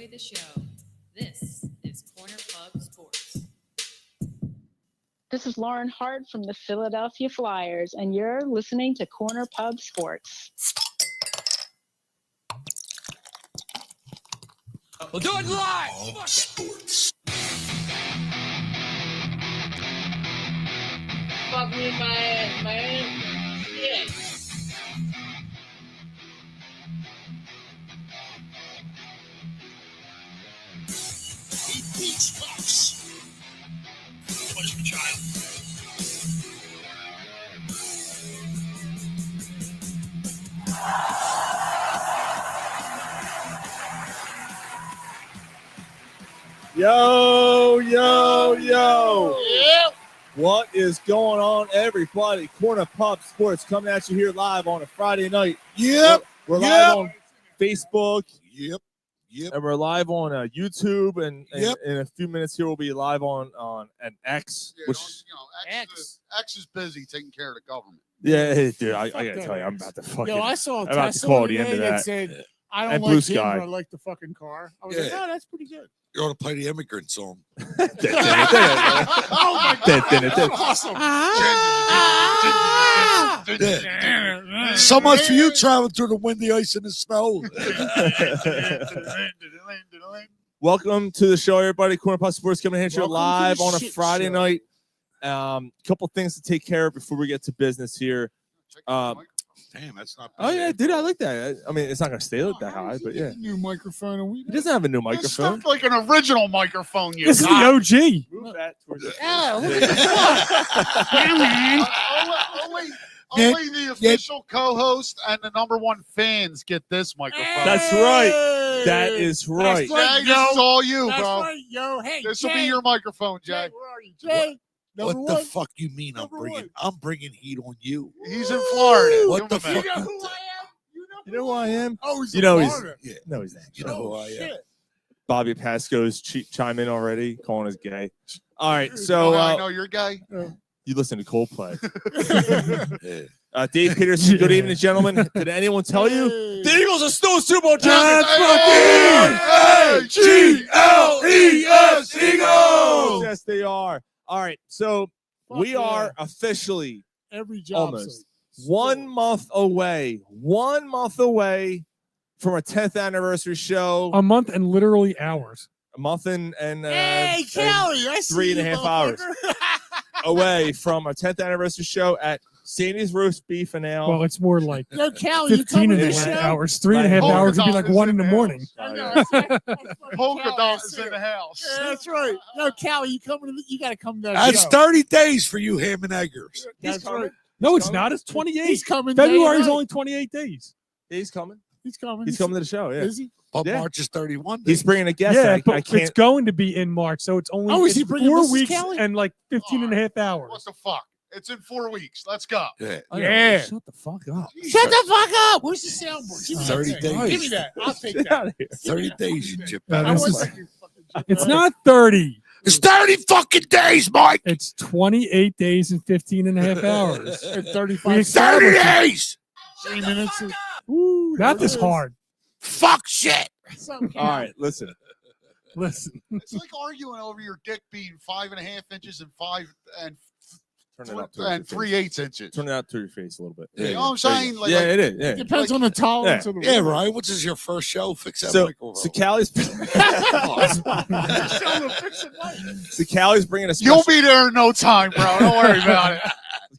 enjoy the show. This is Corner Pub Sports. This is Lauren Hart from the Philadelphia Flyers, and you're listening to Corner Pub Sports. We'll do it live! Sports. Fuck me in my ass, man. Shit. He beats Fox. Too much of a child. Yo, yo, yo. Yep. What is going on, everybody? Corner Pub Sports coming at you here live on a Friday night. Yep. We're live on Facebook. Yep. And we're live on YouTube. And Yep. in a few minutes here, we'll be live on an X. Yeah, Which, X is busy taking care of the government. yeah, hey, dude, I Fuck got to that tell you, I'm X. about to fucking. Yo, I saw a I'm about to Tesla call the end today of that that. said, I don't And like Blue him, Sky. but I like the fucking car. I was Yeah. like, oh, that's pretty good. You ought to play the immigrant song. Oh, my God. That's awesome. So much for you traveling through the windy ice and the snow. Welcome to the show, everybody. Corner Pub Sports coming here Welcome to live the on a shit Friday show. night. Couple things to take care of before we get to business here. Damn, that's not Oh bad. yeah, dude, I like that. I mean, it's not gonna stay like that high, but yeah, New microphone. And we he doesn't have a new This microphone. stuff like an original microphone. You This is the got. OG. Move that towards the- Yeah, look at this. Yeah, man. Only the official co-host and the number one fans get this microphone. That's right. That is right. That's right. Jay, this is all you, That's bro. right, yo. Hey, This will be Jay. your microphone, Jay, Jay. where are you, Jay? Number What the one. fuck you mean I'm Number bringing? one. I'm bringing heat on you. He's in Florida. What Give the him a fuck? minute. You know who I am? You know who I am? Oh, he's You know in he's- Florida. Yeah. No, he's not. You know who I am. Shit. Bobby Pasco's chime in already, calling us gay. All right, so You know how I know you're gay. you listen to Coldplay. Yeah. Dave Peterson. Good evening, gentlemen. Did anyone tell you Hey. the Eagles are still Super Bowl That's champions? G-L-E-S, Eagles! Yes, they are. All right, so Fuck we yeah. are officially Every job almost site. 1 month away. 1 month away from our 10th anniversary show. A month and literally hours. A month and Hey, Kelly, I see 3.5 hours away from our 10th anniversary show at Sandy's Roast Beef and Ale. Well, it's more like Yo, Kelly, 15 and a to the half show? hours. 3.5 Polka hours would be dot like is 1 in in the the morning. Oh, yeah. Polka dot is in the house. Yeah, that's right. No, Callie, you coming? You got to come to that That's show. 30 days for you ham and eggers. That's coming. right. No, it's not. It's 28. He's coming. February is day and only 28 days. He's coming. He's coming. He's coming to the show. Yeah, Is he? But Yeah. March is 31 days. he's bringing a guest. Yeah, I but can't. it's going to be in March, so it's only Oh, is he it's bringing 4 Mrs. weeks Kelly? and like 15 and a half hours. What the fuck? It's in 4 weeks. Let's go. Yeah. I know. Yeah. Shut the fuck up. Shut the fuck up. Where's the soundboard? Give me 30 that thing. days. Give me that. I'll take Get that. out of here. 30 days, you chip Yeah, out. I this want is- that, you fucking It's chip. not 30. It's 30 fucking days, Mike. It's 28 days and 15 and a half hours. And We 35 established 30 it. days. 3 minutes. Ooh, not this hard. Fuck shit. All right, listen. Listen. It's like arguing over your dick being 5.5 inches and Turn it up to your face. 3/8 inches. Turn it out to your face a little bit. Yeah. You know what I'm saying? Like, yeah, it is. Yeah. Depends on the tolerance of the Yeah, room. Ryan, what's this your first show? Fix that So, microphone. so Callie's, so Callie's bringing a special. You'll be there in no time, bro. Don't worry about it.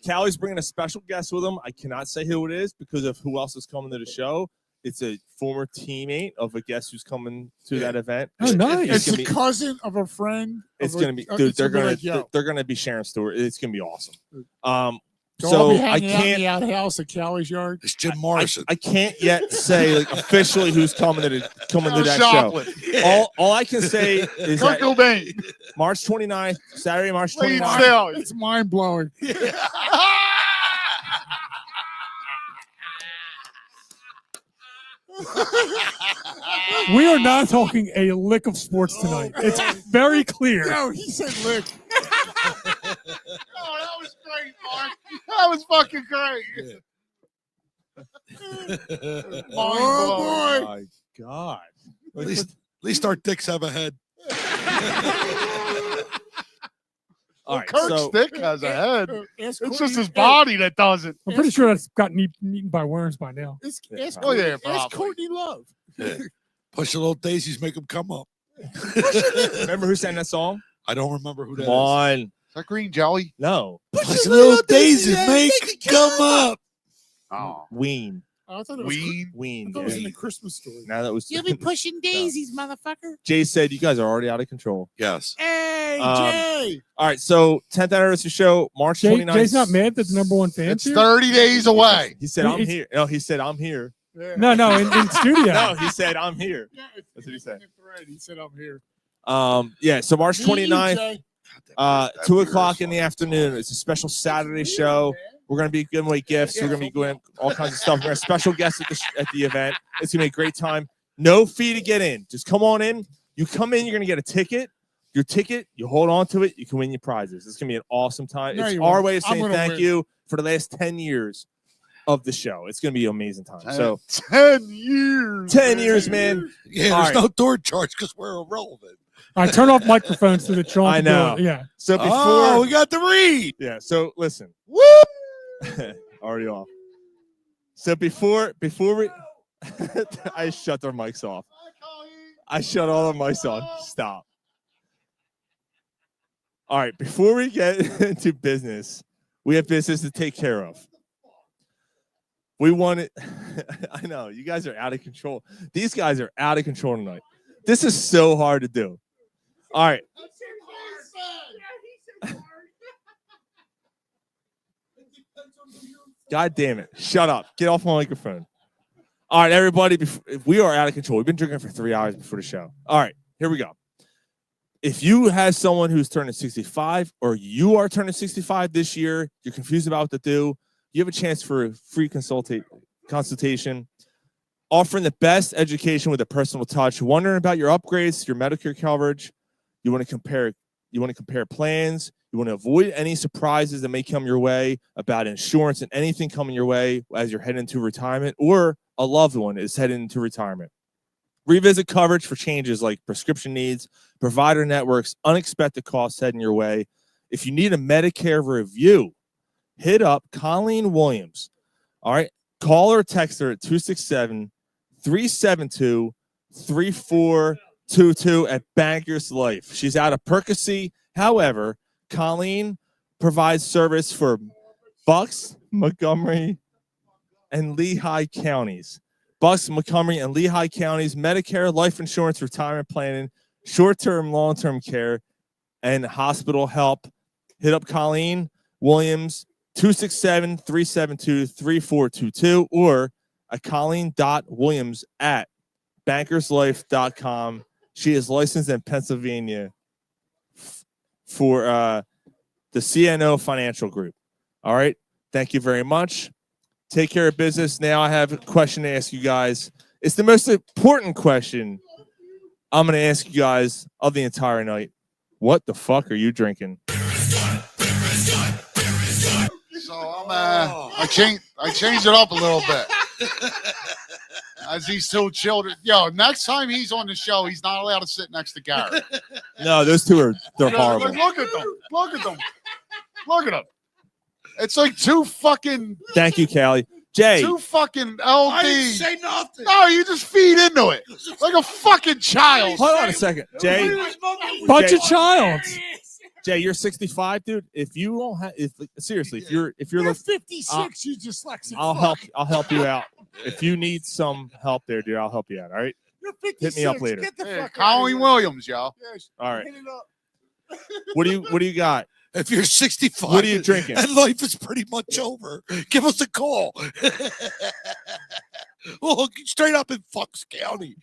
Callie's bringing a special guest with him. I cannot say who it is because of who else is coming to the show. It's a former teammate of a guest who's coming to that event. Oh, nice. It's gonna a be- cousin of a friend. It's of a- gonna be, it's dude. They're be gonna like, yo, they're gonna be sharing stories. It's gonna be awesome. so So I'll be I hanging out in can't the outhouse at Callie's yard. It's Jim Morrison. I can't yet say like officially who's coming to that show. Chocolate. All I can say is Kurt that Cobain. March 29th, Saturday, March Lead 29th. Stallion. It's mind blowing. We are not talking a lick of sports tonight. It's very clear. No, he said lick. Oh, that was great, Mark. That was fucking great. Oh, boy. My God. At least our dicks have a head. All right, Kirk's so stick has a head. Ask It's Courtney- just his body that doesn't. I'm pretty sure that's gotten eaten by worms by now. ask Oh, yeah, Ask probably. Courtney Love. Push the little daisies, make them come up. remember who sang that song? I don't remember who that Come on. Is that green jelly? No. Push the little daisies, make them come up. Oh. Ween. I thought it was. Ween. Ween. I thought it was in Yeah. the Christmas story. Now that was You'll be pushing daisies, motherfucker. Jay said you guys are already out of control. Yes. Hey, Um, Jay. All right, so 10th anniversary show, March 29th. Jay's not mad that the number one fan. It's 30 days away. He said, I'm here. No, he said, I'm here. No, in studio. No, he said, I'm here. That's what he said. He said, I'm here. Yeah, so March Me and you, 29th, Jay. 2 o'clock in the afternoon. It's a special Saturday show. We're going to be giving away gifts. We're going to be doing all kinds of stuff. We're going to have special guests at the event. It's going to be a great time. No fee to get in. Just come on in. You come in, you're going to get a ticket. Your ticket, you hold on to it, you can win your prizes. It's going to be an awesome time. No, It's you our won't. way of I'm saying gonna thank win. you for the last 10 years of the show. It's going to be an amazing time. So 10 years. 10 years, man. Yeah, All there's right. no door charge because we're irrelevant. All right, turn off microphones to the Trump. I know. Yeah. So before Oh, we got the read. yeah, so listen. Woo! Already off. So before we I shut their mics off. I shut all the mics on. Stop. All right, before we get into business, we have business to take care of. We want it. I know you guys are out of control. These guys are out of control tonight. This is so hard to do. All right. God damn it. Shut up. Get off my microphone. All right, everybody. We are out of control. We've been drinking for 3 hours before the show. All right, here we go. If you have someone who's turning 65 or you are turning 65 this year, you're confused about what to do, you have a chance for a free consultation, offering the best education with a personal touch, wondering about your upgrades, your Medicare coverage. You want to compare plans. You want to avoid any surprises that may come your way about insurance and anything coming your way as you're heading into retirement or a loved one is heading into retirement. Revisit coverage for changes like prescription needs, provider networks, unexpected costs heading your way. If you need a Medicare review, hit up Colleen Williams. All right. Call or text her at 267-372-3422 at Bankers Life. She's out of Percy. However, Colleen provides service for Bucks, Montgomery, and Lehigh counties. Bucks, Montgomery, and Lehigh counties, Medicare, life insurance, retirement planning, short-term, long-term care, and hospital help. Hit up Colleen Williams, 267-372-3422, or at colleen.williams@bankerslife.com. She is licensed in Pennsylvania for the CNO Financial Group. All right. Thank you very much. Take care of business. Now I have a question to ask you guys. It's the most important question I'm going to ask you guys of the entire night. What the fuck are you drinking? So I changed it up a little bit. As these two children. Yo, next time he's on the show, he's not allowed to sit next to Gary. No, those two they're Yeah, horrible. like, look at them. Look at them. Look at them. It's like two fucking Thank you, Callie. Jay. two fucking LD. I didn't say nothing. No, you just feed into it like a fucking child. Hold on a second. Jay, Bunch Jay- of childs. Jay, you're 65, dude. If you don't have seriously, if you're You're like 56. You dyslexic. I'll help you out. If you need some help there, dude, I'll help you out. All right. You're 56. Hit me up later. Get the Yeah, fuck Colleen Williams, yo. All All right. Hit it up. What do you got? If you're 65 What are you drinking? and life is pretty much over, give us a call. We'll hook you straight up in Fox County.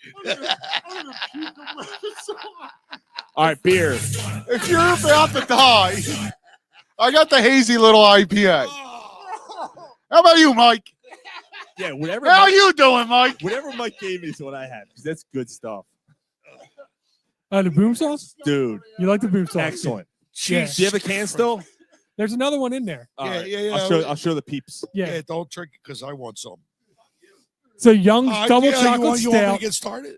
All right, beer. If you're about to die, I got the hazy little IPA. How about you, Mike? Yeah, whatever. How Mike, you doing, Mike? whatever Mike gave me is what I had because that's good stuff, The boom sauce? dude. You like the boom sauce? Excellent. Yeah. Do you have a can still? There's another one in there. All Yeah, right. yeah. I'll show the peeps. Yeah. Yeah, don't drink it because I want some. So Young's double yeah, chocolate you want me stout. to get started?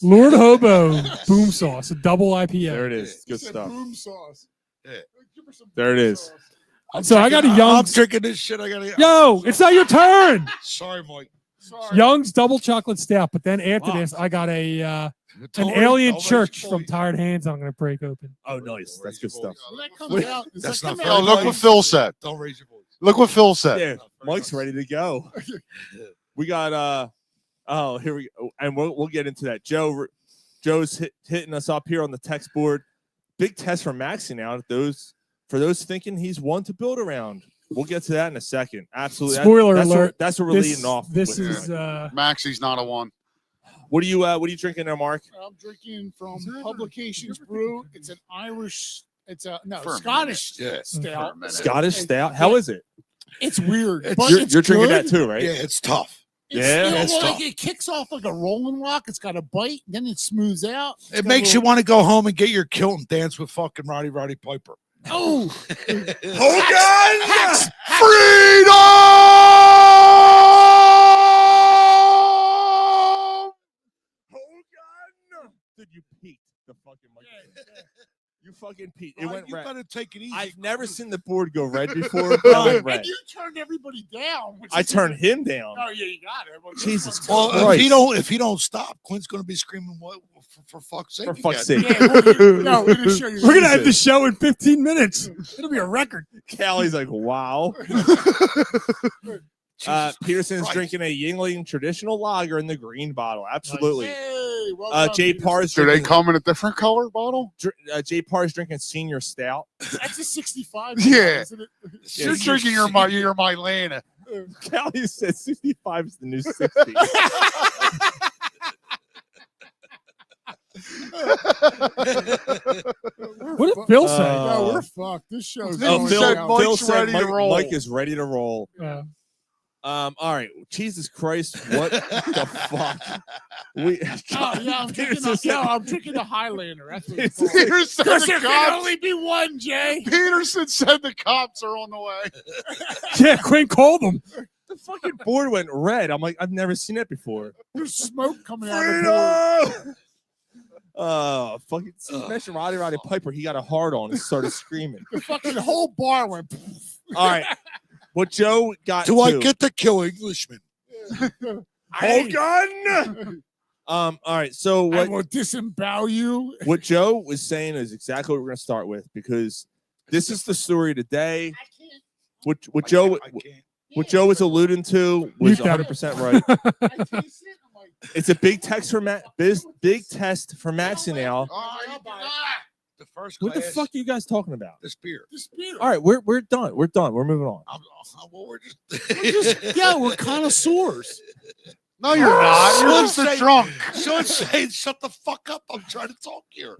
Lord Hobo Boom Sauce, a double IPA. There it is. He Good said stuff. Boom sauce. Yeah. Give her some There it boom is. sauce. So I got a I'm Young's. drinking this shit. I got to. Yo, it's not your turn. Sorry, Mike. Sorry. Young's double chocolate stout. But then after Wow. this, I got an Don't alien raise church your from voice. Tired Hands. I'm gonna break open. Oh, nice. That's good stuff. When that comes out, does That's that not come very out? Oh, look what nice. Phil said. Don't raise your voice. Look what Phil said. Yeah, Mike's ready to go. We got oh, here we go, and we'll get into that. Joe's hitting us up here on the text board. Big test for Maxie now. For those thinking he's one to build around. We'll get to that in a second. Absolutely. Spoiler that's alert. That's what we're leading off. This with. is Maxie's not a one. What are you drinking there, Mark? I'm drinking from Publications Brew. It's an Irish. It's a For a Scottish minute. Yeah. stout. Scottish stout. How is it? It's weird. It's- but You're, it's you're drinking good. that too, right? Yeah, it's tough. Yeah? you know, It's like tough. it kicks off like a rolling rock. It's got a bite, then it smooths out. It's It got makes a you little- want to go home and get your kilt and dance with fucking Roddy Piper. Oh, Hogan! Hogan! Dude, you peaked the fucking mic. You fucking peaked. It went you red. better take it easy. I've never seen the board go red before. But it went red. and you turned everybody down. Which I is- turned him down. Oh yeah, you got it. Well, this Jesus one's Christ. good. Well, if he don't stop, Quinn's going to be screaming, "What for fuck's sake?" For you fuck's got- sake. Yeah, no, we're gonna show you. we're gonna end the show in 15 minutes. It'll be a record. Callie's like, wow. Peterson's Christ. drinking a Yingling traditional lager in the green bottle. Absolutely. Hey, well done, Jay Peterson. Parr's Do they drinking, come in a different color bottle? Jay Parr's drinking senior stout. That's a 65. Yeah. Isn't it? You're drinking your Mylana. Callie said 65 is the new 60. What did Phil say? No, we're fucked. This show's Oh, going Phil said down. Mike's Phil said ready to roll. Mike is ready to roll. Uh, All right. Jesus Christ. What the fuck? Oh, yeah, I'm drinking Peterson I'm drinking the Highlander. That's what it's called. Peter said Because the there can cops. only be one, Jay. Peterson said the cops are on the way. yeah, Quinn called them. The fucking board went red. I'm like, I've never seen it before. There's smoke coming out of the board. Fucking mention Roddy Piper. He got a hard on and started screaming. The fucking whole bar went. All right. What Joe got Do to. I get to kill Englishman? Hogan? All right. So I what will disembowel you. what Joe was saying is exactly what we're going to start with because this is the story today. What Joe I can't. what Joe was alluding to was Mute that. 100% right. I taste it. I'm like, It's a big test for big test for Maxie now. The first What the class, fuck are you guys talking about? This beer. this beer. All right, we're done. We're done. We're moving on. Well, we're just. Yeah, we're connoisseurs. No, you're not. You're just a drunk. Sean's saying, "Shut the fuck up! I'm trying to talk here."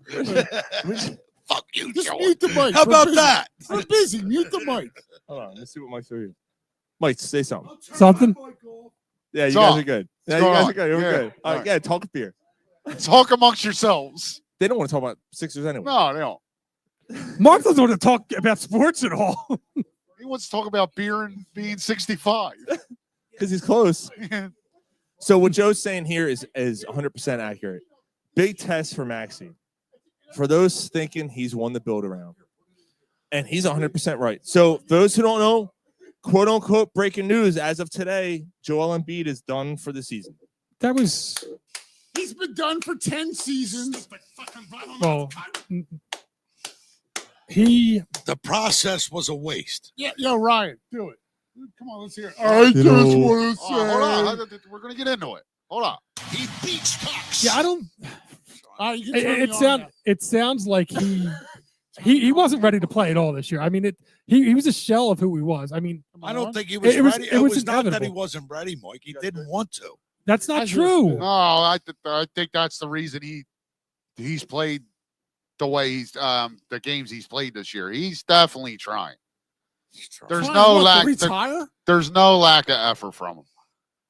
Fuck you, Just Joe. mute the mic. How We're about busy. that? We're busy. Mute the mic. Hold on. Let's see what Mike's doing. Mike, say something. Something? Yeah, you Talk. guys are good. Yeah, What's you guys going are good. You're on? Yeah. good. All right, All yeah, talk beer. Talk amongst yourselves. They don't want to talk about Sixers anyway. No, they don't. Mark doesn't want to talk about sports at all. He wants to talk about beer and being 65. Because he's close. So what Joe's saying here is 100% accurate. Big test for Maxie. For those thinking he's won the build around. And he's 100% right. So those who don't know, quote unquote breaking news as of today, Joel Embiid is done for the season. That was He's been done for 10 seasons. well. He The process was a waste. Yeah, yo, Ryan, do it. Come on, let's hear it. I just want to Hold on. We're going to get into it. Hold on. He beats Cox. yeah, I don't. All right, you can turn me on now. It sounds like he wasn't ready to play at all this year. I mean, he was a shell of who he was. I mean, Am I on? don't think he was It was- ready. it It was was not that he inevitable. wasn't ready, Mike. He didn't want to. that's not I just- true. No, I think that's the reason he's played the way he's the games he's played this year. He's definitely trying. There's Trying no what, to lack. retire? There's no lack of effort from him.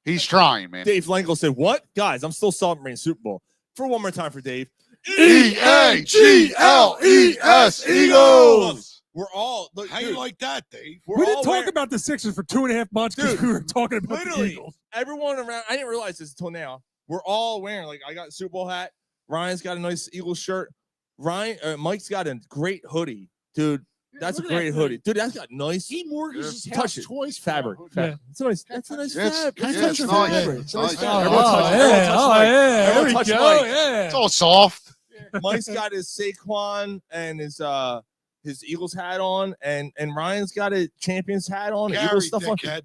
He's trying, man. Dave Langle said, what? Guys, I'm still celebrating Super Bowl. For one more time for Dave. EAGLES Eagles. We're all look, How dude, you like that, Dave? we're We all didn't talk wearing- about the Sixers for 2.5 months because Dude, we were talking about the literally Eagles. everyone around. I didn't realize this until now. we're all wearing, like, I got a Super Bowl hat. Ryan's got a nice Eagles shirt. Mike's got a great hoodie, dude. That's a great hoodie, dude. That's got nice. He mortgages his touch house it. twice for Fabric. that hoodie. Fabric. It's a nice. That's a nice fabric. It's Nice nice. fabric. It's Nice nice. fabric. Oh, Everyone There we touch go. Mike. Yeah. It's all soft. Mike's got his Saquon and his Eagles hat on, and Ryan's got a Champions hat on. Gary, Eagles stuff on. dickhead.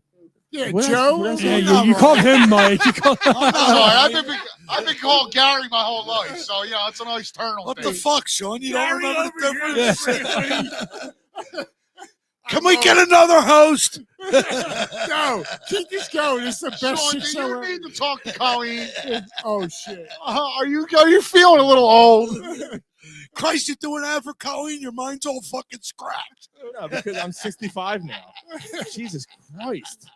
Yeah, What else? Joe. What else? Yeah, you called him Mike. You called I'm sorry. I've been called Gary my whole life, so yeah, it's a nice turn on What the thing. fuck, Sean? You don't Gary remember the over difference? Can we get another host? No, keep this going. It's the best Sean, shit do show you ever. need to talk to Colleen? Oh shit. Are you feeling a little old? Christ, you're doing that for Colleen? Your mind's all fucking scrapped. No, because I'm 65 now. Jesus Christ,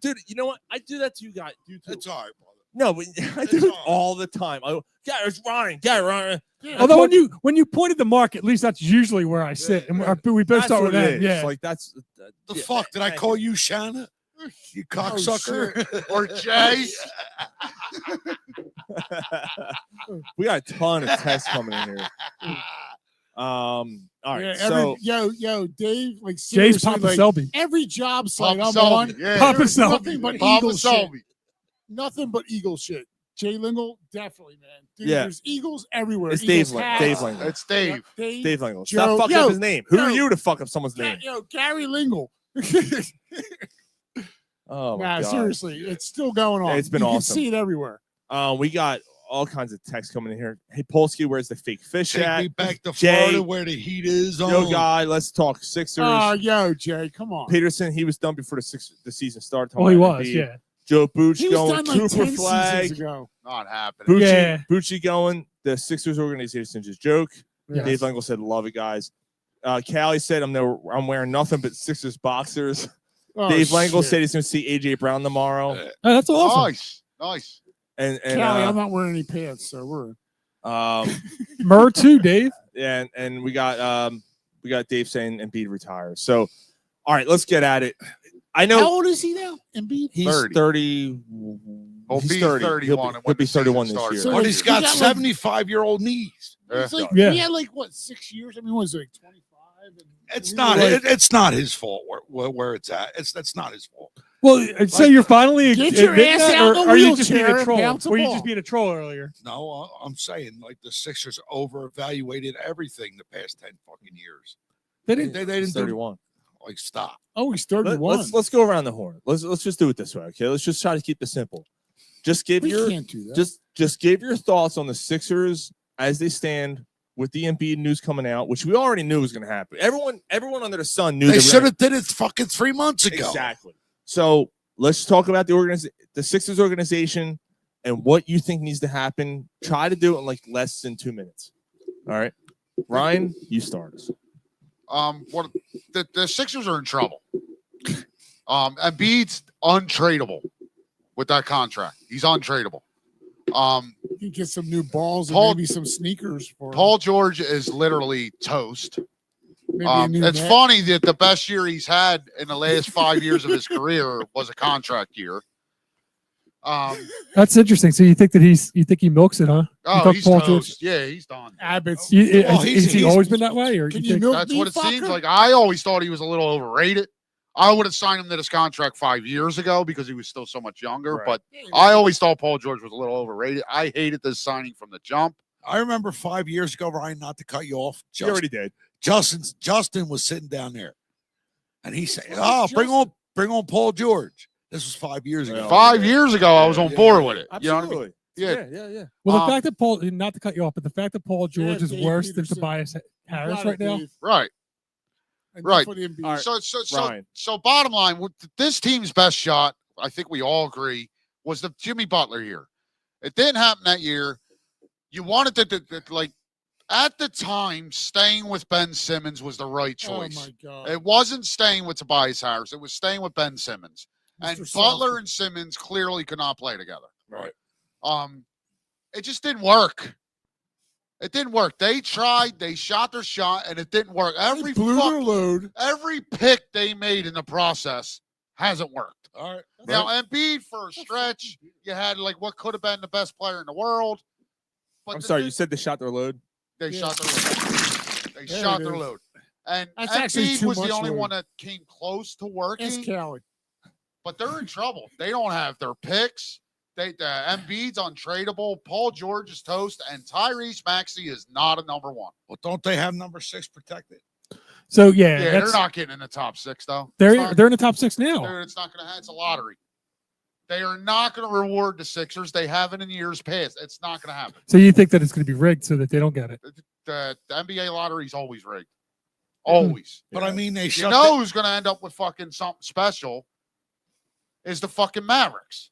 dude. You know what? I do that to you guys. You too. That's all right, brother. No, but I do it all the time. It's Ryan. Ryan. Although when you pointed the mark, at least that's usually where I sit, and we both That's start with what it that. is. Yeah. Like that's The yeah, fuck? Did I thank call you Shanna? You cocksucker. Or Jay? we got a ton of texts coming in here. All right, Yeah, so yo, Dave, like Jay's seriously, Papa like, Selby. every job site Papa I'm Selby, on, yeah. Papa there's Selby. nothing but Papa Eagle shit. Selby. Nothing but Eagle shit. Jay Lingle, definitely, man. Dude, Yeah. there's Eagles everywhere. it's Eagles Dave. hats. Dave Lingle. It's Dave. Dave Lingle. Joe- Stop fucking yo, up his name. Who are yo. you to fuck up someone's name? Yo, Gary Lingle. Oh my Nah, god. seriously, it's still going on. It's been you awesome. can see it everywhere. We got all kinds of texts coming in here. Hey, Polsky, where's the fake fish Take at? me back to Jay, Florida where the heat is on. Yo, guy, let's talk Sixers. Oh, yo, Jay, come on. Peterson, he was done before the season started. Well, he Talking about was. Embiid. Yeah. Joe Booch He was going done like 10 Cooper seasons flag. ago. Not happening. Bucci, Yeah. Bucci going. The Sixers organization just joke. Yes. Dave Lingle said, "Love it, guys." Callie said, "I'm wearing nothing but Sixers boxers." Oh, Dave Lingle shit. said he's going to see AJ Brown tomorrow. Oh, that's awesome. Nice. And Callie, I'm not wearing any pants, so we're. Murr too, Dave. Yeah, and we got Dave saying Embiid retires. So, all right, let's get at it. I know How old is he now? Embiid? he's 30. 30. He'll He's be 30. 31 He'll when be the season 31 this starts. year. So But he's got He got, like- 75-year-old knees. It's like, Yeah. He had like what 6 years? I mean, was it like 25? It's we not. were like- It's not his fault where it's at. That's not his fault. Well, so you're finally Get your admitting ass that, out or the are you just being wheelchair a and troll? bounce a Were you ball. just being a troll earlier? No, I'm saying like the Sixers over-evaluated everything the past 10 fucking years. They They didn't. didn't do 31. like stop. Oh, he's 31. Let's go around the horn. Let's just do it this way, okay? Let's just try to keep it simple. Just give we your can't do that. just give your thoughts on the Sixers as they stand with the Embiid news coming out, which we already knew was going to happen. Everyone under the sun knew They were should gonna- have did it fucking 3 months ago. exactly. So let's talk about the Sixers organization and what you think needs to happen. Try to do it in like less than 2 minutes. All right, Ryan, you start us. What the Sixers are in trouble. Embiid's untradeable with that contract. He's untradeable. You can get some new balls and Paul- maybe some sneakers for him. Paul George is literally toast. Maybe a new It's net. funny that the best year he's had in the last 5 years of his career was a contract year. That's interesting. So you think that he milks it, huh? Oh, thought he's Paul toast. Yeah, he's done. Abbott's. Has he's- he always been that way, or Can you you think? milk That's me, what it seems fucker? like. I always thought he was a little overrated. I would have signed him to this contract 5 years ago because he was still so much younger. Right. But I always thought Paul George was a little overrated. I hated this signing from the jump. I remember 5 years ago, Ryan, not to cut you off. You already did. Justin was sitting down there, and he said, Who's "Oh, bring Justin? on Paul George." This was 5 years ago. Well, 5 years ago, I was on board with it. You know what I mean? Absolutely. Yeah. Well, the Um, fact that Paul, not to cut you off, but the fact that Paul George is Dave worse than Peterson. Tobias Harris Got it, right now. Dave. Right. Enough right. for the Embiid. All right. So Ryan. bottom line, with this team's best shot, I think we all agree, was the Jimmy Butler year. It didn't happen that year. You wanted to like at the time, staying with Ben Simmons was the right choice. Oh my God. It wasn't staying with Tobias Harris. It was staying with Ben Simmons. And Mr. Butler Softy. and Simmons clearly could not play together. Right. It just didn't work. It didn't work. They tried, they shot their shot, and it didn't work. They blew their load. Every pick they made in the process hasn't worked. All right. Now, Embiid for a stretch, you had like what could have been the best player in the world. But I'm sorry, you said they shot their load. they shot their load. They There shot it their is. load. And That's actually Embiid too was the much only load. one that came close to Ask working. Callie. But they're in trouble. They don't have their picks. Embiid's untradeable. Paul George is toast, and Tyrese Maxey is not a number one. Well, don't they have number 6 protected? So Yeah, they're that's, not getting in the top 6 though. they're in the top 6 now. It's not going to. It's a lottery. They are not going to reward the Sixers. They haven't in years past. It's not going to happen. So you think that it's going to be rigged so that they don't get it? The NBA lottery is always rigged. Always. But I mean, they You shut know who's going to end up with fucking something special is the fucking Mavericks.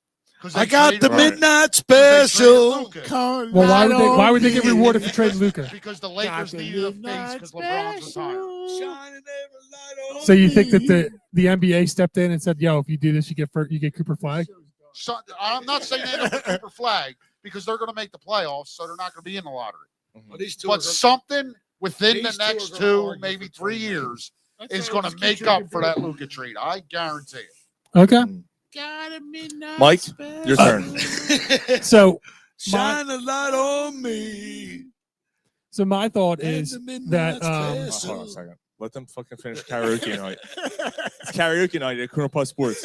I got the midnight Because special. Well, why would they get rewarded for trading Luka? Because the Lakers needed a face because LeBron's retired. So you think that the NBA stepped in and said, "Yo, if you do this, you get Cooper Flag"? So, I'm not saying they don't get Cooper Flag because they're going to make the playoffs, so they're not going to be in the lottery. Well, these two But are something within the these two are next gonna 2, argue maybe for 3 20 years, That's is why going let's to keep make drinking up for that beer. Luka trade. I guarantee it. Okay. Got a midnight Mike, special. your turn. So shine a light on me. my thought And is the that midnight Oh, special. hold on a second. Let them fucking finish karaoke night. It's karaoke night at Corner Plus Sports.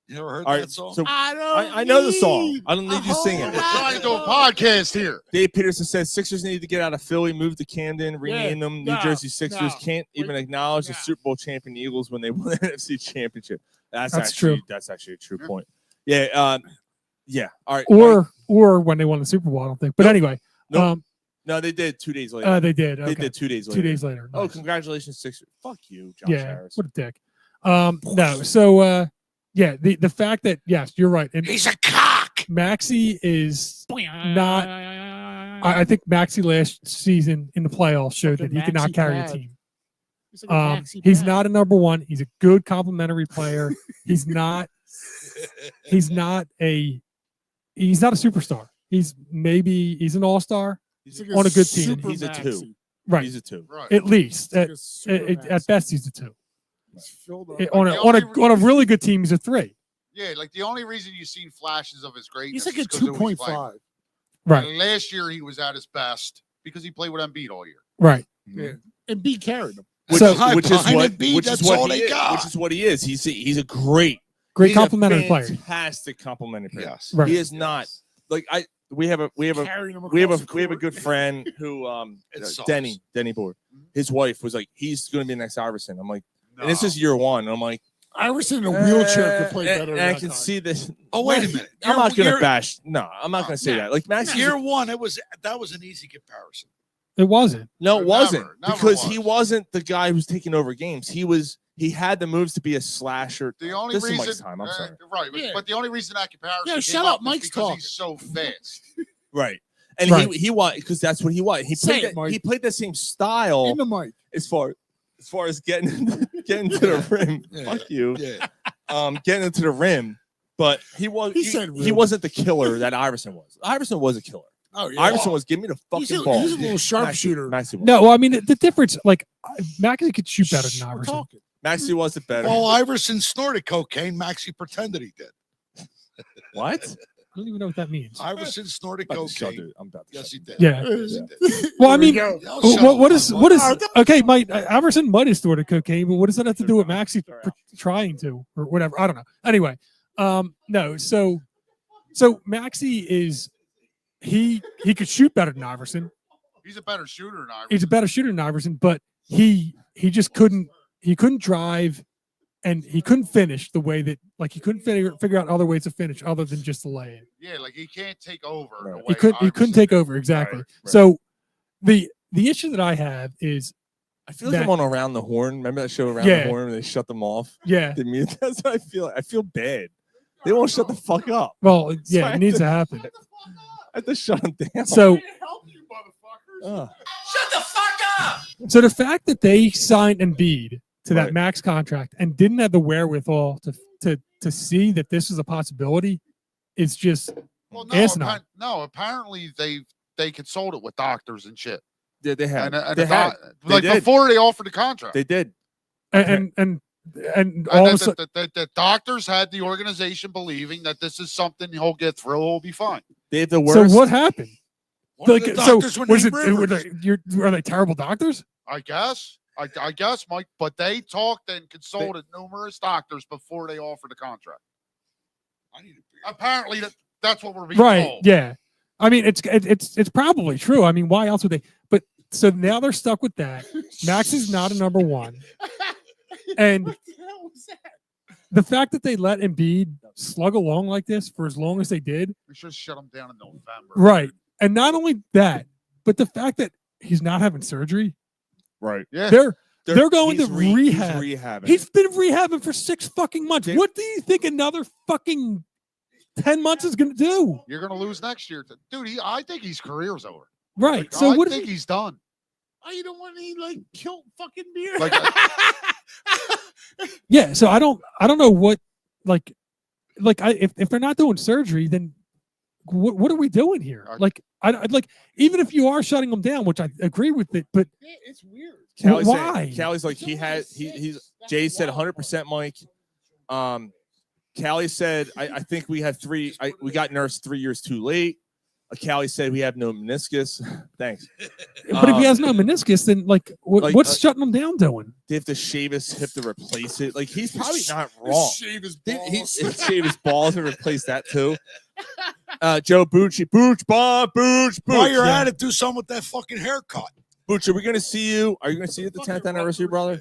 You ever heard All that right, song? so I I know the song. I don't need you whole singing. We're trying to do a podcast here. Dave Peterson says Sixers need to get out of Philly, move to Camden, rename them. New no, Jersey Sixers no. can't even acknowledge the no. Super Bowl champion Eagles when they won the NFC Championship. That's true. That's actually a true point. Yeah. Yeah. All right. Or when they won the Super Bowl, I don't think. But Nope. anyway, Nope. No, they did 2 days later. they did. They Okay. did 2 days later. 2 days later. Oh, Nice. congratulations, Sixers. Fuck you, Josh Yeah, Harris. what a dick. No, so yeah, the fact that yes, you're right, and He's a cock. Maxey is not. I think Maxey last season in the playoffs showed that Fucking he could not Maxey carry a pad. team. He's like a maxi He's pad. not a number one. He's a good complementary player. He's not. He's not a superstar. He's an all-star He's like on a good team. super He's a maxi. 2. right He's a 2. Right. at least. He's like a super At maxi. best, he's a 2. He's filled up. On a really good team, he's a 3. Yeah, like the only reason you've seen flashes of his greatness He's like a is 'cause of who he's playing 2.5. with. Right, And last year he was at his best because he played with Embiid all year. right. Yeah. And B carried him. Which, So- which is Behind what Embiid, which is that's what all he they is. got. Which is what he is. He's a great Great he's a complementary player. Fantastic complimentary player. Yes. Right. He is not like we have a Carrying him we have across a the we have a court. good friend who It sucks. Denny Board. His wife was like, he's going to be the next Iverson. I'm like, and this No. is year 1. And I'm like, Iverson in a wheelchair could play better. And than I that can guy. see this. Oh, wait a minute. I'm not going to Year- bash. No, I'm not going to say no, that. Like Max, Year 1, that was an easy comparison. It wasn't. no, it Never, wasn't never because he was. wasn't the guy who's taking over games. He had the moves to be a slasher. The only This is reason, Mike's time. I'm sorry. right? Yeah. But the only reason that comparison, Yeah, came shut up up, is Mike's because talking. he's so fast. Right. And Right. he wanted because that's what he wanted. He Say played it, Mike. he played the same style In the mic. as far as getting to the rim. Yeah. Fuck you. Yeah. Getting into the rim, but he said he rim. wasn't the killer that Iverson was. Iverson was a killer. Oh yeah. Iverson was give me the He's fucking a, ball. he's a little sharpshooter. Maxey was. No, well, I mean the difference. Like Maxey could shoot better than We're Iverson. talking. Maxey wasn't better. Well, Iverson snorted cocaine. Maxie pretended he did. What? I don't even know what that means. Iverson snorted I'm about to shut cocaine. it. I'm about to Yes, shut he it. did. Yeah. Yes, he did. Well, I Here we mean, go. Oh, shut what up, is Mike. what is okay? Iverson might have snorted cocaine, but what does that have to do with Maxey trying to or whatever? I don't know. Anyway, no. So Maxey is he could shoot better than Iverson. He's a better shooter than Iverson. He's a better shooter than Iverson, but he just couldn't drive and he couldn't finish the way that like he couldn't figure out other ways to finish other than just the lay in. Yeah, like he can't take over. Right. the way He couldn't Iverson take did. over exactly. Right. So the issue that I have is I feel like that- I'm on Around the Horn. Remember that show Around Yeah. the Horn when they shut them off? yeah. The mute. That's what I feel. I feel bad. They won't shut the fuck up. Well, yeah, Sorry. it needs to happen. I have to shut them down. So Help you, motherfuckers. Ugh. Shut the fuck up! so the fact that they signed Embiid to that Right. max contract and didn't have the wherewithal to see that this was a possibility is just Well, asinine. no. Apparently they consulted it with doctors and shit. Yeah, they had. And They had. They like did. before they offered the contract. They did. and and all of a sudden, the doctors had the organization believing that this is something he'll get through. He'll be fine. They have the so worst. what happened? One of the doctors was named it? Were Rivers. are they terrible doctors? I guess. I guess, Mike. But they talked and consulted numerous doctors before they offered the contract. I need a beer. Apparently, that's what we're being Right. told. Yeah. I mean, it's probably true. I mean, why else would they? But so now they're stuck with that. Max is not a number one, and What the hell was that? the fact that they let Embiid slug along like this for as long as they did, We should shut them down in November. right? And not only that, but the fact that he's not having surgery, Right. Yeah. they're going to he's rehab. He's rehabbing. He's been rehabbing for 6 fucking months. They- What do you think another fucking 10 months is going to do? You're going to lose next year. Dude, I think his career's over. Right. Like, So I what? think he's done. Oh, you don't want any like kilt fucking beer? Like, Yeah. So I don't know what if they're not doing surgery, then what are we doing here? Like I'd like, even if you are shutting them down, which I agree with it, but Yeah, it's weird. why? Callie's like he's Jay said 100% Mike. Callie said I think we had we got nursed 3 years too late. Callie said we have no meniscus. Thanks. But if he has no meniscus, then what's shutting him down doing? They have to shave his hip to replace it. Like he's probably not wrong. Shave his He balls. shave his balls and replace that too. Joe Bucci, Booch, Bob, Booch, Booch. While you're at it, do something with that fucking haircut. Booch, are we gonna see you? Are you gonna see you at the 10th anniversary, brother?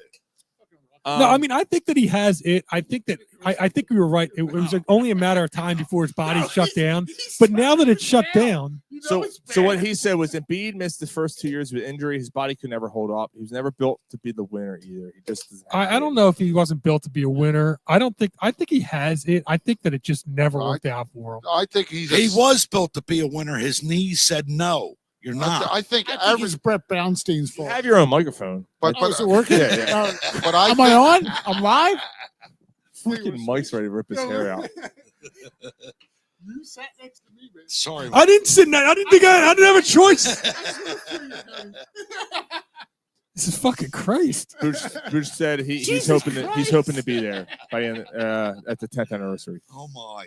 No, I mean, I think that he has it. I think that I think we were right. It was only a matter of time before his body shut down. But now that it's shut down, So what he said was Embiid missed the first 2 years with injury. His body could never hold up. He was never built to be the winner either. He just doesn't have I don't know if he wasn't built to be a winner. I think he has it. I think that it just never worked out for him. I think he's. He was built to be a winner. His knees said no. You're not. I think I think every. it's Brett Brownstein's fault. have your own microphone. But, Oh, is it working? Yeah. But I Am I on? I'm live. Fucking Mike's ready to rip his hair out. You sat next to me, man. Sorry. I didn't sit. I didn't think I didn't have a choice. This is fucking Christ. Booch said he's Jesus he's hoping to be there by at the 10th anniversary. Oh my.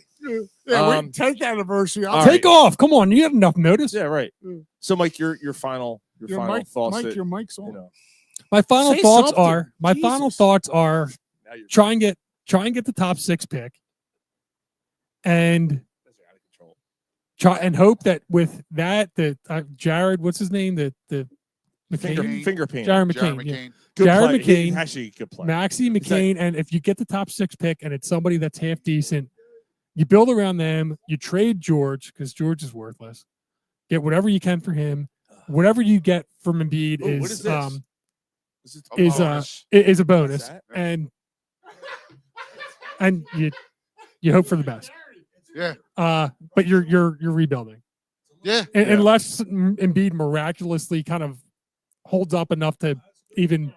Yeah, Um, wait, 10th anniversary. all Take off. Come on, you had enough notice. Yeah, right. Mm. So Mike, your final final thoughts. Mike, that, your mic's on. you know, My final Say thoughts something. are Jesus. now you're try and get the top 6 pick, and out of control. try and hope that with that Jared, what's his name, the McCain, Finger paint. Jared Jared McCain, yeah. McCain. Good Jared play. McCain, Actually, good play. Maxie Is that- McCain, and if you get the top 6 pick and it's somebody that's half decent, you build around them. You trade George because George is worthless. Get whatever you can for him. Whatever you get from Embiid Oh, what is is this? Is it- A bonus. is a bonus, that? and you hope for the best. Yeah. But you're rebuilding. Yeah. Yeah. Unless Embiid miraculously kind of holds up enough to even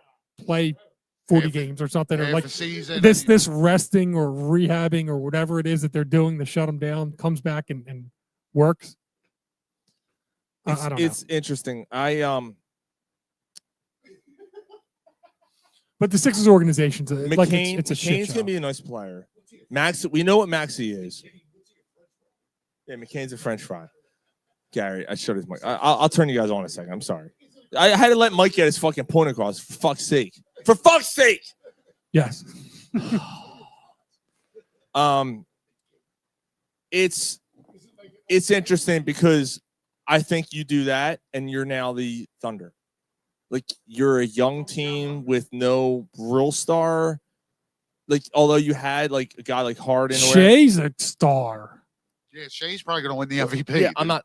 play 40 Half- games or something, or half like a season. this resting or rehabbing or whatever it is that they're doing to shut him down comes back and works. I don't know. It's interesting. But the Sixers organization's McCain, like it's a shit McCain's show. gonna be a nice player. Max, we know what Maxie is. Yeah, McCain's a French fry. Gary, I showed his mic. I'll turn you guys on in a second. I'm sorry. I had to let Mike get his fucking point across. For fuck's sake. For fuck's sake. Yes. It's interesting because I think you do that and you're now the Thunder. Like you're a young team with no real star. Like although you had like a guy like Harden. or whatever. Shea's a star. Yeah, Shay's probably going to win the MVP. Yeah, I'm not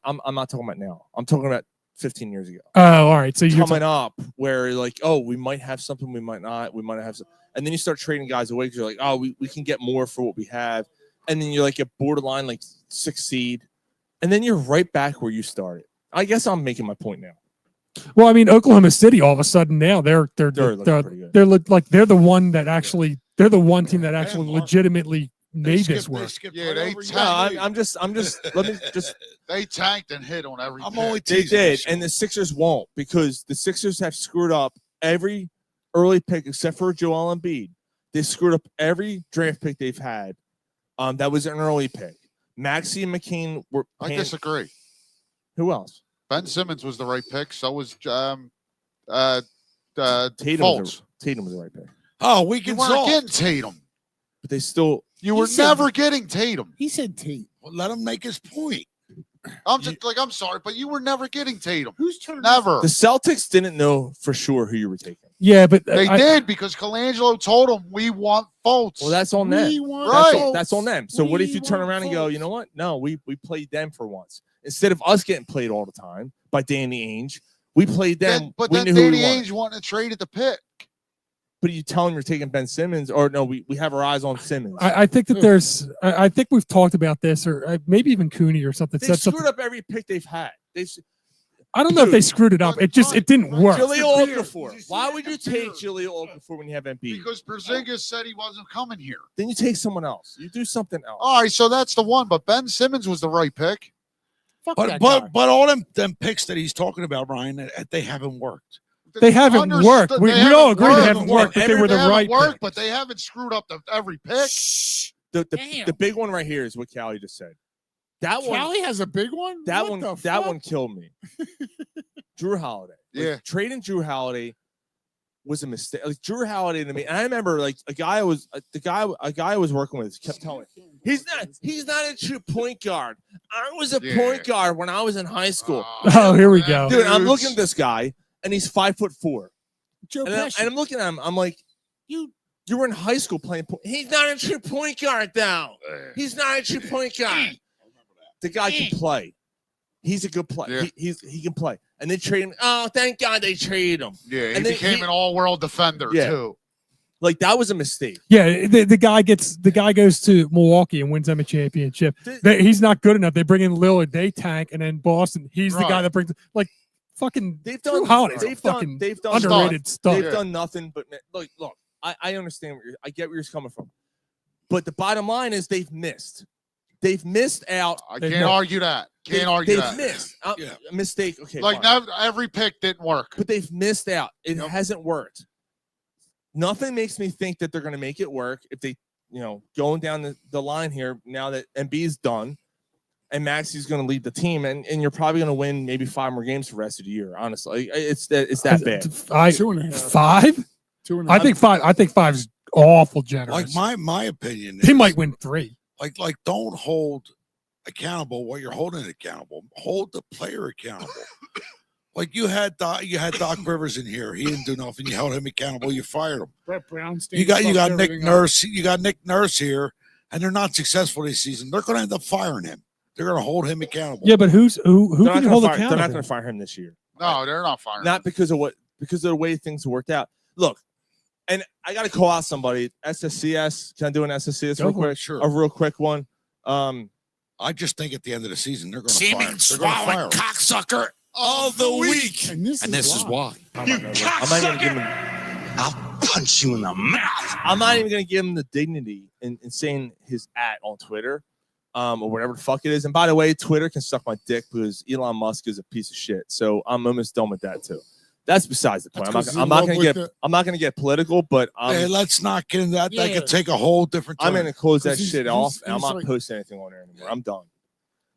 talking about now. I'm talking about 15 years ago. Oh, all right. So you're Coming up where like, oh, we might have something, we might not, we might have some, and then you start trading guys away because you're like, oh, we can get more for what we have. And then you're like a borderline like 6th seed. And then you're right back where you started. I guess I'm making my point now. Well, I mean, Oklahoma City all of a sudden now they're looking pretty good. they're the one that actually they're the one team that actually legitimately made this work. Yeah, they I'm just let me just They tanked and hit on every. I'm only they teasing. did, and the Sixers won't because the Sixers have screwed up every early pick except for Joel Embiid. They screwed up every draft pick they've had. That was an early pick. Maxey and McCain were. I disagree. Who else? Ben Simmons was the right pick. So was Tatum. Fultz. Tatum was the right pick. Oh, we You can weren't solve. getting Tatum. But they still. You were said- never getting Tatum. He said Tate. Well, let him make his point. I'm just like, I'm sorry, but you were never getting Tatum. Who's turning? Never. The Celtics didn't know for sure who you were taking. Yeah, but They did because Colangelo told them we want Fultz. Well, that's on them. We want Right. That's on them. So what if We you turn want around and go, Fultz. you know what? No, we played them for once. Instead of us getting played all the time by Danny Ainge, we played them. But we then knew who we Danny wanted. Ainge wanted to trade at the pick. But you tell them you're taking Ben Simmons, or no, we have our eyes on Simmons. I think that there's. I think we've talked about this, or maybe even Cooney or something. They Said screwed something. up every pick they've had. I don't know if they screwed it up. It didn't work. Jaleel Did you Okafor. see Why that would you computer? take Jaleel Okafor when you have Embiid? Because Porzingis said he wasn't coming here. Then you take someone else. You do something else. All right, so that's the one. But Ben Simmons was the right pick. Fuck But that guy. but all them picks that he's talking about, Ryan, they haven't worked. They haven't worked. We all agree they haven't worked, but they were the right worked, pick. but they haven't screwed up every pick. The big one right here is what Callie just said. That one. Callie has a big one. That What one. the That fuck? one killed me. Drew Holiday. Yeah. Trading Drew Holiday was a mistake. Like Drew Holiday to me, and I remember like a guy I was working with kept telling me he's not a true point guard. I was a point guard when I was in high school. Oh, here we go. Dude, I'm looking at this guy and he's 5'4". Joe And Pesci. I'm looking at him. I'm like, you were in high school playing point. He's not a true point guard though. He's not a true point guard. The guy can play. He's a good player. Yeah. He can play. And they trade him. Oh, thank God they traded him. Yeah, he And then became an all-world defender too. Like that was a mistake. Yeah, the guy goes to Milwaukee and wins them a championship. He's not good enough. They bring in Lillard, they tank, and then Boston. He's the guy that brings like fucking. They've Drew done. Holiday's They've fucking done. They've done underrated stuff. They've done nothing. But look. I understand. I get where you're coming from. But the bottom line is they've missed. They've missed out. I can't argue that. Can't argue that. They've missed. A mistake. Okay. Like fine. every pick didn't work. But they've missed out. It hasn't worked. Nothing makes me think that they're going to make it work if they, going down the line here now that Embiid's done and Maxey's going to lead the team, and you're probably going to win maybe 5 more games for the rest of the year. Honestly, it's that bad. 2.5. 5? 2.5. I think 5. I think 5's awful generous. Like my opinion, he might win 3. Like don't hold accountable what you're holding accountable. Hold the player accountable. Like you had Doc Rivers in here. He didn't do nothing. You held him accountable. You fired him. Brett Brown. You got Nick Nurse. You got Nick Nurse here, and they're not successful this season. They're going to end up firing him. They're going to hold him accountable. Yeah, but who They're can not hold gonna accountable? They're not going to fire him this year. No, they're not firing. Not because of the way things worked out. Look, and I got to call out somebody. SSCS. Can I do an SSCS real quick? Sure. A real quick one. I just think at the end of the season they're going to fire Seeming him. They're going to fire swallowing him. cocksucker of the week. And this is why. You I'm not going to give him. I'll punch you in the mouth. I'm not even going to give him the dignity in saying his @ on Twitter, or whatever the fuck it is. And by the way, Twitter can suck my dick because Elon Musk is a piece of shit. So I'm almost done with that too. That's besides the point. I'm not going to get political, but Hey, let's not get into that. That Yeah. could take a whole different time. I'm going to close that 'Cause he's- shit he's- off, and I'm he's not like- posting anything on there anymore. I'm done.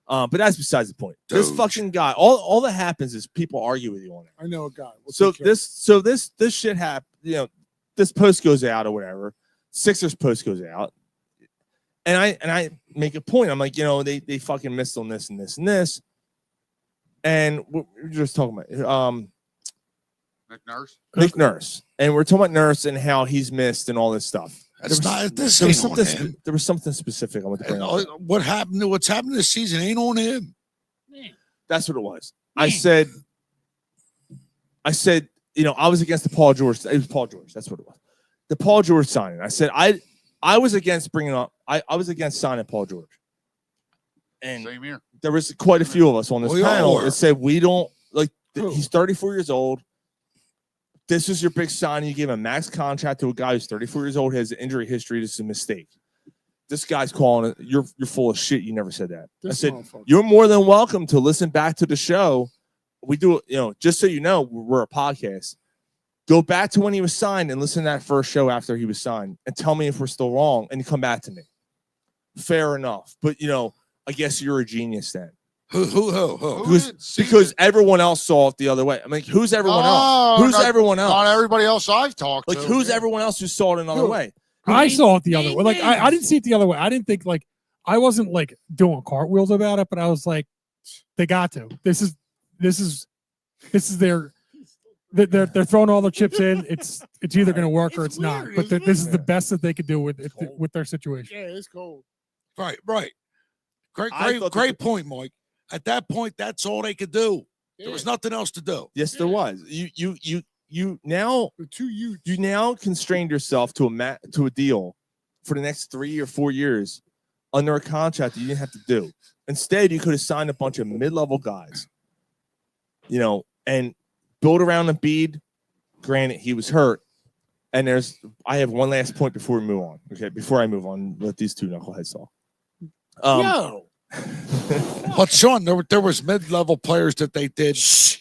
But that's besides the point. This Dude. fucking guy, all that happens is people argue with you on it. I know a guy. We'll So take care of this shit happened. This post goes out or whatever. Sixers post goes out, and I make a point. I'm like, they fucking missed on this and this and this, and we're just talking about Nick Nurse, and we're talking about Nurse and how he's missed and all this stuff. That's not this. There was ain't on something. him. There was something specific I want to bring up. What happened? What's happened this season ain't on him. That's what it was. I said, I was against the Paul George. It was Paul George. That's what it was. The Paul George signing. I said, I was against bringing up. I was against signing Paul George. And Same here. there was quite a few of us on this We all panel were. that said we don't like. Who? He's 34 years old. This is your big signing. You gave a max contract to a guy who's 34 years old, has an injury history. This is a mistake. This guy's calling it. You're full of shit. You never said that. This I said, motherfucker. you're more than welcome to listen back to the show. We do, just so you know, we're a podcast. Go back to when he was signed and listen to that first show after he was signed and tell me if we're still wrong and come back to me. Fair enough. But, I guess you're a genius then. Who? Because everyone else saw it the other way. I mean, who's everyone else? Who's everyone else? Not everybody else I've talked to. Who's everyone else who saw it another way? I saw it the other way. Like, I didn't see it the other way. I didn't think, like, I wasn't, like, doing cartwheels about it, but I was like, they got to. This is their... They're throwing all their chips in. It's either going to work or it's not. But this is the best that they could do with their situation. Yeah, it's cold. Right. Great point, Mike. At that point, that's all they could do. There was nothing else to do. Yes, there was. You now constrained yourself to a deal for the next 3 or 4 years under a contract that you didn't have to do. Instead, you could have signed a bunch of mid-level guys, and build around Embiid. Granted, he was hurt. And I have one last point before we move on. Okay, before I move on, let these two knuckleheads talk. But Sean, there was mid-level players that they did.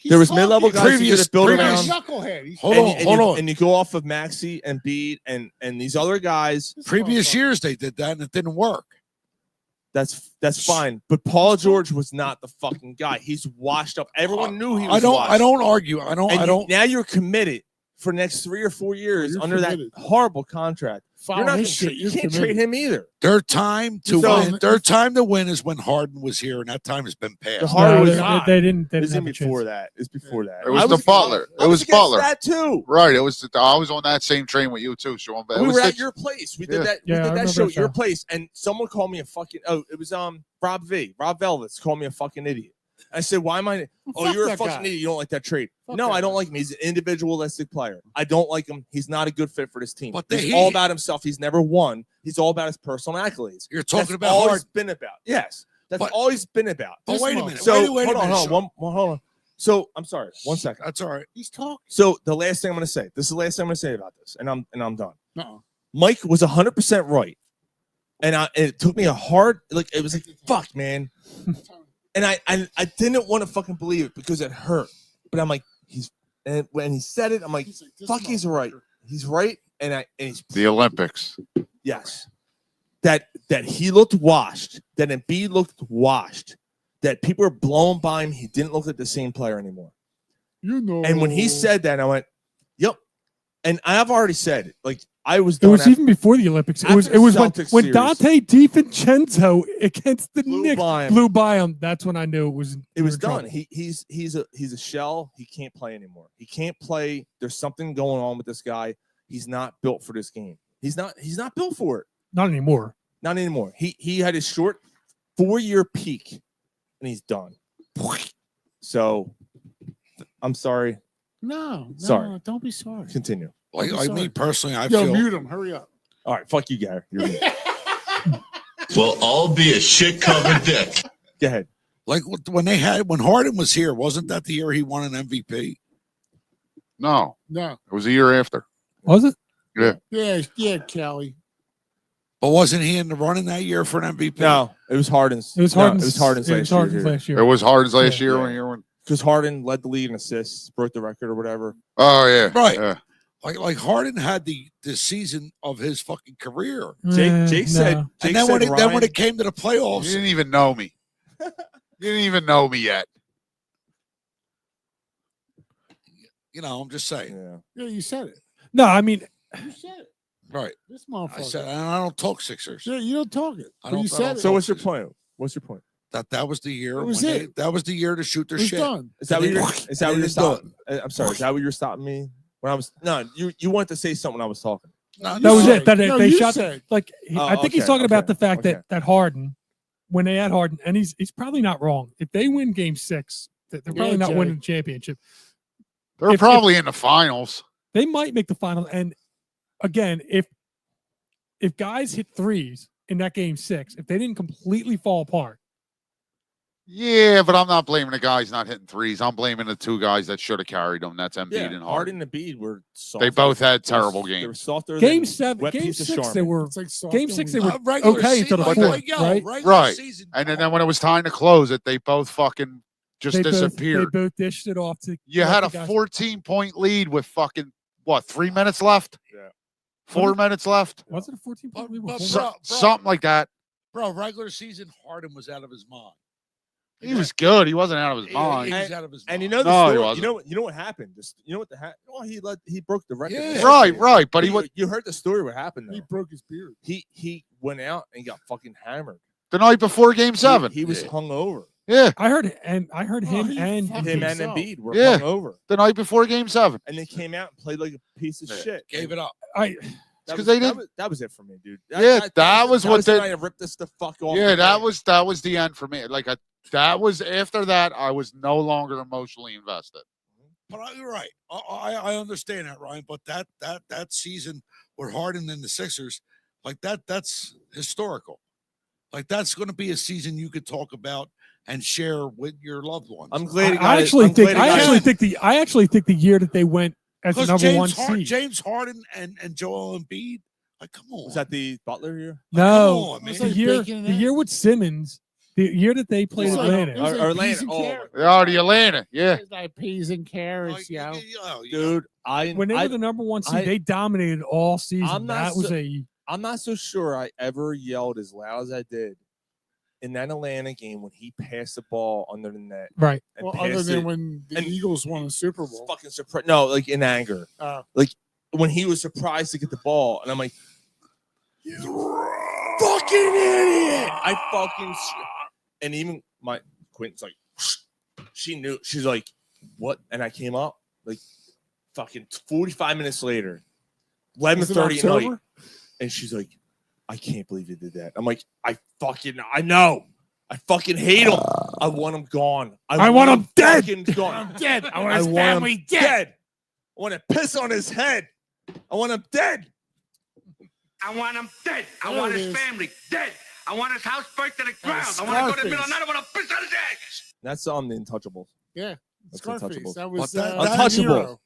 There was mid-level guys that build around. Knucklehead. Hold on. And you go off of Maxey and Embiid and these other guys. Previous years they did that and it didn't work. That's fine. But Paul George was not the fucking guy. He's washed up. Everyone knew he was washed. I don't argue. I don't. Now you're committed for the next 3 or 4 years under that horrible contract. You can't trade him either. Their time to win. Their time to win is when Harden was here, and that time has been passed. They didn't. It was before that. It was before that. It was the Butler. It was Butler. That too. Right. It was. I was on that same train with you too, Sean. We were at your place. We did that. We did that show at your place, and someone called me a fucking. Oh, it was Rob Velvet's called me a fucking idiot. I said, why am I? Oh, you're a fucking idiot. You don't like that trade. No, I don't like him. He's an individualistic player. I don't like him. He's not a good fit for this team. But he's all about himself. He's never won. He's all about his personal accolades. You're talking about all he's been about. Yes. That's all he's been about. But wait a minute. So, wait a minute. Hold on. So, I'm sorry. 1 second. That's all right. He's talking. So, the last thing I'm going to say. This is the last thing I'm going to say about this, and I'm done. No. Mike was 100% right. And it took me it was like, fuck, man. And I didn't want to fucking believe it because it hurt. But I'm like, when he said it, I'm like, fuck, he's right. He's right. And he's the Olympics. Yes. That he looked washed, that Embiid looked washed, that people were blown by him. He didn't look like the same player anymore. And when he said that, I went, yep. And I've already said, like, I was done. It was even before the Olympics. It was when Dante DiVincenzo against the Knicks blew by him. That's when I knew it was done. He's a shell. He can't play anymore. He can't play. There's something going on with this guy. He's not built for this game. He's not built for it. Not anymore. Not anymore. He had his short 4-year peak, and he's done. So, I'm sorry. No, sorry. Don't be sorry. Continue. Like me personally, I feel. feel. Mute him. Hurry up. All right, fuck you, Gary. You're We'll all be a shit covered dick. Go ahead. Like when Harden was here, wasn't that the year he won an MVP? No. No. It was a year after. Was it? Yeah. Yeah, Kelly. But wasn't he in the running that year for an MVP? No, it was Harden's. It was Harden's. It was Harden's last year. It was Harden's last year when you were. Because Harden led the league in assists, broke the record or whatever. Oh yeah, right. Yeah. Like Harden had the season of his fucking career. Jake said, and then when it came to the playoffs, you didn't even know me. You didn't even know me yet. I'm just saying. Yeah, you said it. No, I mean, you said it. Right. This motherfucker. I said, and I don't talk Sixers. Yeah, you don't talk it. I don't. You said it. So what's your point? What's your point? That was the year. That was it. That was the year to shoot their shit. Done. Is that what you're stopping? I'm sorry. Is that what you're stopping me? When I was you wanted to say something when I was talking. No, that was it. That they shot. Said. Like I think he's talking about the fact that Harden, when they had Harden, and he's probably not wrong. If they win Game 6, they're probably not winning the championship. They're probably in the finals. They might make the finals. And again, if guys hit threes in that Game 6, if they didn't completely fall apart. Yeah, but I'm not blaming the guys not hitting threes. I'm blaming the two guys that should have carried them. That's Embiid and Harden. Harden and Embiid were soft. They both had terrible games. They were softer. Game 7, Game 6, they were Game 6, they were okay until the fourth, right? And then when it was time to close it, they both fucking just disappeared. They both dished it off to. You had a 14-point lead with what, 3 minutes left? Yeah. 4 minutes left? Was it a 14-point lead? But- before? bro, Something like that. Bro, regular season, Harden was out of his mind. He was good. He wasn't out of his He mind. was out of his mind. And you know the No, he story. wasn't. You know what happened? You know what well, he broke the record. Yeah. Right. But he was You heard the story. What happened? He Though? broke his beard. He went out and got fucking hammered. the night before Game 7. He was hungover. Yeah, I heard him he and fucked Him and himself. Embiid were Yeah. hungover, the night before Game 7. and they came out and played like a piece of shit. Gave it up. I That 'cause was, they that didn't- was- that was it for me, dude. That was what the they- night I ripped this the fuck off. Yeah, the that game. was the end for me. Like that was after that. I was no longer emotionally invested. But you're right. I understand that, Ryan. But that season with Harden and the Sixers, like that's historical. Like that's going to be a season you could talk about and share with your loved ones. I'm glad. he got I it. actually I'm think glad he I got actually it. think the year that they went as the because number one seed. James Harden and Joel Embiid. Like, come on. Was that the Butler year? No, on, man. It's the like year bacon and the eggs. year with Simmons, the year that they played It was like- Atlanta. it was like Atlanta. peas and Oh, carrots. Oh, the Atlanta. Yeah. It's like peas and carrots, Like, yo. Dude, When they were the number one seed, they dominated all season. I'm not That was so- a I'm not so sure I ever yelled as loud as I did in that Atlanta game when he passed the ball under the net. right. And Well, other passed than it. when the and- Eagles won the Super It's Bowl. fucking surprised. No, like in anger. Uh, When he was surprised to get the ball, and I'm like, "You fucking idiot!" I fucking and even my Quentin's like, she knew. She's like, "What?" And I came up like, fucking 45 minutes later, 11:30 at night, October? and she's like, "I can't believe you did that." I'm like, I know. I fucking hate him. I want him gone. I want him dead. fucking Gone. I'm dead. I want I his want family him dead. I want to piss on his head. I want him dead. I want him dead. I There want it his is. family dead. I want his house burnt to the ground. That's I want to go to the middle of Scarface. the night. I want to piss on his head. That's the Untouchables. Yeah. That's Scarface. Untouchables. That was But that- De Untouchable. Niro.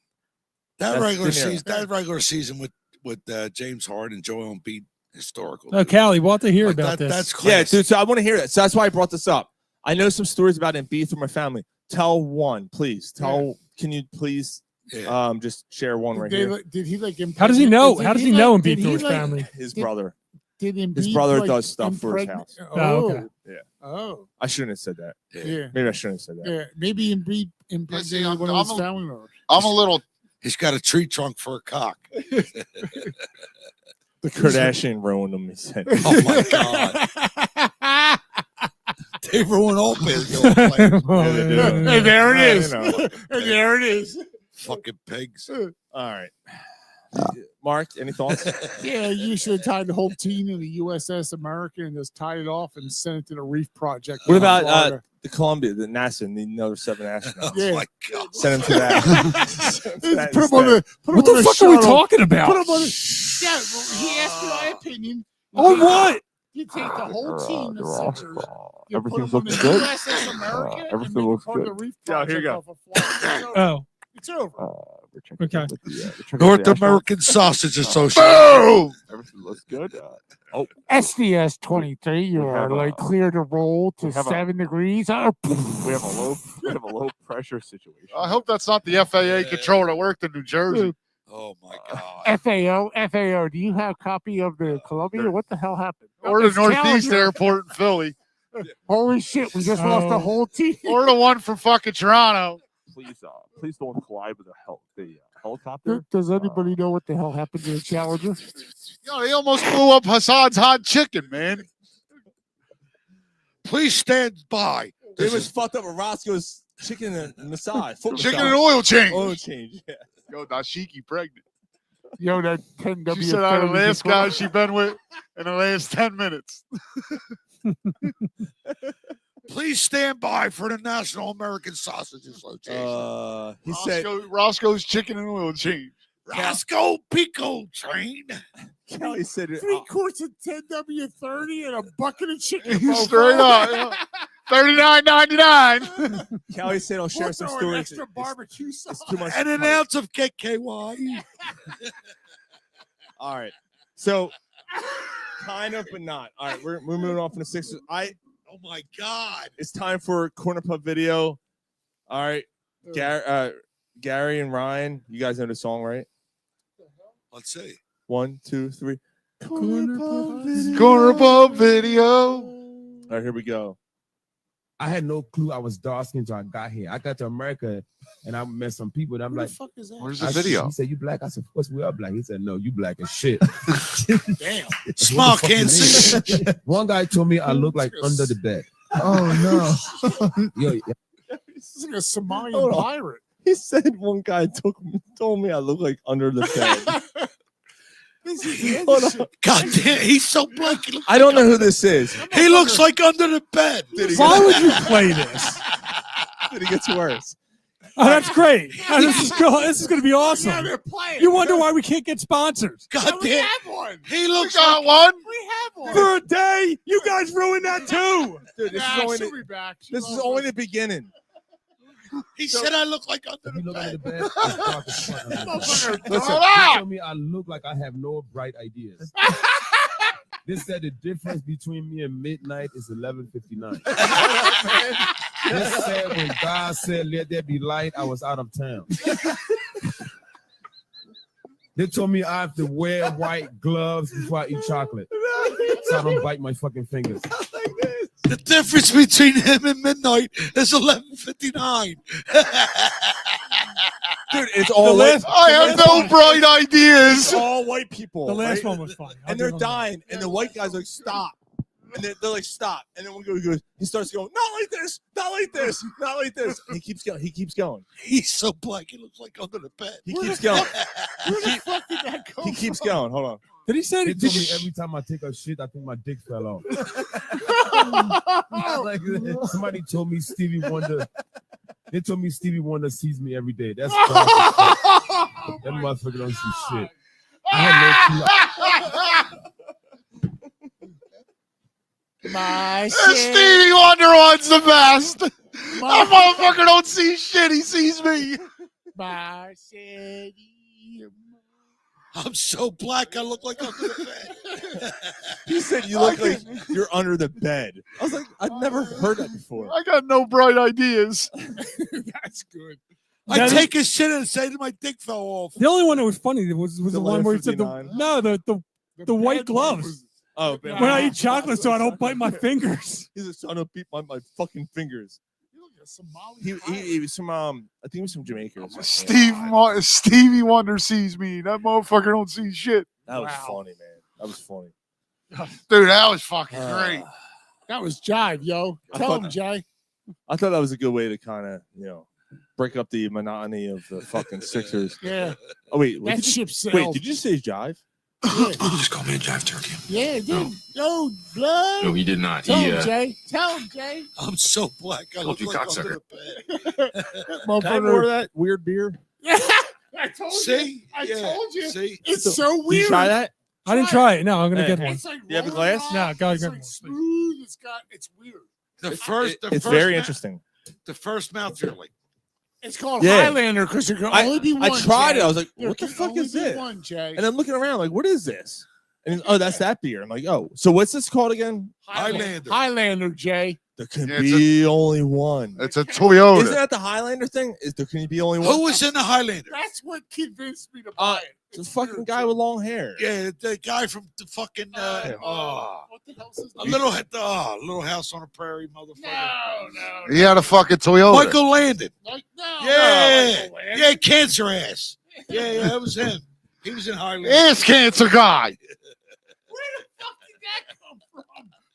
that That's regular De Niro. season. That regular season with James Harden and Joel Embiid, historical. Oh, Callie, we'll have to hear Like about this. That's Yeah, classic. dude. So I want to hear that. So that's why I brought this up. I know some stories about Embiid from my family. Tell one, please. Can you please Yeah. just share one right Did, here? did he like How does he know? did How does he he know like- did Embiid through he his like- family? His did- brother. Did Embiid His brother like, does stuff for his impregnate- house. Oh, okay. Yeah. Oh. I shouldn't have said that. Yeah. Maybe I shouldn't have said that. Yeah. Maybe Embiid impregnated one of his I'm a- family members. I'm a little. He's got a tree trunk for a cock. The Kardashian ruined him. He said. Oh my god. They ruin all business. Like, Yeah, they do. And there it Yeah, is. you know. And there it is. fucking pigs. All right. Mark, any thoughts? Yeah, you should have tied the whole team in the USS America and just tied it off and sent it to the Reef Project. What in about Florida. the Columbia, the NASA, and the another 7 astronauts? Oh Yeah. my god. Send them to that. Send them to that Put him on instead. the, put What him on the fuck are we shuttle. talking about? Put him on the, yeah, well, he asked me my opinion. You On take- what? You take the whole team, the Sixers. You put Everything's them on the looking good. USS America and Everything make looks part of good. the Reef Yeah, here Project you go. off of Florida. Oh, It's over. We're checking Okay. in with the, we're checking North with the astronauts. American Sausage Association. Boom! Everything looks good. SDS 23, you We are have a- like clear to roll to we have a- 7 degrees. We have a low pressure situation. I hope that's not the FAA control that worked in New Jersey. Oh my god. FAO, do you have a copy of the Columbia? What the hell happened? Or the It's Northeast Challenger. Airport in Philly. Holy shit, we just lost the Oh. whole team. Or the one from fucking Toronto. Please don't collide with the helicopter. Does anybody know what the hell happened to the Challenger? Yo, they almost blew up Hassan's hot chicken, man. Please stand by. They was fucked up with Roscoe's chicken and massage. Foot Chicken massage. and oil change. Oil change. Yeah. Yo, Dashiki pregnant. Yo, that 10W. She said I'm the last guy she been with in the last 10 minutes. Please stand by for the National American Sausage Association. He said Roscoe's chicken and oil change. Roscoe Pico train. Kelly said it. 3 quarts of 10W30 and a bucket of chicken. Straight up. $39.99. Kelly said I'll share some stories. Extra barbecue sauce. It's too much. And an money. ounce of KKY. All right. So kind of, but not. All right, we're moving on from the Sixers. Oh my God. It's time for Corner Pub video. All right, Gary and Ryan, you guys know the song, right? Let's see. 1, 2, 3. Corner Pub Video. Corner Pub Video. All right, here we go. I had no clue I was dark skinned until I got here. I got to America and I met some people and I'm like, fuck is that? Where's the video? He said, "You black?" I said, "Of course we are black." He said, "No, you black as shit." Damn. Small can't see. One guy told me I look like under the bed. Oh no. Yo, This is like a Somalian pirate. He said one guy told me I look like under the bed. Hold on. God damn, he's so black. I don't know who this is. He looks like under the bed. Why would you play this? Dude, it gets worse. Oh, that's great. Oh, this is going to be awesome. they're playing. You wonder why we can't get sponsors. God We damn. have one. He looks Got like one. We have one. For a day, you guys ruined that too. Dude, this Nah, is only she'll the, be back. this is only the beginning. he said I look like under if you the look under the bed. bed, it's dark as fuck under the bed. Motherfucker, Listen, throw it He out. told me I look like I have no bright ideas. This said the difference between me and midnight is 11:59. This said when God said, "Let there be light," I was out of town. They told me I have to wear white gloves before I eat chocolate, so I don't bite my fucking fingers. The difference between him and midnight is 11:59. Dude, it's all white. I have no bright ideas. It's all white people. The last right? one was funny. And they're dying, and the white guy's like, "Stop!" And they're like, "Stop!" And then one guy goes, he starts going, "Not like this, not like this, not like this." And he keeps going. He keeps going. He's so black. He looks like under the bed. He keeps going. Where the fuck did that come He keeps from? going. Hold on. Did he say? They Did told me you, every time I take a shit, I think my dick fell off. Like, somebody told me Stevie Wonder. They told me Stevie Wonder sees me every day. That's dark as fuck. That motherfucker don't see shit. I had no clue. My The shit. Stevie Wonder one's the best. That My, motherfucker don't see shit. He sees me. my shit. I'm so black. I look like under the bed. He said you look like you're under the bed. I was like, I've never heard that before. I got no bright ideas. That's good. I take a shit and say that my dick fell off. the only one that was funny was The the one where he said the white bad gloves. was- Oh, When When I eat chocolate, so I don't bite my fingers. he's like, "So I don't beat my fucking fingers." You look like a Somali He was from I think he was from Jamaica. or something. Stevie Wonder sees me. That motherfucker don't see shit. That was Wow. funny, man. That was funny. Dude, that was fucking great. That was jive, yo. I Tell thought- him, Jay. I thought that was a good way to kind of, break up the monotony of the fucking Sixers. Yeah, Oh wait, that did you, ship sailed. wait, did you say jive? Just call me a jive turkey. Yeah, dude. Yo, blood. No, he did not. Tell He, him, Jay. Tell him, Jay. I'm so black. I look you like cocksucker. under the bed. Can I order that weird beer? I told you. See? I Yeah. told you. See? It's so Did weird. you try that? I didn't try it. No, I'm gonna Hey. get one. It's like you have a rolling glass? on. No, gotta It's get like one. smooth. It's weird. The first It's very mouth- interesting. The first mouthfeel. Like, It's called Yeah. Highlander because there can I- only be one. I tried Jay. it. I was like, There what the can fuck only is be this? One, Jay. And I'm looking around like, what is this? And oh, that's that beer. I'm like, oh, so what's this called again? Highlander. Highlander, Jay. There can Yeah, it's be only one. It's a Toyota. Isn't that the Highlander thing? Is there can be only one? Who was in the Highlander? That's what convinced me to buy it. It's a fucking guy with long hair. Yeah, the guy from the fucking What the hell's his a name? little house on the prairie, motherfucker. No. He had a fucking Toyota. Michael Landon. Like, no. Yeah, Michael Landon. yeah, cancer ass. Yeah, that was him. He was in Highlander. Ass cancer guy. Where the fuck did that come from?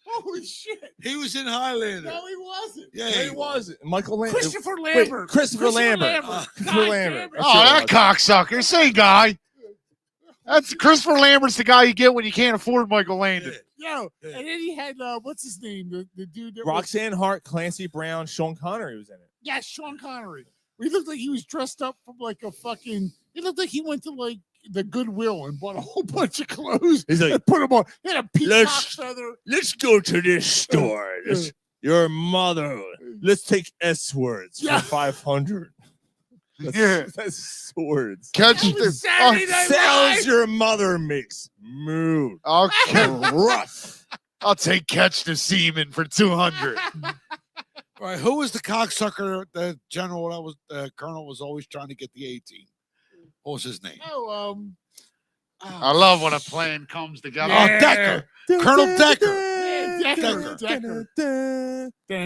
Holy shit. He was in Highlander. No, he wasn't. Yeah, He was Michael Lambert. Christopher Lambert. Christopher Lambert. Christopher God Lambert. damn it. Oh, that cocksucker. Same guy. That's Christopher Lambert's the guy you get when you can't afford Michael Landon. Yo, and then he had what's his name? The dude that was, Roxanne Hart, Clancy Brown, Sean Connery was in it. yeah, Sean Connery. He looked like he was dressed up from like a fucking. He looked like he went to like the Goodwill and bought a whole bunch of clothes He's like, and put them on. He had a peacock Let's- feather. let's go to this store. Your mother. Let's take S words Yeah. for 500. Yeah. That's swords. Catch That was the Saturday Night Sounds Live. your mother makes. Moo. Rough. I'll take catch the semen for 200. All right, who was the cocksucker? The general that was colonel was always trying to get the 18. What was his name? Oh, I love when a plan comes together. Oh, Decker. Colonel Decker.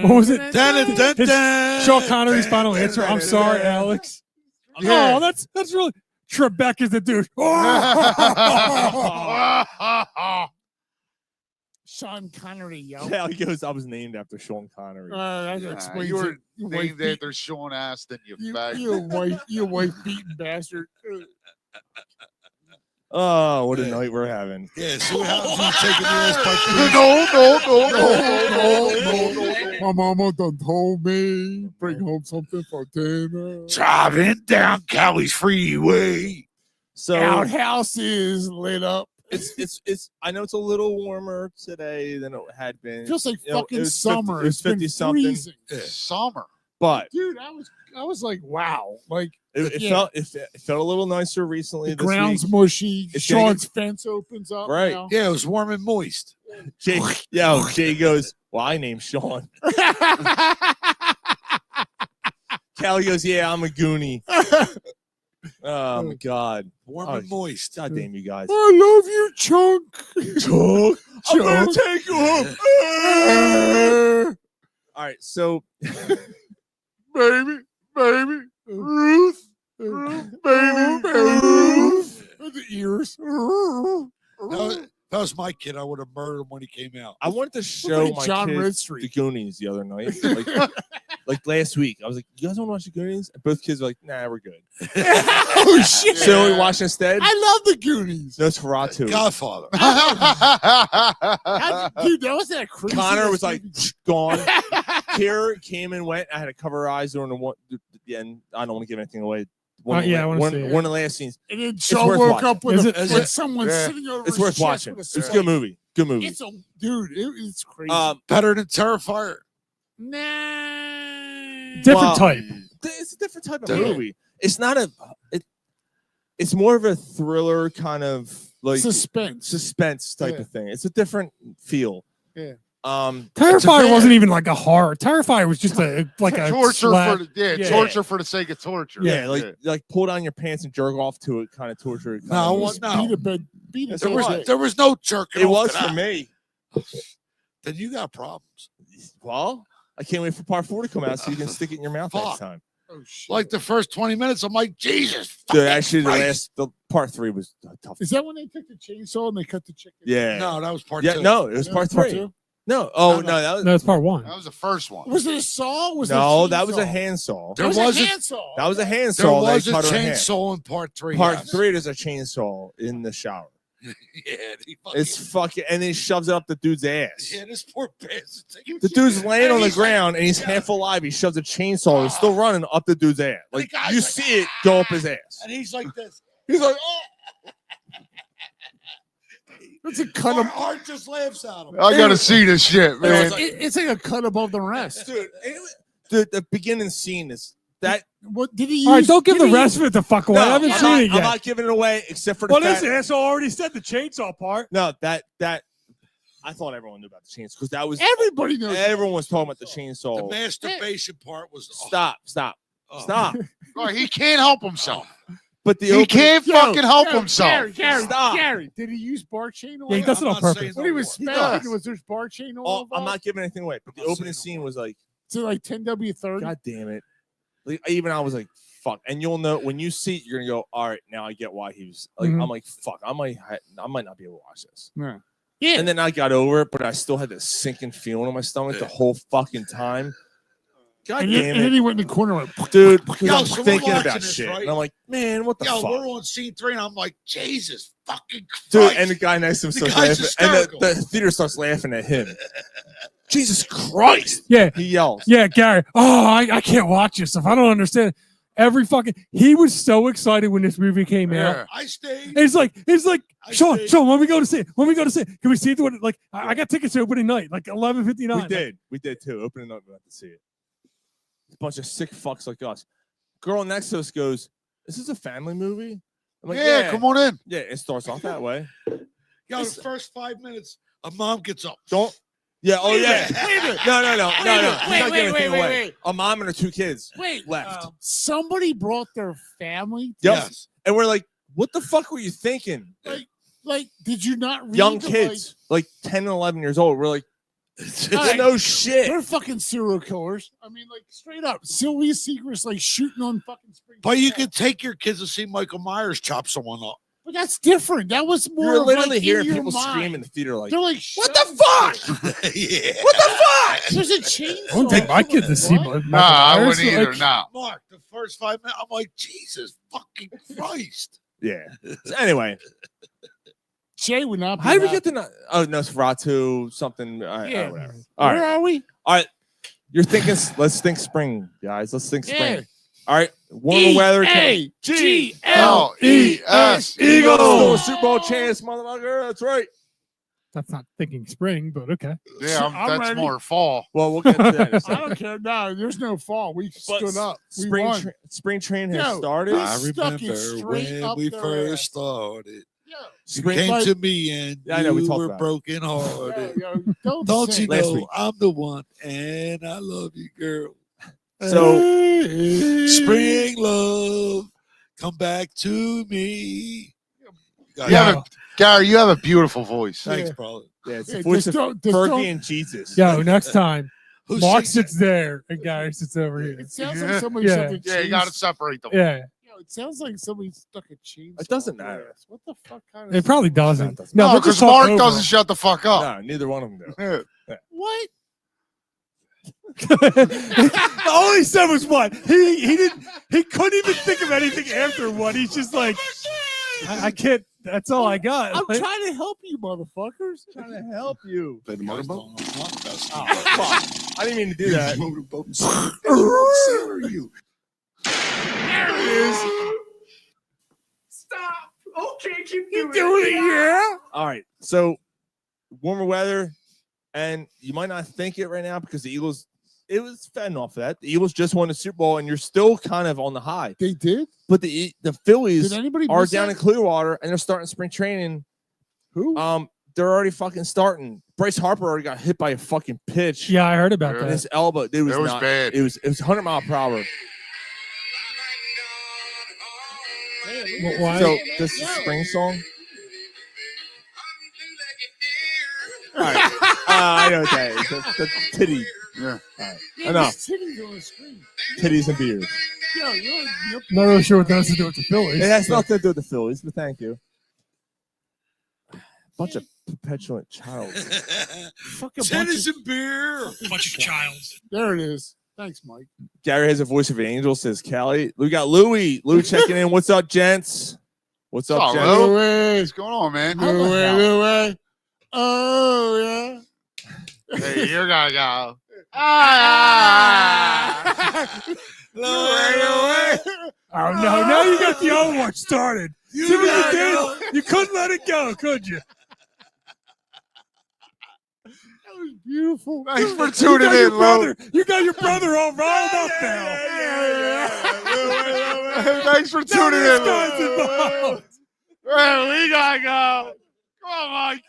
What was it? Dun, dun, His- dun. Sean Connery's final answer. I'm sorry, Alex. Yeah. Oh, that's really Trebek is the dude. Sean Connery, yo. Yeah, he goes, I was named after Sean Connery. That Nah, explains you were it. You wife named after Sean Astin, you fag. you wife beating bastard. Oh, what a night we're having. Yeah, see what happens when you take the ass by No. My mama done told me bring home something for dinner. driving down Cowie's freeway. So Outhouse is lit up. it's I know it's a little warmer today than it had been. Feels like You know, fucking it was summer. 50, it was It's been 50 something. freezing. Summer. But Dude, I was like, wow. Like it yeah. felt a little nicer recently. the this ground's week. mushy. It's getting- Sean's fence opens up. Right. Now. Yeah, it was warm and moist. Jay goes, well, I named Sean. Callie goes, yeah, I'm a Goonie. Oh my God. Warm Oh, and moist. God damn you guys. I love you, Chunk. Chunk. I'm gonna Chunk. take you home. All right, so baby, Ruth, baby, Ruth. The ears. That was my kid. I would have murdered him when he came out. I wanted to show like my John kids Redstreet. the Goonies the other night. Like last week. I was like, you guys want to watch the Goonies? And both kids were like, nah, we're good. Oh shit! So we watched instead. I love the Goonies. Nosferatu. Godfather. Dude, that was that crazy. Connor was like gone. Kara came and went. I had to cover her eyes during the end. I don't want to give anything away. Yeah, I wanna see it. One of the last scenes. And then Joe worth woke watching. up with, Is with it- someone Yeah. sitting over It's his worth chest watching. with It's a a spike. good movie. Good movie. It's a dude. It's crazy. Better than Terrifier. Nah. Different type. It's a different type of Different. movie. It's not a. It's more of a thriller kind of like suspense type Yeah. of thing. It's a different feel. Yeah. Terrifier wasn't even like a horror. Terrifier was just a torture slap. for the torture for the sake of torture. Yeah, like pull down your pants and jerk off to it kind of torture. Kind No, of what? No. Beat a bed. Beat a That's There what bed. it was, there was no jerking It off was to for that. me. Then you got problems. Well, I can't wait for part 4 to come out so you can stick it in your mouth next Fuck. time. Oh shit. Like the first 20 minutes, I'm like, Jesus. Dude, fucking actually, Christ. the part 3 was tough. Is that when they took the chainsaw and they cut the chicken? Yeah. No, that was part Yeah, 2. no, it was That part was part 3. two? No, oh No, no, no. that was No, it's part 1. That was the first one. Was it a saw? Was no, it a that was a chainsaw? handsaw. There was a handsaw. That was a There handsaw. was they a cut her in half. chainsaw in part 3. Part yes. 3 there's a chainsaw in the shower. Yeah, he fucking, It's fucking, and then he shoves it up the dude's ass. yeah, this poor bastard. The dude's laying on the he's like- ground and he's half alive. He shoves a chainsaw. He's still running up the dude's ass. Like The guy's you like, see it go up his ass. And he's like this. He's like, oh. It's a cut. Art just laughs at him. I gotta see this shit, man. It's like a cut above the rest. Dude, the beginning scene is that. What did he use? All right, don't give did the he- rest of it the fuck away. I haven't I'm seen not, it I'm yet. not giving it away except for the What fact. is it? Asshole already said the chainsaw part. No, that I thought everyone knew about the chainsaw because that was Everybody knows. everyone was talking about the The chainsaw. masturbation part was. Stop. Oh. Stop. Right, he can't help himself. But the He opening- can't Yo, fucking help yo, himself. Stop. Gary, did he use bar chain oil? Yeah, he does it I'm on not purpose. saying When he was no more. spanking, was there bar chain oil? Oh, I'm involved? not giving anything away, but the I'm not opening saying scene no was like, So like 10W30. God damn it. Like, even I was like, fuck. And you'll know when you see it, you're gonna go, all right, now I get why he was like, Mhm. I'm like, fuck, I might not be able to watch this. Yeah. Yeah. And then I got over it, but I still had this sinking feeling in my stomach the whole fucking time. God And damn then it. he went in the corner and went, Dude, because Yo, I'm so we're thinking watching about this, shit. right? And I'm like, man, what the Yo, fuck? we're on scene 3, and I'm like, Jesus fucking Christ. Dude, and the guy next to him The starts guy's laughing. And hysterical. the theater starts laughing at him. Jesus Christ. Yeah, He yells. yeah, Gary. Oh, I can't watch this stuff. I don't understand. Every fucking he was so excited when this movie came out. Yeah. I stayed. And it's like I Sean, stayed. when we go to see it, can we see it? Like I got tickets to opening night, like 11:59. We did too. Opening up, we got to see it. A bunch of sick fucks like us. Girl next to us goes, "Is this a family movie?" I'm like, Yeah, come on in. Yeah, it starts off that way. Yo, the first 5 minutes, a mom gets up. Don't. Yeah. Oh yeah. No. He's not wait, giving anything away. wait. A mom and her 2 kids wait. left. Somebody brought their family. Yep. Yes. And we're like, What the fuck were you thinking? Like, did you not read Young the, kids, like 10 and 11 years old, we're like, Like, no shit. They're fucking serial killers. I mean, like, straight up. Sylvia Secret's like shooting on fucking spring. But you could take your kids to see Michael Myers chop someone up. But that's different. That was more. You're of, literally like, hearing in your people mind. scream in the theater like, They're like, what the fuck? Yeah. What the fuck? There's a chainsaw. I wouldn't take my kids to see What? Michael Nah, I Myers, wouldn't either. like- No. Mark, the first 5 minutes, I'm like, Jesus fucking Christ. Yeah. So anyway, Jay would not be. how did we happy. get to Nosferatu something? Yeah. Whatever. All Where right. are we? All right. You're thinking, let's think spring, guys. Let's think spring. Yeah. All right. Warmer weather. E-A-G-L-E-S. Eagles. Eagles. Super Bowl chance, motherfucker. That's right. That's not thinking spring, but okay. Yeah, I'm that's ready. more fall. Well, we'll get to that in a I second. don't care. No, there's no fall. We stood up. We Spring, won. spring train has Yo, started. we I stuck it remember straight when up we their first ass. started. Yo, You Spring, came like- to me and Yeah, I know, we you talked were about it. broken hearted. yo, don't Don't say you Last know week. I'm the one and I love you, girl. So Spring love, come back to me. You You have a, Gary, you have a beautiful voice. Thanks, brother. yeah, it's Yeah, the voice just of don't- just Fergie don't- and Jesus. Yo, next time, Who Mark sings sits there and Gary sits over here. It sounds like Yeah. somebody Yeah. stuck a Yeah, you got to chainsaw- separate them. Yeah, Yo, it sounds like somebody stuck a chainsaw. It doesn't up their matter. ass. What the fuck kind of? it probably doesn't. No, it doesn't. No, No, they'll because just talk Mark over doesn't them. shut the fuck up. No, neither one of them do. Yeah. What? All he said was what he couldn't even think of anything after what. He's just like, I can't. That's all I got. I'm Like, trying to help you, motherfuckers. Trying to help you. Play the motorboat? Oh, fuck. I didn't mean to do that. Motorboat. There it is. Stop. Okay, keep You doing it, yeah? All right. So warmer weather, and you might not think it right now because the Eagles, it was fending off that. The Eagles just won the Super Bowl, and you're still kind of on the high. They did. But the Phillies Did anybody are miss down that? in Clearwater, and they're starting spring training. Who? They're already fucking starting. Bryce Harper already got hit by a fucking pitch. yeah, I heard about Yeah. And that. his elbow, it was, It was not, bad. It was 100 mile per hour. Why? So this is a spring song. All right. I know what that is. The titty. Yeah. All right. Yeah, Enough. there's titties on the screen. Titties and beers. Yo, you're Not really sure what that has to do with the Phillies. It has but- nothing to do with the Phillies, but thank you. Bunch of petulant child. fucking bunch Tennis of, and beer. Bunch of child. There it is. Thanks, Mike. Gary has a voice of an angel, says Callie. We got Louie. Louie checking in. What's up, gents? What's up, Oh, gents? Lou. Louis. What's going on, man? Louis. Oh, yeah. Hey, you're gonna go. Oh no! Now you got the old one started. You See what gotta you go. did? You couldn't let it go, could you? That was beautiful. Thanks for You tuning got your in, Lou. brother. You got your brother all riled up now. Thanks for Now tuning this in, guy's Lou. involved. Well, we gotta go. Come on, Mike.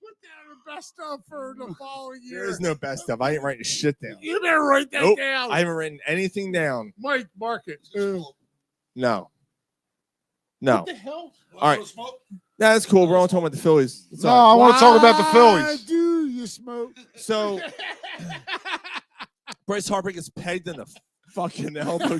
Put down the best stuff for the following There year. is no best stuff. I ain't writing shit down. You better write that Nope. down. I haven't written anything down. Mike, mark it. No. No. What the hell? All right. Nah, that's cool. We're only talking about the Phillies. It's No, all I want to talk about the Why Phillies. do you smoke? right. So Bryce Harper gets pegged in the fucking elbow.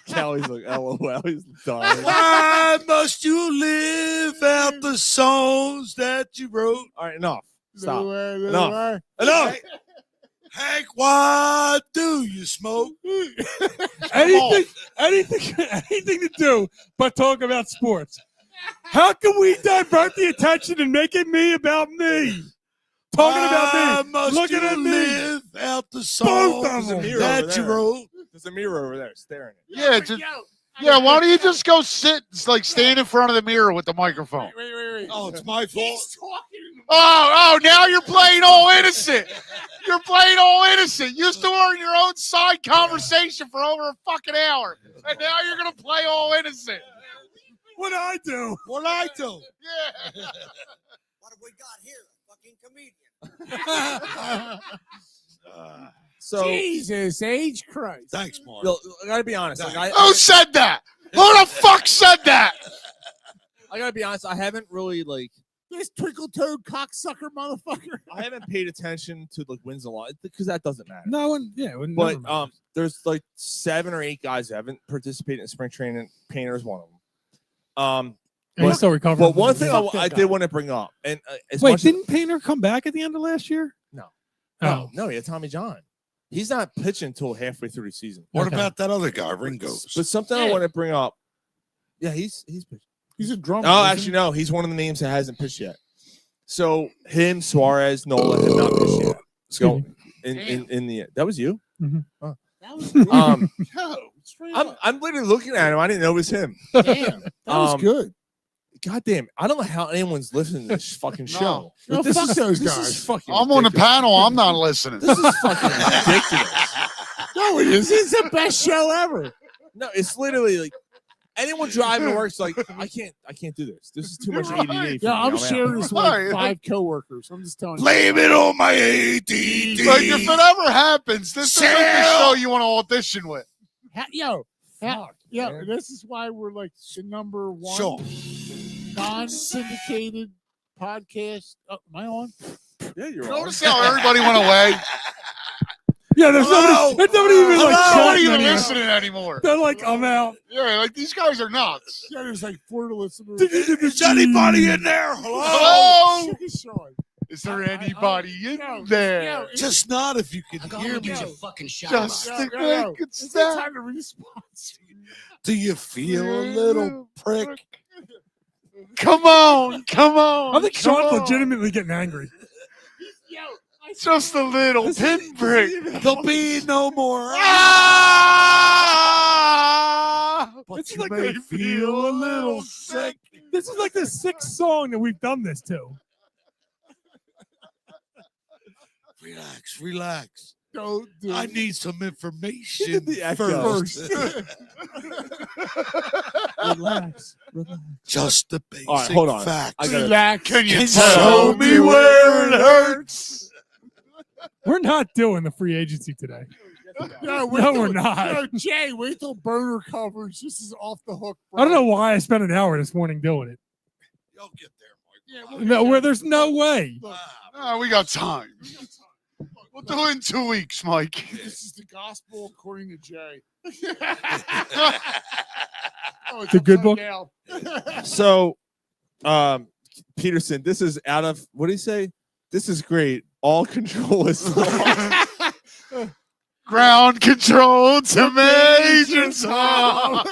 Callie's like, LOL. He's dying. Why must you live out the songs that you wrote? All right, enough. Stop. Louis. Enough. Enough. Hank, why do you smoke? Anything to do but talk about sports. How can we divert the attention and make it me about me? Talking about me, Must looking you at me. live out the Both songs of them. mirror that over you there. wrote? There's a mirror over there staring at you. Yeah, just, why don't you just go sit, like stand in front of the mirror with the microphone? Wait. Oh, it's my fault. He's talking. Oh, now you're playing all innocent. You're playing all innocent. You started your own side conversation for over a fucking hour. And now you're going to play all innocent. What I do? What I do? Yeah. What have we got here? A fucking comedian. So Jesus H. Christ. Thanks, Mark. look, I gotta be honest. Like, Who said that? Who the fuck said that? I gotta be honest. I haven't really like. This twinkle-toed cocksucker motherfucker. I haven't paid attention to like wins a lot because that doesn't matter. No one, yeah. It But never matters. there's like 7 or 8 guys that haven't participated in spring training. Painter is one of them. And he's still recovering. But one thing Fuck that I guy. did want to bring up, and as Wait, much didn't Painter come back at the end of last year? No. Oh, no, he had Tommy John. He's not pitching until halfway through the season. What Okay. about that other guy, Ringo's? But something I want to bring up. Yeah, he's pitching. He's a drummer. Oh, isn't actually, he? no. He's one of the names that hasn't pitched yet. So him, Suarez, Nola have not pitched yet. So in the that was you. Mhm. Huh. That was Yo, straight I'm up. I'm literally looking at him. I didn't know it was him. damn. That was good. God damn! I don't know how anyone's listening to this fucking show. No, But this fuck is- those this guys. is fucking I'm on the ridiculous. panel. I'm not listening. This is fucking ridiculous. No, it is. It's the best show ever. No, it's literally like anyone driving to work's like, I can't do this. This is too much ADD. for me. Yeah, I'm out. sharing this with Right. like 5 coworkers. I'm just telling you. Blame it on my ADD. Like, if it ever happens, this isn't the Sal! show you want to audition with. Yo, man. this is why we're like the number one Sure. non-syndicated podcast. Oh, am I on? Yeah, you're on. Notice how everybody went away. yeah. There's Hello? nobody even like Hello? Not chatting even anymore. listening anymore. They're like, I'm out. Yeah, like these guys are nuts. Yeah, there's like 4 listeners. Is anybody in there? Hello? Hello? Sean. Is there anybody in Yo, there? yo, Just not if you can Go hear and me. get your fucking shot. Just yo, the yo, yo. good It's the stuff. time to response. Do you feel a little prick? Come on, come on. I think come Sean's on. legitimately getting angry. Yo, Just a little pinprick. There'll be no more. Ah! But This is you like may the- feel a little sick. This is like the 6th song that we've done this to. Relax, relax. don't do I it. need some information The echo. first. Relax. Just the basic All right, hold on. facts. I gotta- Relax. Can you Can tell me where it hurts? We're not doing the free agency today. No, we're not. Yo, Jay, wait till burner covers. This is off the hook. Bro. I don't know why I spent an hour this morning doing it. You'll get there, Mike. Yeah, No, where there's no way. Oh, we got time. We'll do it in 2 weeks, Mike. This is the gospel according to Jay. Oh, The good book? upside down. So, Peterson, this is out of what did he say? This is great. All control is lost. Ground control to Major Tom.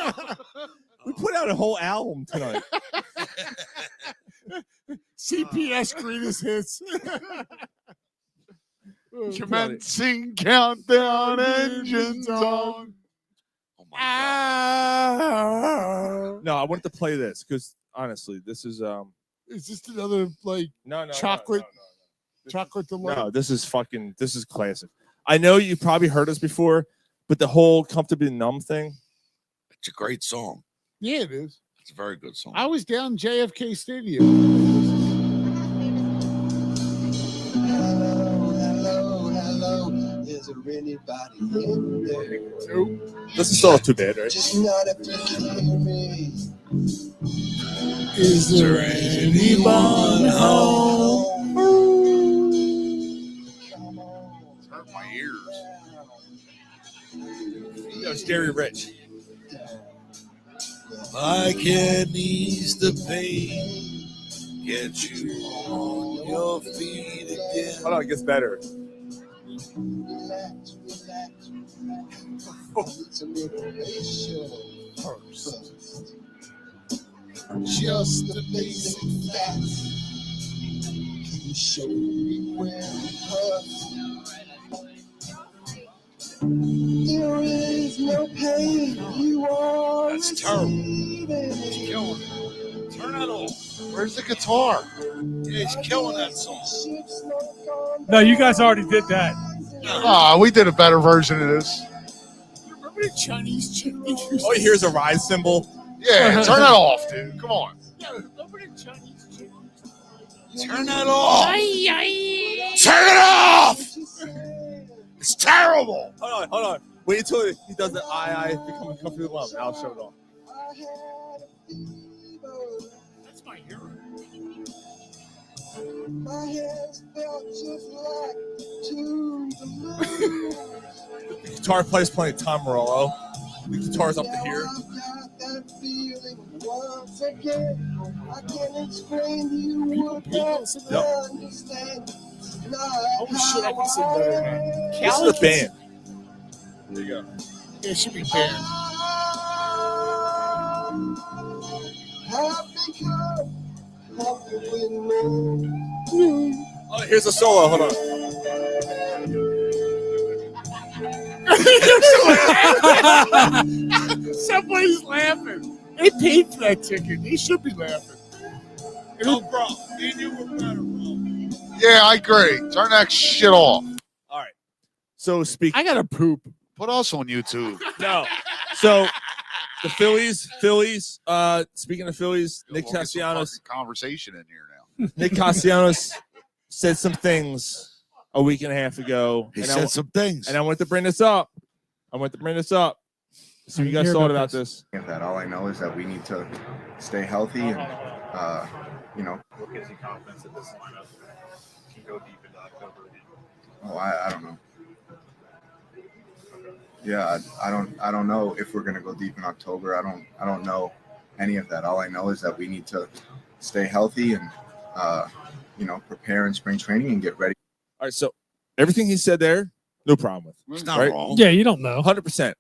We put out a whole album tonight. CPS greatest hits. Commencing countdown, engines on. Oh my God. No, I wanted to play this because honestly, this is Is this another like no chocolate This chocolate is- delight? No, this is classic. I know you probably heard us before, but the whole "Comfortably Numb" thing. It's a great song. Yeah, it is. It's a very good song. I was down JFK Stadium. Is there anybody in there? This is still too bad, right? Just not if you can hear me. Is there anyone home? Come on. Hurt my ears. No, it's Jerry Rich. I can ease the pain, get you on your feet again. Hold on, it gets better. Relax, relax, relax. It's a little ratio first. Just the basic facts. Can you show me where it hurts? There is no pain you are. That's terrible. receiving. He's killing it. Turn that off. Where's the guitar? Yeah, he's killing that song. Ships look on No, you guys already did that. Ah, we did a better version of this. Remember the Chinese chick? Oh, here's a rise symbol. Yeah, turn that off, dude. Come on. Yeah, remember the Chinese chick? Turn that off. Turn it off. It's terrible. Hold on. Wait until he does the I become comfortable lump. I'll show it off. That's my hero. My hands felt just like to the moon. The guitar player's playing Tom Morello. The guitar's up to here. I've got that feeling once again. I can't explain to you what that's understand. Oh shit, I can sing better than that. This is the band. There you go. Yeah, it should be banned. Have become comfortable with Oh, here's a solo. Hold on. Somebody's laughing. They paid for that ticket. They should be laughing. No, bro. Me and you were better, bro. Yeah, I agree. Turn that shit off. All right. So I gotta poop. Put us on YouTube. No. So the Phillies. Speaking of Phillies, Nick We'll get some Castellanos. fucking conversation in here now. Nick Castellanos said some things a week and a half ago. He and said some things. And I want to bring this up. So you guys thought about this. That all I know is that we need to stay healthy and, What gives you confidence that this lineup can go deep into October? I don't know. Yeah, I don't know if we're gonna go deep in October. I don't know any of that. All I know is that we need to stay healthy and prepare in spring training and get ready. All right, so everything he said there, no problem with. It's not right? wrong. Yeah, you don't know. 100%.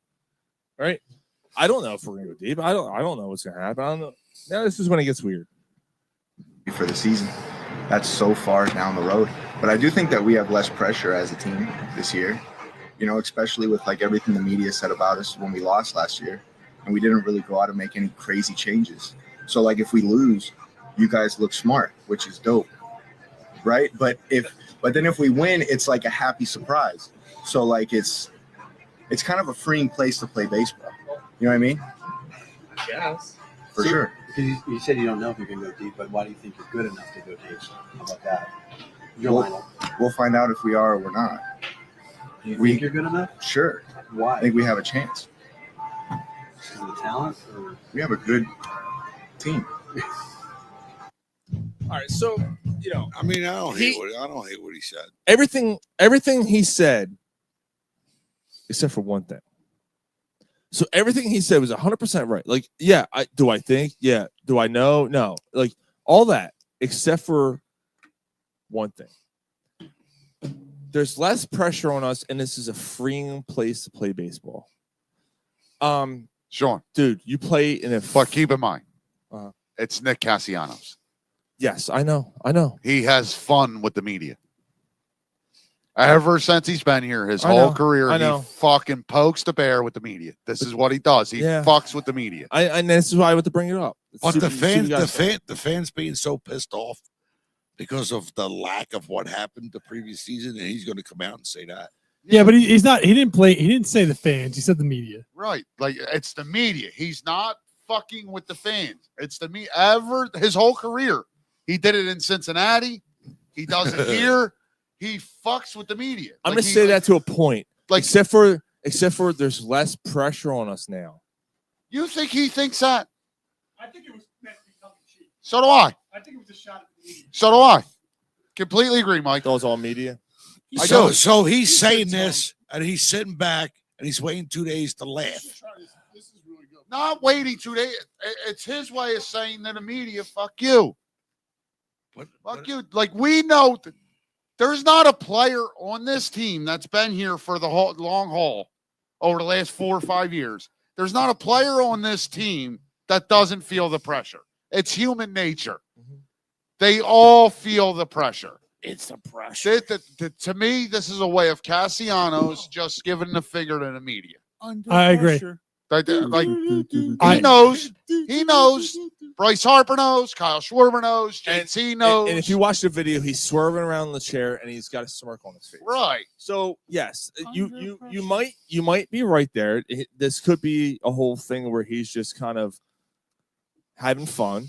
Right? I don't know if we're gonna go deep. I don't know what's gonna happen. I don't know. Now this is when it gets weird. For the season, that's so far down the road. But I do think that we have less pressure as a team this year. Especially with like everything the media said about us when we lost last year, and we didn't really go out and make any crazy changes. So like if we lose, you guys look smart, which is dope, right? But then if we win, it's like a happy surprise. So like it's kind of a freeing place to play baseball. You know what I mean? Yes. For sure. You said you don't know if you're going to go deep, but why do you think you're good enough to go deep? How about that? We'll find out if we are or we're not. Do you think you're good enough? Sure. Why? I think we have a chance. Because of the talent? Or? We have a good team. All right, so I mean, I don't hate what he said. Everything he said, except for one thing. So everything he said was 100% right. Like, yeah, do I think? Yeah. Do I know? No. Like all that, except for one thing. There's less pressure on us, and this is a freeing place to play baseball. Sean, dude, you play in a. But keep in mind, it's Nick Castellanos. Yes, I know. He has fun with the media. Ever since he's been here, his whole career, he fucking pokes the bear with the media. This is what he does. He fucks with the media. And this is why I want to bring it up. But the fans being so pissed off because of the lack of what happened the previous season, and he's going to come out and say that. Yeah, but he's not. He didn't say the fans. He said the media. Right, like it's the media. He's not fucking with the fans. It's the me. His whole career, he did it in Cincinnati. He does it here. He fucks with the media. I'm gonna say that to a point. Like except for there's less pressure on us now. You think he thinks that? I think it was meant to be tongue in cheek. So do I. I think it was a shot at the media. So do I. Completely agree, Mike. That was all media. So he's saying this, and he's sitting back, and he's waiting 2 days to laugh. This is really good. Not waiting 2 days. It's his way of saying to the media, "Fuck you." Fuck you. Like we know. There's not a player on this team that's been here for the long haul over the last 4 or 5 years. There's not a player on this team that doesn't feel the pressure. It's human nature. They all feel the pressure. It's the pressure. To me, this is a way of Castellanos just giving the figure to the media. I agree. Like he knows. He knows. Bryce Harper knows. Kyle Schwarber knows. JT knows. And if you watch the video, he's swerving around the chair and he's got a smirk on his face. Right. So yes, you might be right there. This could be a whole thing where he's just kind of having fun.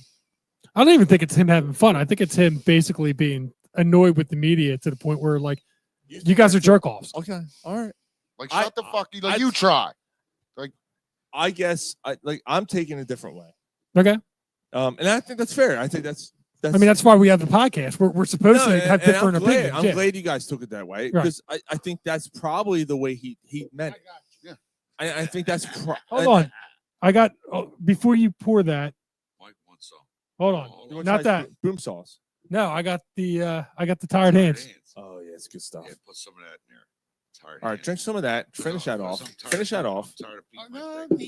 I don't even think it's him having fun. I think it's him basically being annoyed with the media to the point where like You guys are jerk offs. Okay, all right. Like, shut the fuck. Like, you try. Like, I guess I'm taking a different way. Okay. And I think that's fair. I think that's. I mean, that's why we have the podcast. We're supposed to have different opinions. I'm Yeah. glad you guys took it that way Right. because I think that's probably the way he meant it. Yeah. I think that's. Hold on. I got before you pour that. Mike wants some. Hold You on. wanna Not try that. boom sauce. No, I got the tired hands. Oh yeah, it's good stuff. Yeah, put some of that in there. Tired All right, drink some of that. Finish that off. Finish that off. I'm tired of beating my No, thing.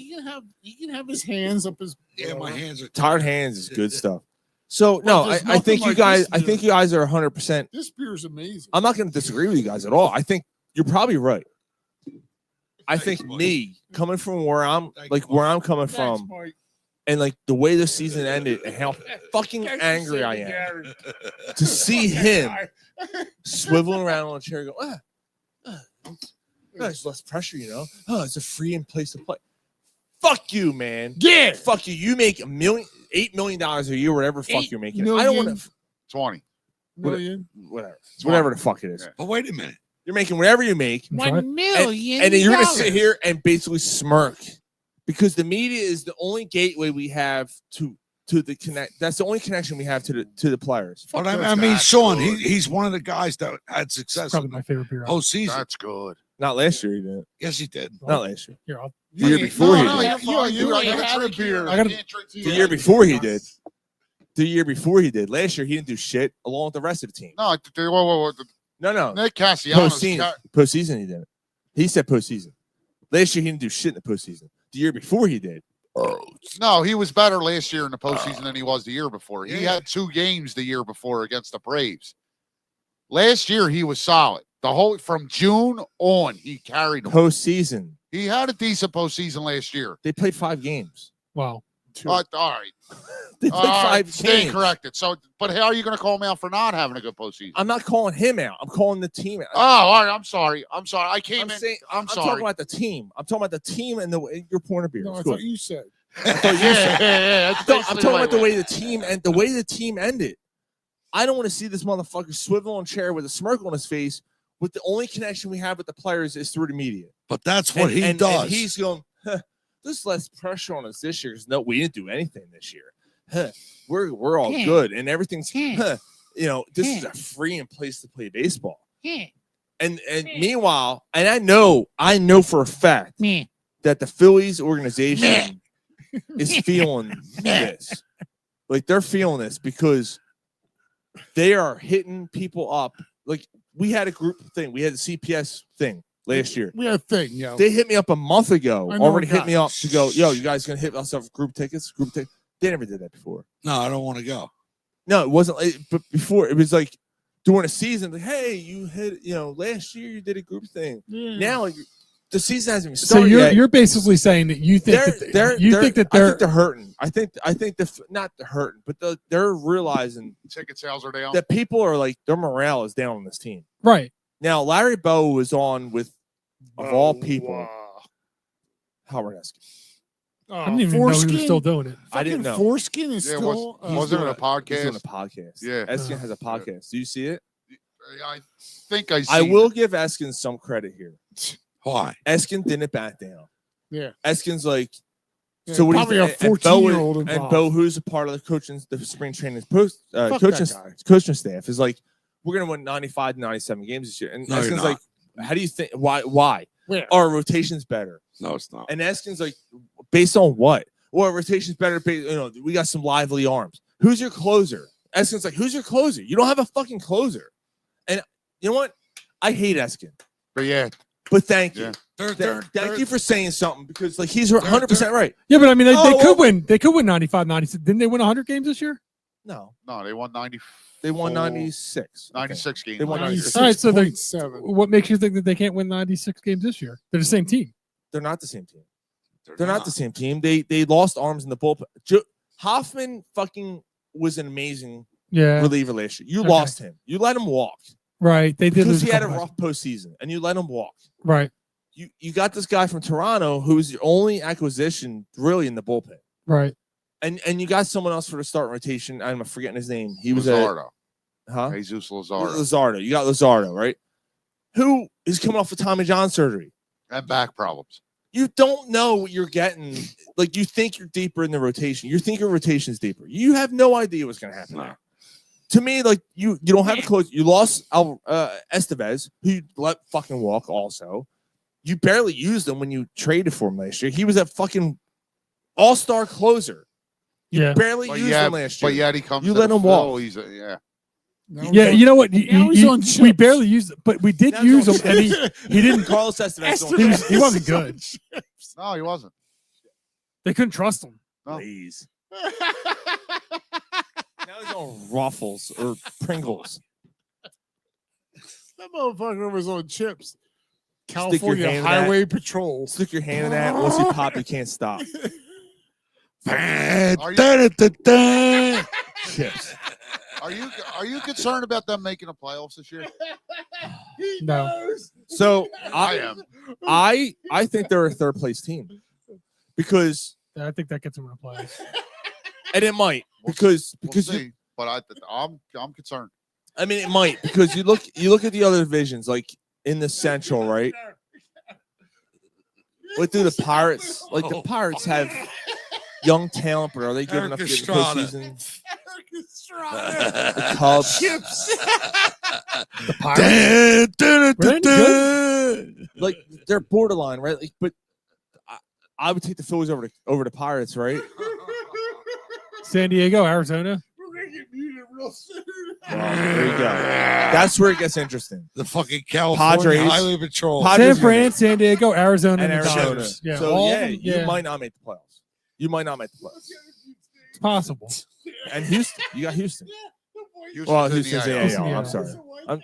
he can have his hands up his. Yeah, my hands are Tired hands is good stuff. So no, there's I think nothing you like guys. this I think you guys are 100%. This beer is amazing. I'm not going to disagree with you guys at all. I think you're probably right. I think me coming from where I'm coming from, Mike. and like the way the season ended, and how fucking angry I am to see him swiveling around on a chair, go, there's less pressure, you know. Oh, it's a free and place to play. Fuck you, man. Yeah. Fuck you. You make $8 million a year, whatever fuck you're making. I don't want to. 20 million. Whatever. It's whatever the fuck it is. But wait a minute. You're making whatever you make. $1 million. And then you're going to sit here and basically smirk because the media is the only gateway we have to the connect. That's the only connection we have to the players. But I mean, Sean, he's one of the guys that had success. Probably my favorite beer. Postseason. That's good. Not last year, he didn't. Yes, he did. Not last year. Here, I'll, The year before he did. You had a beer. I gotta, The year before he did. The year before he did. Last year he didn't do shit along with the rest of the team. No, No. Nick Castellanos. Postseason he did it. He said postseason. Last year he didn't do shit in the postseason. The year before he did. No, he was better last year in the postseason than he was the year before. He had 2 games the year before against the Braves. Last year he was solid. The whole from June on, he carried them. Postseason. He had a decent postseason last year. They played 5 games. Wow. All right. They played 5 Stay games. corrected. So, but how are you going to call him out for not having a good postseason? I'm not calling him out. I'm calling the team out. Oh, all right. I'm sorry. I came in. I'm talking sorry. about the team. I'm talking about the team and your point of beer. No, I It's thought good. you said. Yeah. I'm talking about the way the team and the way the team ended. I don't want to see this motherfucker swivel on a chair with a smirk on his face. With the only connection we have with the players is through the media. But that's what he does. And he's going, there's less pressure on us this year because no, we didn't do anything this year. We're all good and everything's this is a free and place to play baseball. And meanwhile, and I know for a fact that the Phillies organization is feeling this. Like they're feeling this because they are hitting people up. Like we had a group thing. We had the CPS thing last year. We had a thing, yo. They hit me up a month ago. I know Already a hit guy. me up to go, yo, you guys gonna hit us up for group tickets? They never did that before. No, I don't want to go. No, it wasn't. But before it was like during a season, like, hey, you hit. Last year you did a group thing. Yeah. Now the season hasn't even so started yet. you're basically saying that you think they're hurting. I think not they're hurting, but they're realizing Ticket sales are down. that people are like their morale is down on this team. right. Now Larry Bowe was on with of all people Howard Eskin. I didn't even know he was Foreskin? still doing it. I didn't know. Foreskin is Yeah, still. wasn't it a podcast? He's doing a podcast. Yeah. Eskin has a podcast. Do you see it? I think I see. I will give Eskin some credit here. Why? Eskin didn't back down. Yeah. Eskin's like, Yeah, so what probably do you a think? 14-year-old And involved. Bo, who's a part of the spring training Fuck that guy. coaching staff, is like, we're gonna win 95 to 97 games this year. And No, you're Eskin's not. like, how do you think? Why? Where? Our rotation's better. No, it's not. And Eskin's like, based on what? Well, our rotation's better. We got some lively arms. Who's your closer? Eskin's like, who's your closer? You don't have a fucking closer. And you know what? I hate Eskin. But yeah. But thank you. Yeah. Thank you for saying something because like he's 100% right. Yeah, but I mean, they Oh, could win. They could win 95, 96. Didn't they win 100 games this year? No, They won 90. they won 96. 96 games. They won 96. All right, so they 96.7. what makes you think that they can't win 96 games this year? They're the same team. They're not the same team. They're not the same team. They lost arms in the bullpen. Hoffman fucking was an amazing Yeah. reliever last year. You Okay. lost him. You let him walk Right. They did because lose he had a couple rough postseason, and you let him walk. guys. Right. You got this guy from Toronto who's the only acquisition really in the bullpen, Right. and you got someone else for the start rotation. I'm forgetting his name. He was Luzardo. Huh? Jesus Luzardo. Luzardo. You got Luzardo, right? who is coming off of Tommy John surgery and back problems. You don't know what you're getting. Like, you think you're deeper in the rotation. You think your rotation is deeper. You have no idea what's going to happen there. To me, like, you don't have a close. You lost Estevez, who you let fucking walk also. You barely used him when you traded for him last year. He was a fucking all-star closer. You barely used him last year. But yet he comes You to let the him walk. Phillies, yeah. Yeah, you know what? he's on We chips. barely used, but we did use him, and he didn't. Carlos Estevez. He wasn't good. No, he wasn't. They couldn't trust him. No. Please. Now he's on Ruffles or Pringles. That motherfucker was on chips. Stick your California hand in Highway that. Patrol. Stick your hand in that. Once you pop, you can't stop. Chips. Are you concerned about them making the playoffs this year? No. So I am. I think they're a third place team because I think that gets them in the playoffs. And it might because We'll see, but I'm concerned. I mean, it might because you look at the other divisions like in the Central, right? What do the Pirates like? The Pirates have young talent, but are they good enough to get in the postseason? The Cubs, The Pirates. like they're borderline, right? Like, but I would take the Phillies over the Pirates, right? San Diego, Arizona. We're gonna get muted real soon. Well, there you go. That's where it gets interesting. The fucking California Padres, Highway Patrol. San Fran, San Diego, Arizona, and the Arizona. Dodgers. Yeah, So all of yeah, them, you might not make the playoffs. You might not make the playoffs. It's possible. And Houston, you got Houston. Houston's Well, in the Houston's the AL. AL. I'm sorry.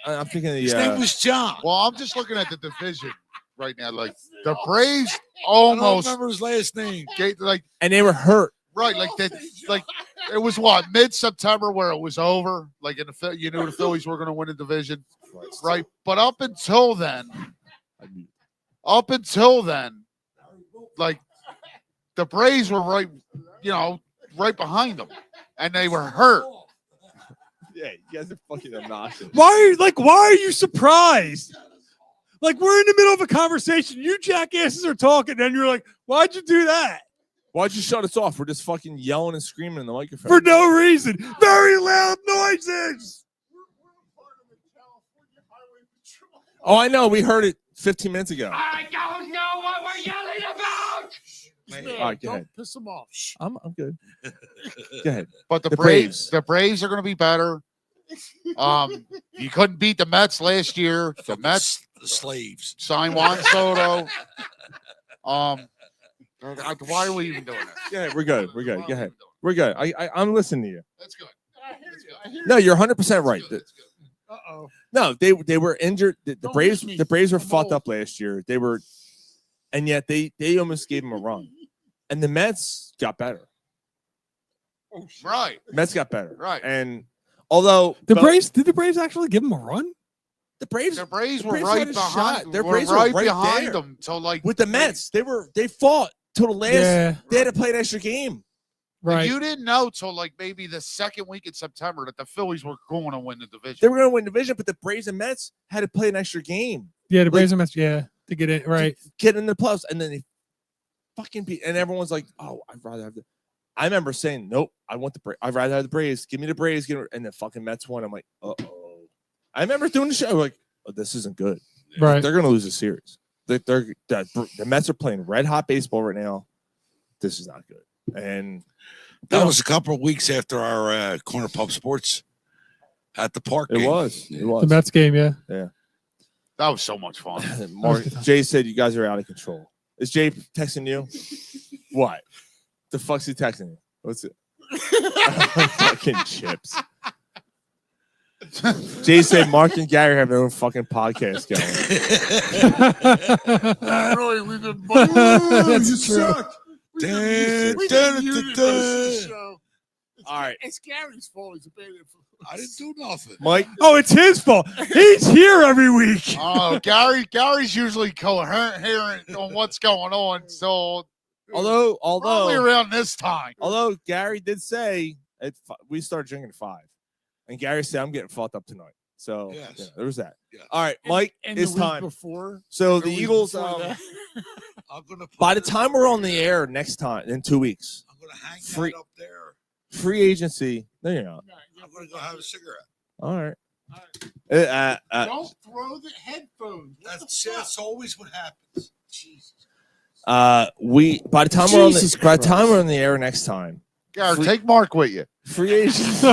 I'm thinking of His the. name was John. Well, I'm just looking at the division right now. Like the Braves I don't almost remember his last name. like and they were hurt. right, like that, like it was what mid-September where it was over. Like in the you knew the Phillies were going to win the division, right? But up until then, like the Braves were right, right behind them, and they were hurt. Yeah, you guys are fucking obnoxious. Why are you surprised? Like, we're in the middle of a conversation. You jackasses are talking, and you're like, why'd you do that? Why'd you shut us off? We're just fucking yelling and screaming in the microphone. For no reason. Very loud noises. Oh, I know. We heard it 15 minutes ago. I don't know what we're yelling about. All right, go Don't ahead. piss him off. Shh. I'm good. Go ahead. But the The Braves, Braves. the Braves are going to be better. You couldn't beat the Mets last year. The Mets The slaves. signed Juan Soto. Why are we even doing that? Go ahead. We're good. We're good. Go ahead. We're good. I'm listening to you. That's good. No, you're 100% right. Uh-oh. No, they were injured. The Don't Braves miss me. the Braves were I'm fucked old. up last year. They were, and yet they almost gave them a run. And the Mets got better. Right. Mets got better. Right. And although Did the Braves actually give him a run? the Braves The Braves were Braves right had a behind. shot. Their Were Braves were right right behind there. them. So like with the Mets, they fought till the last. Yeah. They had to play an extra game. Right. You didn't know till like maybe the second week in September that the Phillies were going to win the division. They were going to win division, but the Braves and Mets had to play an extra game. Yeah, the Braves and Mets, to get it right. To get in the playoffs, and then they fucking beat. And everyone's like, "Oh, I'd rather have the." I remember saying, "Nope, I want the Braves. I'd rather have the Braves. Give me the Braves." And the fucking Mets won. I'm like, "Uh-oh." I remember doing the show like, "Oh, this isn't good. Right. They're going to lose the series. The Mets are playing red hot baseball right now. This is not good." And That was a couple of weeks after our Corner Pub Sports at the park. it game. was. It was. The Mets game, yeah. Yeah. That was so much fun. Jay said you guys are out of control. Is Jay texting you? What? The fuck's he texting you? What's it? Fucking chips. Jay said Mark and Gary have their own fucking podcast going. Really, we've been That's you true. suck. We've been muted for this show. All right. It's Gary's fault. He's a bad influence. I didn't do nothing. Mike. Oh, it's his fault. He's here every week. Oh, Gary's usually coherent on what's going on. So Although probably around this time. Gary did say we started drinking at 5, and Gary said I'm getting fucked up tonight. So Yes. yeah, there was that. Yeah. All right, Mike, And it's the week time. before. So and the week Eagles, before that. I'm gonna by the time we're on the air next time in 2 weeks, I'm gonna hang free that up there. free agency. No, you're not. I'm gonna go have a cigarette. All right. Don't throw the headphones. What That's always what happens. Jesus. We by the time we're on the air next time. Garrett, take Mark with you. Free agency.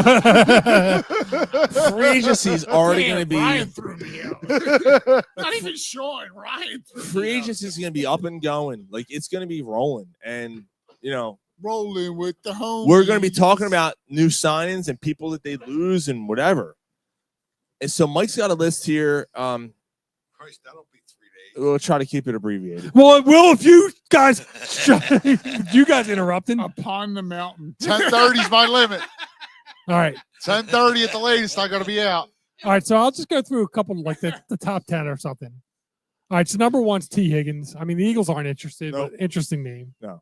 Free agency is already going to be. Ryan threw me out. Not even Sean. Ryan threw Free me out. agency is going to be up and going. Like it's going to be rolling, and Rolling with the homies. we're going to be talking about new signings and people that they lose and whatever. And so Mike's got a list here. Christ, that'll be 3 days. We'll try to keep it abbreviated. Well, it will if you guys, you guys interrupting. Upon the mountain. 10:30 is my limit. All right. 10:30 at the latest. I got to be out. All right. So I'll just go through a couple like the top 10 or something. All right. So number one's T. Higgins. I mean, the Eagles aren't interested, Nope. but interesting name. No.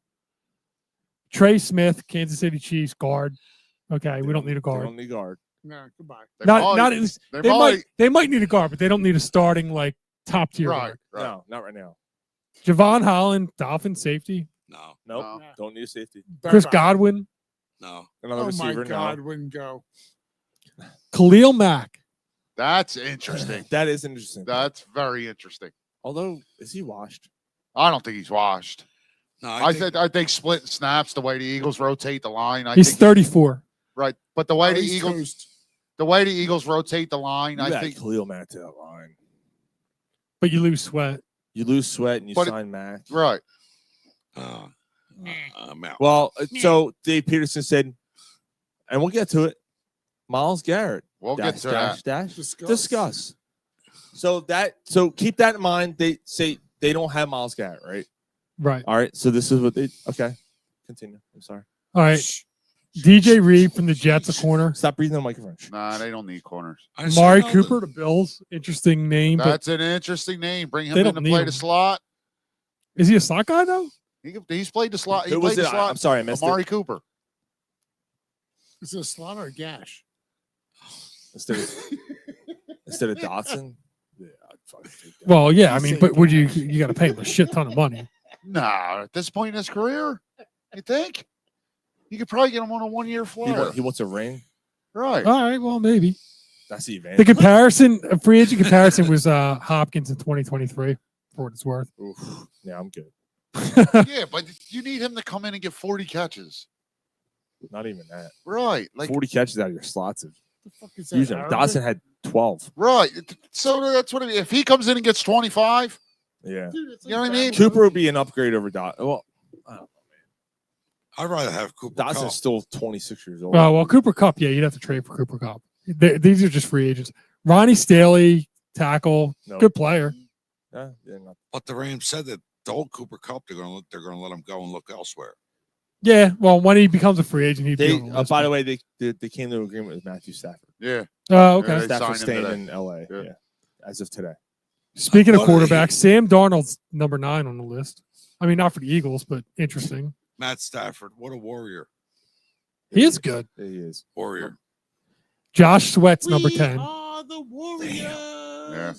Trey Smith, Kansas City Chiefs guard. Okay, we don't need a They guard. don't need guard. No, goodbye. They might need a guard, but they don't need a starting like top tier. Right. guard. No, not right now. Javon Holland, Dolphin safety. No. Nope. No. Don't need a safety. Chris Godwin, No. Another Oh my receiver. God, No. wouldn't go. Khalil Mack. That's interesting. That is interesting. That's very interesting. Although, is he washed? I don't think he's washed. No, I think split snaps the way the Eagles rotate the line. I He's think 34. right, but the way Oh, the he's Eagles, toast. the way the Eagles rotate the line, You I got think Khalil Mack to that line. But you lose Sweat. You lose Sweat and you But sign Mack. right. I'm out. Well, so Dave Peterson said, and we'll get to it. Myles Garrett. We'll get to that. Discuss. So keep that in mind. They say they don't have Myles Garrett, right? Right. All right. So this is what they. Okay. Continue. I'm sorry. All right. DJ Reed from the Jets, a corner. Stop breathing on the microphone. Nah, they don't need corners. Amari Cooper, the Bills. Interesting name. But That's an interesting name. Bring him They in don't to need play him. the slot. is he a slot guy though? He's played the slot. He Who was played the it? slot. I'm sorry, I missed Amari it. Cooper. Is it a slot or a gash? Instead of Dotson. Yeah, I'd fucking take that. Well, yeah. I mean, but would you got to pay him a shit ton of money? Nah, at this point in his career, you think? You could probably get him on a 1-year flyer. He wants a ring. Right. All right. Well, maybe. That's the advantage. The comparison, a free agent comparison was Hopkins in 2023, for what it's worth. Oof. Yeah, I'm good. Yeah, but you need him to come in and get 40 catches. Not even that. Right. Like 40 catches out of your slots. The fuck is that? Usually, Arabic? Dotson had 12. right. So that's what if he comes in and gets 25, Yeah. Dude, it's you know what I like mean? Cooper would be an upgrade over Dotson. Well, I don't know. I'd rather have Cooper. Dotson's Kupp. still 26 years old. Well, Cooper Cup, yeah, you'd have to trade for Cooper Cup. These are just free agents. Ronnie Staley, tackle, Nope. good player. Yeah, But the Rams said that the old Cooper Cup, they're gonna let him go and look elsewhere. Yeah, well, when he becomes a free agent, he'd be They, on the list. by the way, they came to an agreement with Matthew Stafford. Yeah. Oh, okay. Yeah, they Stafford signed him staying today. in L.A. Yeah. Yeah, as of today. Speaking of What are they- quarterbacks, Sam Darnold's number 9 on the list. I mean, not for the Eagles, but interesting. Matt Stafford, what a warrior. He is good. He is. Warrior. Josh Sweat's number 10. are the Warriors. Yeah.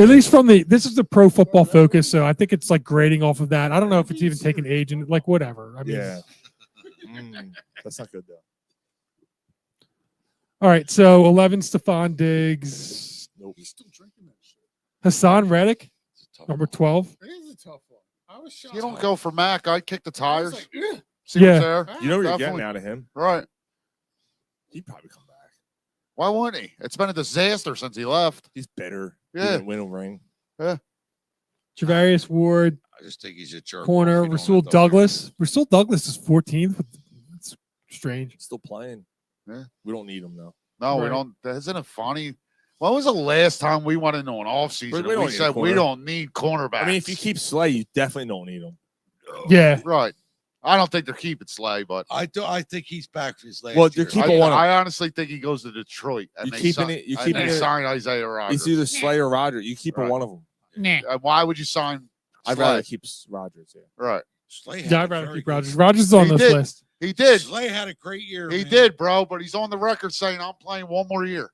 At least from this is the Pro Football Focus, so I think it's like grading off of that. I don't know if it's even taking age and like whatever. I mean, Yeah. That's not good though. all right. So 11, Stephon Diggs, Nope. He's still drinking that shit. Hassan Reddick, number 12. It is a tough one. I was shocked. You don't go for Mac. I'd kick the I was tires. like, "Ugh." See Yeah. what's there. You know what you're Definitely. getting out of him. Right. He'd probably come back. Why wouldn't he? It's been a disaster since he left. He's better. He Yeah. didn't win a ring. Javarius Ward, I just think he's a jerk. corner. Rasul Douglas. Rasul Douglas is 14th. That's strange. Still playing. Yeah. We don't need him though. No, we Right. don't. Isn't it funny? When was the last time we went into an offseason We and don't we need a said we corner. don't need cornerbacks? I mean, if you keep Slay, you definitely don't need him. Yeah. right. I don't think they're keeping Slay, but I think he's back for his last Well, year. you're keeping one. I honestly think he goes to Detroit. And You they keeping sign, it- you and keeping they it- sign Isaiah Rodgers. It's either Slay or Rodgers. You keep Right. one of them. Nah. And why would you sign? I'd Slay? rather keep Rodgers. Yeah. Right. Slay had Yeah, a I'd rather very keep good- Rodgers. Rodgers is on He this did. list. He did. Slay had a great year. He man. did, bro. But he's on the record saying, "I'm playing one more year."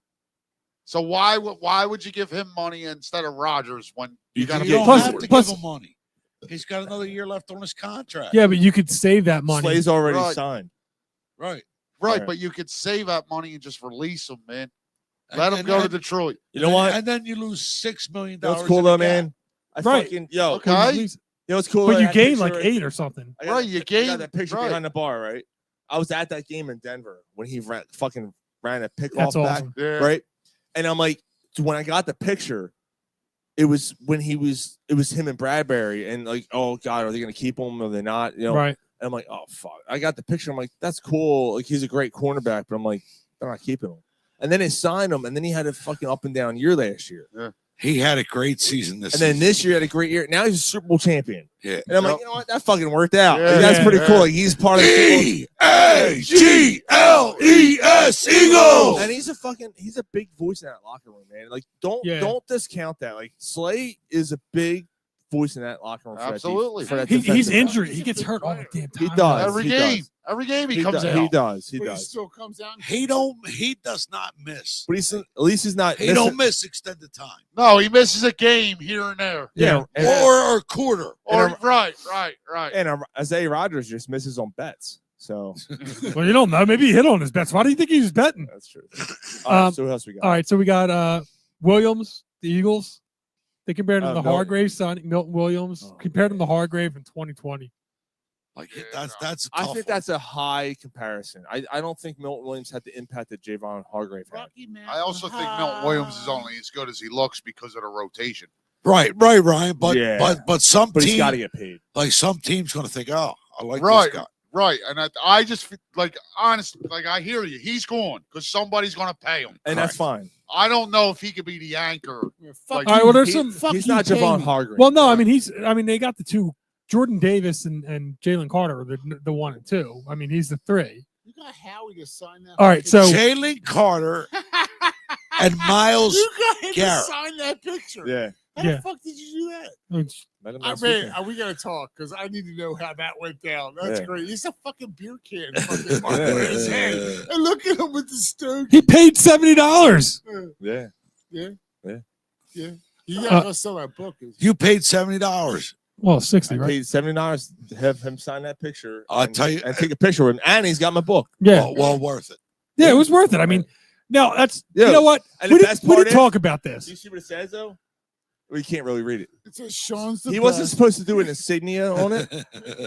So why would you give him money instead of Rodgers when you got to You don't Plus- have to plus- give him money. He's got another year left on his contract. Yeah, but you could save that money. Slay's already Right. signed. Right. Right, Right. but you could save that money and just release him, man. And- Let him and- go to and- Detroit. You know what? And then you lose $6 million. You know what's cool though, man? I Right. fucking yo. Okay. You know what's cool? But I you got gain picture like right 8 there. or something. I got Right, that- you I gain- got that picture right. behind the bar, right? I was at that game in Denver when he fucking ran a pickoff That's back, awesome. Yeah. right? And I'm like, when I got the picture, it was when it was him and Bradbury, and like, oh god, are they gonna keep him or are they not? You know, Right. And I'm like, oh fuck. I got the picture. I'm like, that's cool. Like he's a great cornerback, but I'm like, they're not keeping him. And then they signed him, and then he had a fucking up and down year last year. Yeah. He had a great season this And season. then this year he had a great year. Now he's a Super Bowl champion. Yeah. And I'm like, Yep. you know what? That fucking worked out. Yeah. Like, that's Yeah. pretty Yeah. cool. Like he's part of the Super Bowl. EAGLES Eagles. And he's a big voice in that locker room, man. Like Yeah. don't discount that. Like Slay is a big voice in that locker room. Absolutely. For that He's defensive line. injured. He gets hurt all the damn time. He does. Every he game. does. Every game he comes does. out. He does. He But he does. still comes out. He does not miss. But at least he's not. He missing- don't miss extended time. No, he misses a game here and there. Yeah. And, Or a quarter. Or right. and Isaiah Rodgers just misses on bets. So Well, you don't know. Maybe he hit on his bets. Why do you think he was betting? that's true. All right, so who else we got? All right, so we got Williams, the Eagles. They compared him to Milton. Hargrave signing Milton Williams. Compared him to Hargrave in 2020. Like that's. A I tough think that's a high comparison. I don't think Milton Williams had the impact that Javon Hargrave had. Rocky man. I also think Milton Williams is only as good as he looks because of the rotation. Right, Ryan. But Yeah. but some But he's team, got to get paid. like some team's going to think, oh, I like Right. this guy. Right. And I just like honestly, like I hear you. He's gone because somebody's gonna pay him. And that's fine. I don't know if he could be the anchor. Like, All right, well, there's He- some. he's not Javon Hargrave. Well, no, I mean they got the two, Jordan Davis and Jalen Carter, are the 1 and 2. I mean he's the 3. You got Howie to sign that. All right, so Jalen Carter and Miles You got him Garrett. to sign that picture. Yeah. How Yeah. the fuck did you do that? Let him I last mean, weekend. we gotta talk because I need to know how that went down. That's Yeah. great. He's a fucking beer can fucking marking his head. And look at him with the stoke. he paid $70. Yeah. Yeah. Yeah. Yeah. You gotta go sell that book. You paid $70. Well, 60, I right? paid $70 to have him sign that picture. I'll and- tell you- and take a picture with him. And he's got my book. Yeah, Well worth it. yeah, it was worth it. I mean, now that's Yeah. you know what And we the didn't, best we part didn't is- talk about this. Do you see what it says though? Well, you can't really read it. It says Sean's the He wasn't best. supposed to do an insignia on it.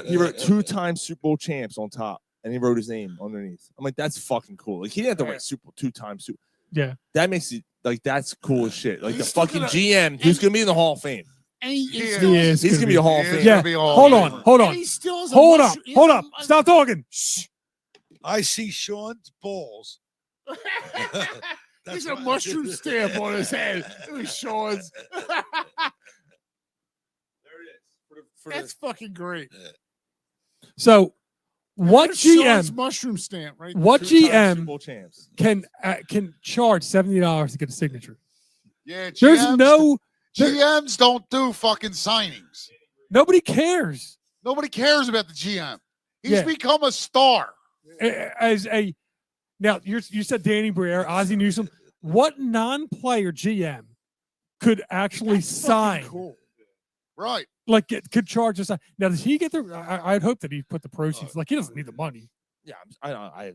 He wrote 2-time Super Bowl champs on top, and he wrote his name underneath. I'm like, that's fucking cool. Like he didn't have to write 2-time Super. Yeah, That makes it like that's cool as shit. Like the He's still fucking gonna- GM who's gonna be in the Hall of Fame. And he he is. He's gonna be a Hall of He is Fame. Yeah. gonna be all Hold over. on, hold And on, he still has a hold up, mushroom- he hold has up. a- Stop talking. I see Sean's balls. There's a mushroom stamp on his head. It was Sean's. There it is. That's fucking great. So, what There's Sean's GM? mushroom stamp, right? What 2-time Super GM Bowl champs. can charge $70 to get a signature? Yeah, There's GMs, no GMs don't do fucking signings. nobody cares. Nobody cares about the GM. He's Yeah. become a star. As a now, you said Danny Briere, Ozzie Newsome. What non-player GM could actually That's fucking sign? cool. Right. Like could charge us. Now, does he get the? I'd hope that he put the proceeds. Like he doesn't need the money. Yeah, I have no idea.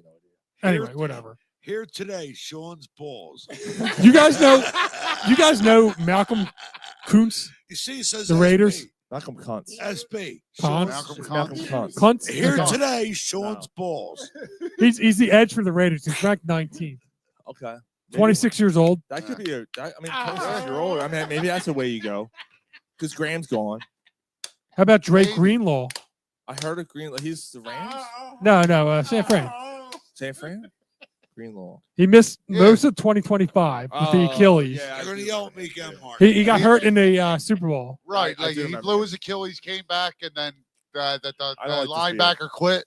Anyway, whatever. Here today, Sean's balls. You guys know Malcolm Kuntz, You see, it says the Raiders. Malcolm Kuntz. SB. Kuntz? Malcolm Kuntz. Kuntz. Here Okay. today, Sean's balls. He's the edge for the Raiders. He's ranked 19th. Okay. 26 years old. That could be I mean, 26-year-old. I mean, maybe that's the way you go. Because Graham's gone. How about Drake Greenlaw? I heard of Greenlaw. He's the Rams? No, San Fran. San Fran? Greenlaw. He missed most of 2025 with the Oh, Achilles. yeah, You're going to yell at me again, Mark. He got hurt in the Super Bowl. Right. I Like do he remember blew that. his Achilles, came back, and then the I don't like this linebacker quit.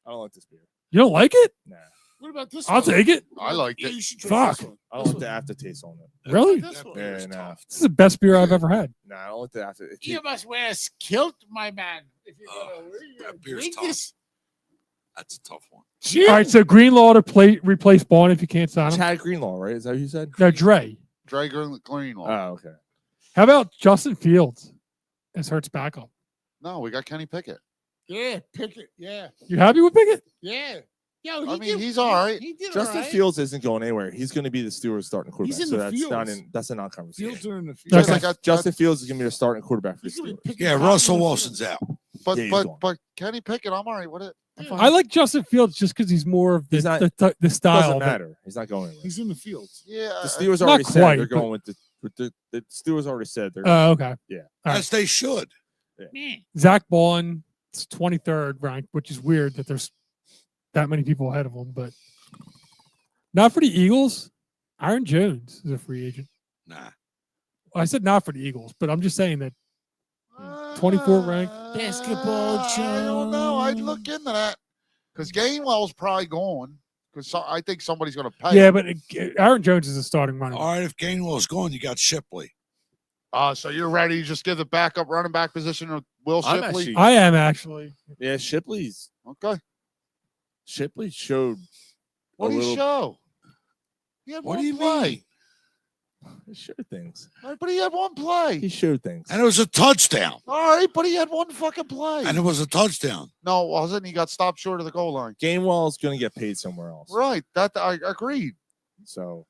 I don't like this beer. You don't like it? Nah. What about this I'll one? take it. I liked Yeah, it. you should try Fuck. this one. I don't like the aftertaste on it. Really? This one. Yeah, nah. This is the best beer I've ever had. Nah, I don't like the aftertaste. You must wear a kilt, my man. If you're gonna that beer's drink tough. this. That's a tough one. All right, so Greenlaw to replace Bond if you can't sign him. Chad Greenlaw, right? Is that what you said? No, Dre. Dre Greenlaw. Oh, okay. How about Justin Fields as Hurts backup? No, we got Kenny Pickett. Yeah, Pickett. Yeah. You happy with Pickett? Yeah. Yo, I mean, he's all right. He did Justin all right. Fields isn't going anywhere. He's going to be the Steelers starting quarterback. He's in so the that's not fields. that's a non-conversation. Fields are in the field. Just Okay. like Justin Fields is going to be the starting quarterback for the Steelers. Yeah, Russell Wilson's out. But Yeah, he's but gone. but Kenny Pickett, I'm all right with it. I like Justin Fields just because he's more of the, He's not- the style. Doesn't of it. matter. He's not going anywhere. He's in the fields. Yeah. The Steelers Not already said quite, they're but- going with the Steelers already said they're. Oh, okay. Yeah. All As they should. Zach Bond, it's 23rd ranked, which is weird that there's that many people ahead of him, but not for the Eagles. Aaron Jones is a free agent. Nah. I said not for the Eagles, but I'm just saying that 24 ranked. Basketball I don't know. I'd look into that because Gainwell's probably going because I think somebody's going to pay. Yeah, him. but Aaron Jones is a starting running back. All right, if Gainwell's gone, you got Shipley. So you're ready to just give the backup running back position to Will I'm Shipley? actually- I am actually. Yeah, Shipley's. Okay. Shipley showed. What a did he little- show? He had What one do you play. mean? He showed things. Right, but he had one play. He showed things. And it was a touchdown. All right, but he had one fucking play. And it was a touchdown. No, it wasn't. He got stopped short of the goal line. Gainwell's going to get paid somewhere else. Right. That I agreed. So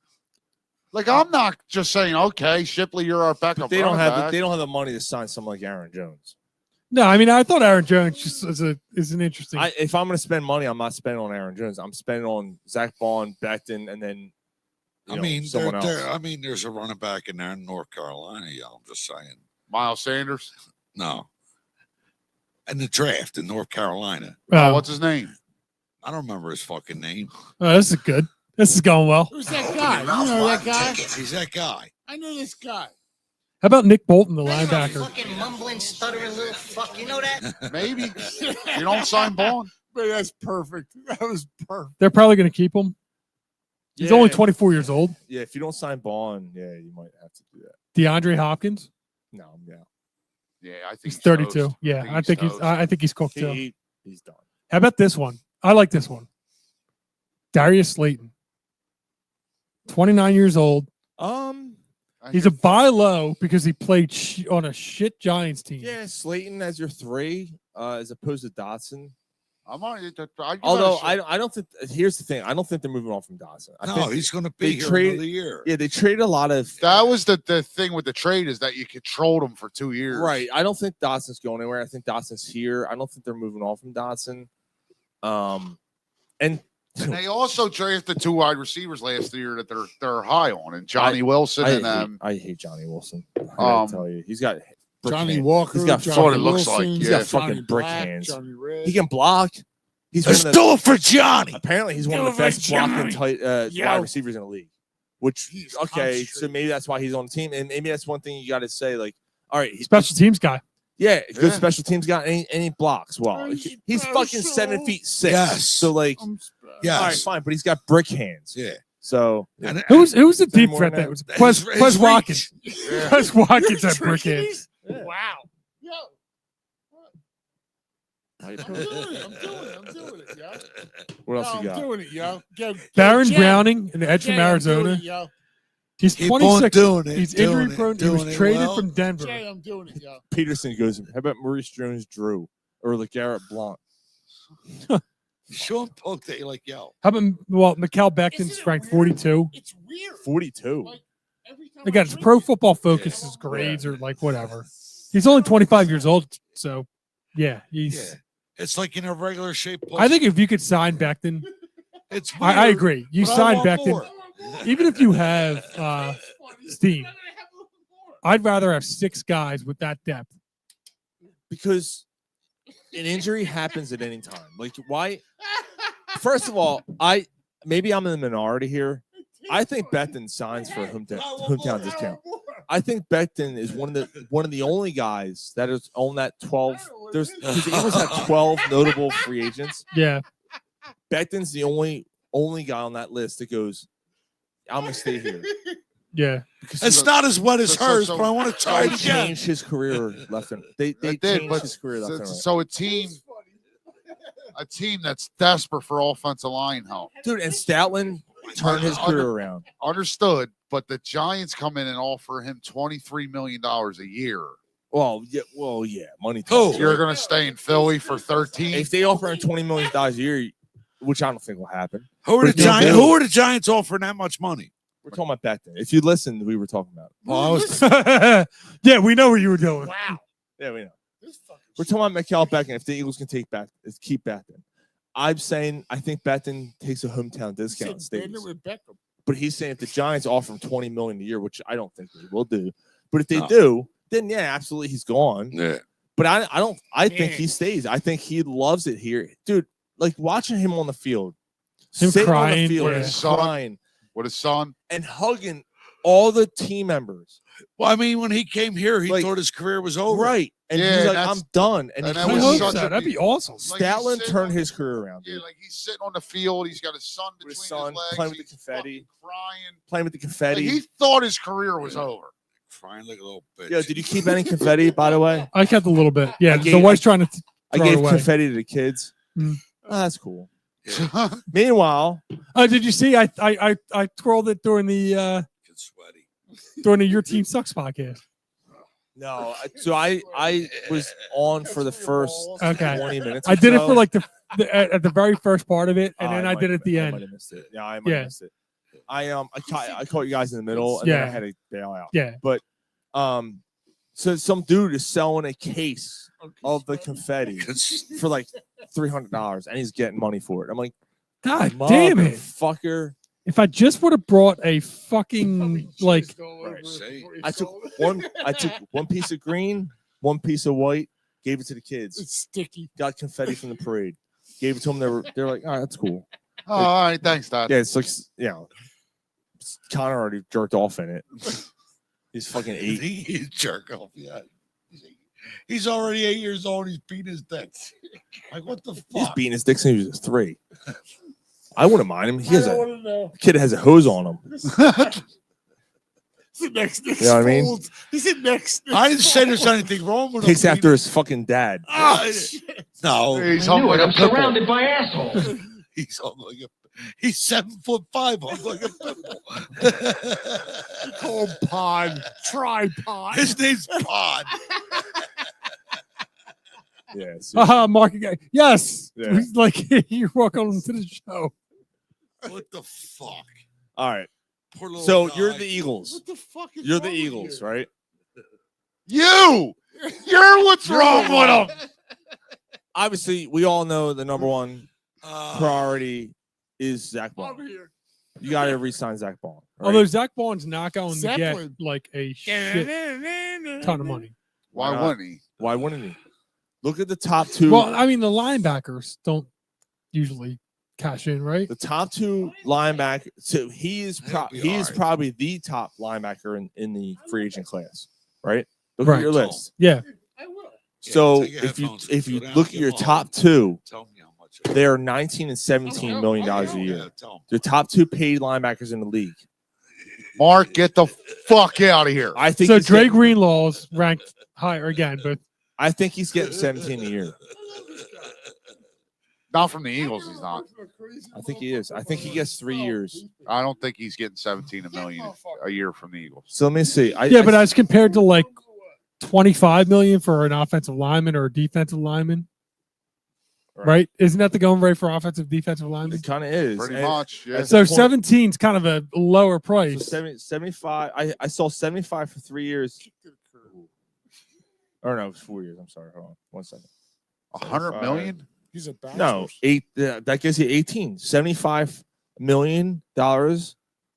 Like I'm not just saying, okay, Shipley, you're our backup. they don't running have back. they don't have the money to sign someone like Aaron Jones. No, I mean I thought Aaron Jones just is an interesting. If I'm going to spend money, I'm not spending on Aaron Jones. I'm spending on Zach Bond, Becton, and then someone else. There's a running back in there in North Carolina. Yeah, I'm just saying. Miles Sanders. No. In the draft in North Carolina. What's his name? I don't remember his fucking name. Oh, this is good. This is going well. Who's that guy? You know that guy? He's that guy. I know this guy. How about Nick Bolton, the linebacker? Fucking mumbling, stuttering little fuck. You know that? Maybe. You don't sign Bond. But that's perfect. That was perfect. They're probably going to keep him. He's Yeah. only 24 years old. Yeah, if you don't sign Bond, yeah, you might have to do that. DeAndre Hopkins. No, yeah. Yeah, I think He's 32. toast. Yeah, I think he's. toast. I think he's cooked too. He's done. How about this one? I like this one. Darius Slayton, 29 years old. He's a buy low because he played on a shit Giants team. Yeah, Slayton as your 3, as opposed to Dotson. I'm on it. I Although I don't think. Here's the thing. I don't think they're moving on from Dotson. I No, think he's going to they be here trade- another year. Yeah, they traded a lot of. That was the thing with the trade is that you controlled him for 2 years. Right. I don't think Dotson's going anywhere. I think Dotson's here. I don't think they're moving on from Dotson. And they also drafted 2 wide receivers last year that they're high on, and Johnny Wilson I hate Johnny Wilson. I gotta tell you, he's got brick Johnny hands. Walker. He's got Johnny fucking, what it looks Wilson, like, he's yeah. got fucking Johnny brick Black, hands. Johnny Red. He can block. He's Let's one of the, do it for Johnny. apparently he's one of the Do it for best blocking Johnny. wide receivers in the league. Which He's okay, so concentrated. maybe that's why he's on the team, and maybe that's one thing you got to say. Like, all right, Special teams guy. yeah, good Yeah. special teams guy, and he blocks well. He's fucking 7'6". Yes. So like, Yes. all right, fine, but he's got brick hands. Yeah. So And, Who's the Is there deep more threat than that was? that? Quez His reach. Watkins. Yeah. Quez Watkins had brick hands. Wow. Yo, how you I'm doing? doing it. I'm doing it, yo. What else Yo, you got? I'm doing it, yo. Baron Jay. Browning, an edge from Jay, I'm doing Arizona. it, yo. He's Keep on 26. doing it, He's doing injury it, prone. He doing was it traded well. from Denver. Jay, I'm doing it, yo. Peterson goes. How about Maurice Jones-Drew or LeGarrette Blount? Sean poked at you like, yo. How about Mikal Becton's Isn't it ranked weird? 42. It's weird. 42. Like, every time Again, I it's read Pro it, Football Focus's grades or like whatever. He's only 25 years old, so yeah, he's. Yeah. It's like in a regular shape. I think if you could sign Becton, it's I weird, agree. You but I sign want Becton, more. even if you have Steam. I'd rather have 6 guys with that depth. Because an injury happens at any time. Like, why? First of all, maybe I'm in the minority here. I think Becton signs for a hometown discount. I think Becton is one of the only guys that is on that 12. Because the Eagles have 12 notable free agents. Yeah, Becton's the only guy on that list that goes, I'm gonna stay here. yeah. It's not as wet as hers, but I want to try They it again. changed his career left and they They did, changed but his career left and right. so a team. a team that's desperate for offensive line help. Dude, and Stoutland turned his career around. Understood, but the Giants come in and offer him $23 million a year. Well, yeah, money. Oh, you're going to stay in Philly for 13? If they offer him $20 million a year, which I don't think will happen. Who are the Giants offering that much money? We're talking about back then. If you listened, we were talking about. Yeah, we know what you were doing. Wow. Yeah, we know. We're talking about Mikael Becton. If the Eagles can keep Becton, I'm saying I think Becton takes a hometown discount and stays. But he's saying if the Giants offer him $20 million a year, which I don't think they will do, but if they do, then yeah, absolutely, he's gone. Yeah. But I don't. I think he stays. I think he loves it here, dude. Like watching him on the field, him sitting crying, on the field, yeah. and crying with his son, and hugging all the team members. Well, I mean, when he came here, he thought his career was over. Right. And he's like, I'm done. And that he was hope such so. a That'd be awesome. Stoutland turned his career around. Yeah, like he's sitting on the field. He's got his son between his legs. Playing with the he's confetti. crying. Playing with the confetti. Like, he thought his career was over. Crying like a little bitch. Yo, did you keep any confetti, by the way? I kept a little bit. Yeah, the wife's trying to I throw it gave away. confetti to the kids. Mm. Oh, that's cool. Meanwhile, did you see? I twirled it during the Your Team Sucks podcast. no. So I was on for the first 20 minutes. I did it for so. like at the very first part of it, and Oh, then I I did it at the I end. might have missed it. Yeah, I might have missed it. I caught you guys in the middle, and Yeah. then I had to bail out. Yeah. But so some dude is selling a case of the confetti for like $300, and he's getting money for it. I'm like, God damn it, fucker! If I just would have brought a fucking like, I took one piece of green, one piece of white, gave it to the kids. It's sticky. Got confetti from the parade. Gave it to them. They're like, all right, that's cool. Oh, all right, thanks, Dad. Yeah, it's like, Connor already jerked off in it. He's fucking 8. He's jerk off. Yeah. He's already 8 years old. He's beating his dick. Like, what the fuck? He's beating his dick since he was 3. I wouldn't mind him. He has wanna know. kid has a hose on him. Sit next to You know what I mean? He said next. I didn't say there's anything wrong with him. Takes after his fucking dad. Oh, shit. No. He's hung like a pit bull. by assholes. He's hung like a. He's 7'5", hung like a pit bull. Call him Pod. Tripod. His name's Pod. Yes. Mark again. Yes. Yeah. He's like, you're welcome to the show. What the fuck? All right. Poor little So guy. you're the Eagles. What the fuck is You're the wrong with Eagles, you? right? You're what's wrong with him. Obviously, we all know the number one priority is Zach Over Bond. here. You got to re-sign Zach Bond. Right? Although Zach Bond's not going Zeppelin. to get like a shit ton of money. Why not? wouldn't he? Why wouldn't he? Look at the top two. Well, I mean, the linebackers don't usually cash in, right? The top 2 linebackers. So he is be he is hard. probably the top linebacker in the free agent class, right? Look Right. at your list. Yeah. I will. So take your if you headphones, go down, look at get your them on. top 2, Tell me how much. they are 19 and 17 million dollars a year. Yeah, tell him. The top 2 paid linebackers in the league. Mark, get the fuck out of here. I think So he's Dre getting- Greenlaw's ranked higher again, but I think he's getting 17 a year. Not from the Eagles, he's not. I think he is. I think he gets 3 years. I don't think he's getting 17 million a year from the Eagles. So let me see. but as compared to like 25 million for an offensive lineman or a defensive lineman, right? Isn't that the going rate for offensive defensive linemen? It kind of is. Pretty And much, yeah. at So the point- 17 is kind of a lower so price. 75. I saw 75 for 3 years. Or no, it was 4 years. I'm sorry. Hold on 1 second. 100 million? He's a bastard. No, 8. That gives you 18. $75 million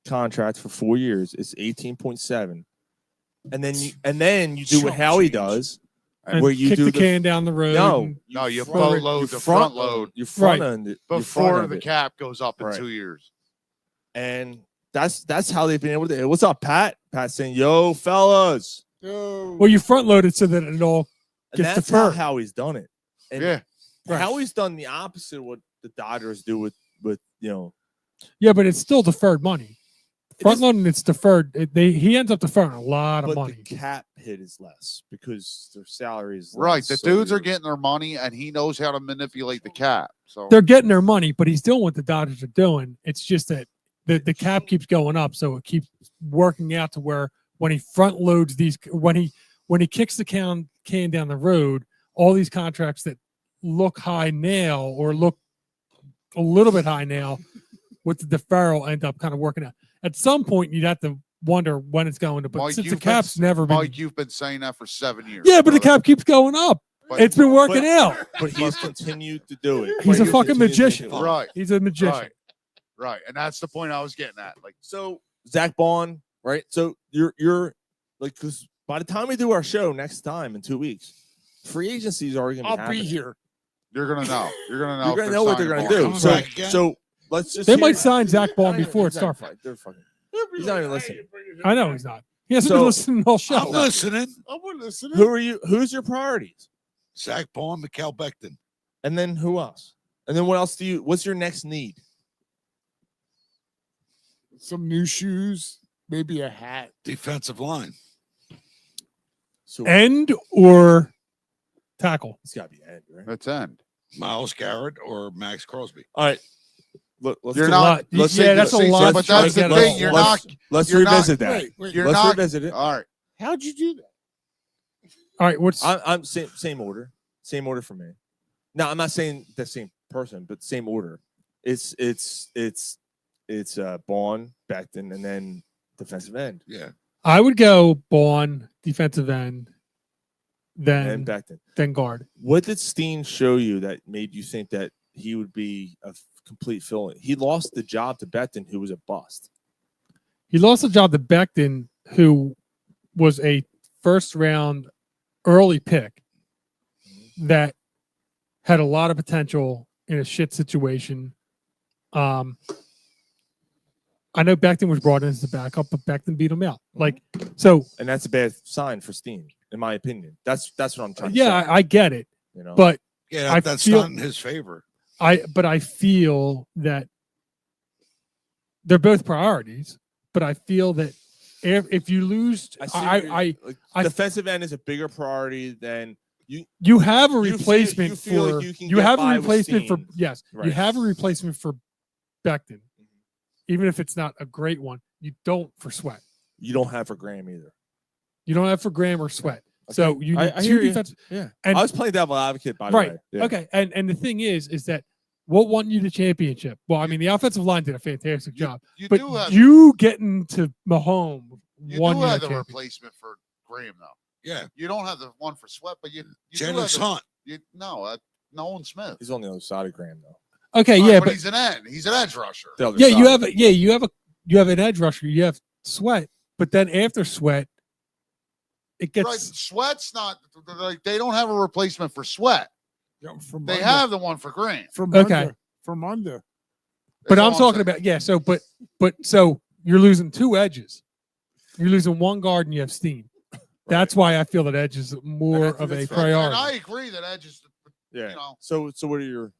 contract for 4 years. It's 18.7. And then you do what Howie does, And where you kick do the can down the road. No, and- No, you front- boat load the front load You front Right. end it before the cap goes up in Right. 2 years. And that's how they've been able to. What's up, Pat? Pat saying, "Yo, fellas." Well, you front load it so that it all And gets that's how deferred. Howie's done it. And Yeah. Howie's done the opposite of what the Dodgers do with Yeah, but it's still deferred money. front loading, it's deferred. He ends up deferring a lot of But money. the cap hit is less because their salary is Right. less, The so dudes are you're- getting their money, and he knows how to manipulate the cap. So They're getting their money, but he's doing what the Dodgers are doing. It's just that the cap keeps going up, so it keeps working out to where when he front loads these, when he kicks the can down the road, all these contracts that look high now or look a little bit high now with the deferral end up kind of working out. At some point, you'd have to wonder when it's going to. But Mike, since the you've cap's never been, Mike, you've been saying that for 7 years. yeah, but the brother. cap keeps going up. It's been working out. But he's continued to do it. He's a He's fucking continued to magician. do it. Right. He's a magician. Right. Right. And that's the point I was getting at. Like, So Zach Bond, right? So you're like, because by the time we do our show next time in 2 weeks, free agency is already going to I'll happen. be here. you're gonna know. You're gonna know. You're if going to know what they're signing going to Bond. do. So, Back again. so let's just. They hear- might sign Zach Bond before it He's not starts. fucking- They're fucking. He's not even listening. I know he's not. He hasn't So- been listening all show. I'm listening. I would listen. Who are you? Who's your priorities? Zach Bond, Mikhail Becton. And then who else? And then what else do you? What's your next need? Some new shoes, maybe a hat. Defensive line. So End or tackle? it's got to be end, right? Let's end. Miles Garrett or Max Crosby. All right. Let's You're do- not. Let's yeah, say- that's a let's- lot But to try that's to the get thing. all. You're let's- not. Let's you're not- revisit that. Wait, You're Let's not. revisit it. All right. how'd you do that? All right, what's I'm same order. Same order for me. Now I'm not saying the same person, but same order. It's Bond, Becton, and then defensive end. Yeah. I would go Bond, defensive end, And then Becton. guard. What did Steen show you that made you think that he would be a complete fill-in? He lost the job to Becton, who was a bust. He lost the job to Becton, who was a first round early pick that had a lot of potential in a shit situation. I know Becton was brought in as the backup, but Becton beat him out. Like, so And that's a bad sign for Steen, in my opinion. That's what I'm trying to yeah, say. I get it, You know? but Yeah, I that's feel- not in his favor. I feel that they're both priorities, but I feel that if you lose, see what you're- like, I- defensive end is a bigger priority than you. you have a you feel- replacement you feel for like you can you get have by a with replacement for Steen. yes, Right. you have a replacement for Becton, even if it's not a great one. You don't for Sweat. You don't have for Graham either. You don't have for Graham or Sweat. So you need I two hear you. defensive. Yeah, And- I was playing devil advocate by the Right. way. Yeah. Okay. And the thing is that what won you the championship? Well, I mean, the offensive line did a fantastic job, You but do have. you getting to Mahomes You won do you have that the championship. replacement for Graham though. Yeah. You don't have the one for Sweat, but you do Jalen have the, Hunt. no, Nolan Smith. He's on the other side of Graham though. Okay, All right, yeah, but but he's an end. He's an edge rusher. The other yeah, side. you have an edge rusher. You have Sweat, but then after Sweat, it gets Right, Sweat's not like they don't have a replacement for Sweat. Yeah, from They under. have the one for Graham. from Okay. under. From under. But That's all I'm talking saying. about yeah. So but so you're losing two edges. You're losing one guard and you have Steen. That's why I feel that edge is more of a And priority. I agree that edge is, Yeah. you know, So what are your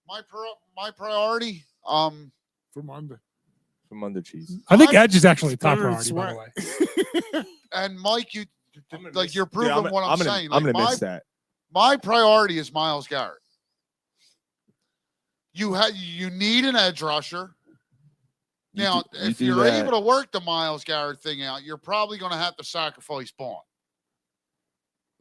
my priority. From under. from under cheese? I think I'm- edge is actually a top Better than priority, by the Sweat. way. And Mike, you gonna like miss- you're proving Yeah, what I'm gonna, saying. I'm Like, gonna miss that. my priority is Miles Garrett. You need an edge rusher. You Now, do- you if do you're that. able to work the Miles Garrett thing out, you're probably going to have to sacrifice Bond.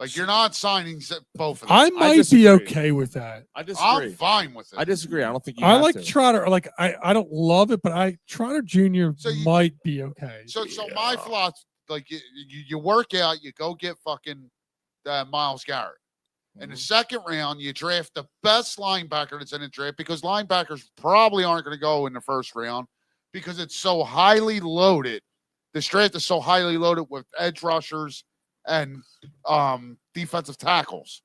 Like you're not signing both of them. I might be disagree. okay with that. I disagree. I'm fine with it. I disagree. I don't think you I have like to. Trotter. Like I don't love it, but Trotter Jr. So you- might be okay. So my philosophy, like you work out, you go get fucking Miles Garrett. In the second round, you draft the best linebacker that's in the draft because linebackers probably aren't going to go in the first round because it's so highly loaded. This draft is so highly loaded with edge rushers and defensive tackles.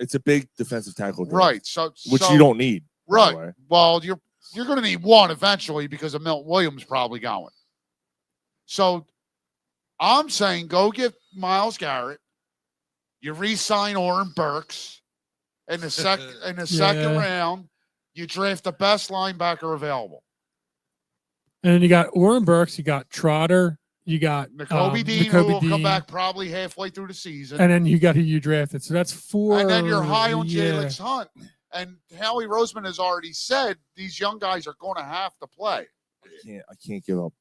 It's a big defensive tackle, draft, Right. So which so- you don't need. by the way. Right. Well, you're going to need one eventually because of Milton Williams probably going. So I'm saying go get Miles Garrett. You re-sign Oren Burks in the second Yeah. round. You draft the best linebacker available. And then you got Oren Burks, you got Trotter, you got Nakobe Dean, who will come back probably halfway through the season. and then you got who you drafted. So that's 4. And then you're high on yeah. Jalix Hunt. And Howie Roseman has already said these young guys are going to have to play. I can't give up.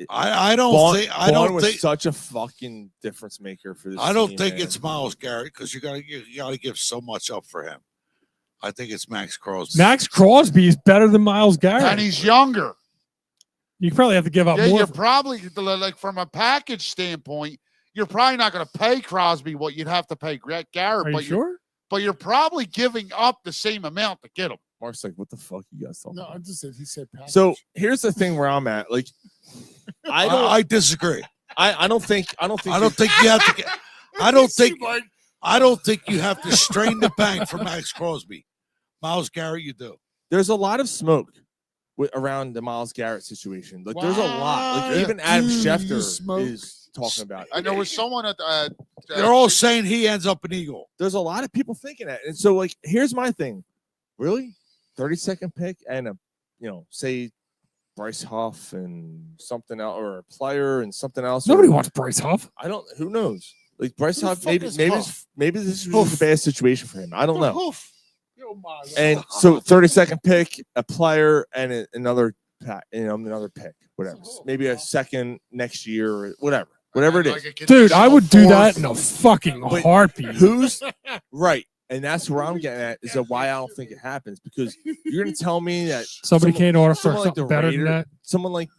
I don't Vaughn, think Vaughn was such a fucking difference maker for this. I don't team, think man. it's Miles Garrett because you gotta give so much up for him. I think it's Max Crosby. Max Crosby is better than Miles Garrett. And he's younger. You probably have to give up Yeah, more. you're probably, like, from a package standpoint, you're probably not going to pay Crosby what you'd have to pay Garrett. Are you sure? But you're probably giving up the same amount to get him. Mark's like, what the fuck you guys talking No, about? I just said he said package. So here's the thing where I'm at. Like, I disagree. I don't think you have to get. I don't think you have to strain the bank for Max Crosby. Miles Garrett, you do. There's a lot of smoke around the Miles Garrett situation. Like, there's a lot. Like, even Adam Schefter is talking about it. And there was someone at They're all saying he ends up an Eagle. There's a lot of people thinking that. And so, like, here's my thing. Really? 32nd pick and say Bryce Huff and something else, or a player and something else. Nobody wants Bryce Huff. I don't. Who knows? Like Bryce Who the Huff, fuck is Huff? maybe this was a bad situation for him. I don't know. Hoof. Yo, my And so 32nd pick, a player, and another pick, whatever. Maybe a second next year, or whatever it is. Dude, I would do that in a fucking heartbeat. Who's right? And that's where I'm getting at, is that why I don't think it happens, because you're going to tell me that Somebody can't offer someone like something the better than Raiders- that. Someone like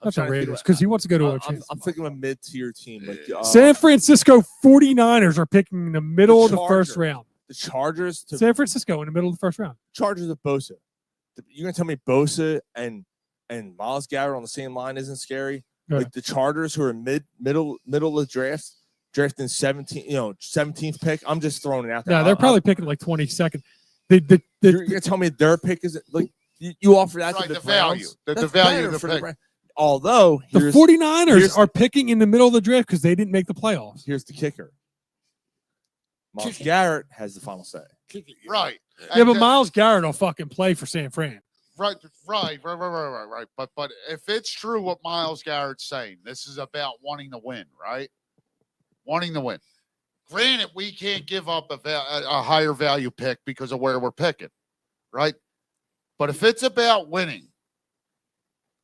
Not the trying to think Raiders, of- because he wants to go to a I'm thinking of a mid-tier team. Like San Francisco 49ers are picking in the middle of the first Chargers. round. The Chargers to San Francisco in the middle of the first round. Chargers of Bosa. You're going to tell me Bosa and Miles Garrett on the same line isn't scary? Yeah. Like the Chargers, who are middle of the draft, drafting 17th pick. I'm just throwing it out there. Yeah, they're probably picking like 22nd. You're going to tell me their pick is like you offer that Right, to the the value. Browns? The That's value better of the for pick. Browns. Although The here's 49ers are picking in the middle of the draft because they didn't make the playoffs. Here's the kicker. Miles Garrett has the final say. Right. Yeah, And but Miles Garrett will fucking play for San Fran. Right. But if it's true what Miles Garrett's saying, this is about wanting to win, right? Wanting to win. Granted, we can't give up a higher value pick because of where we're picking, right? But if it's about winning,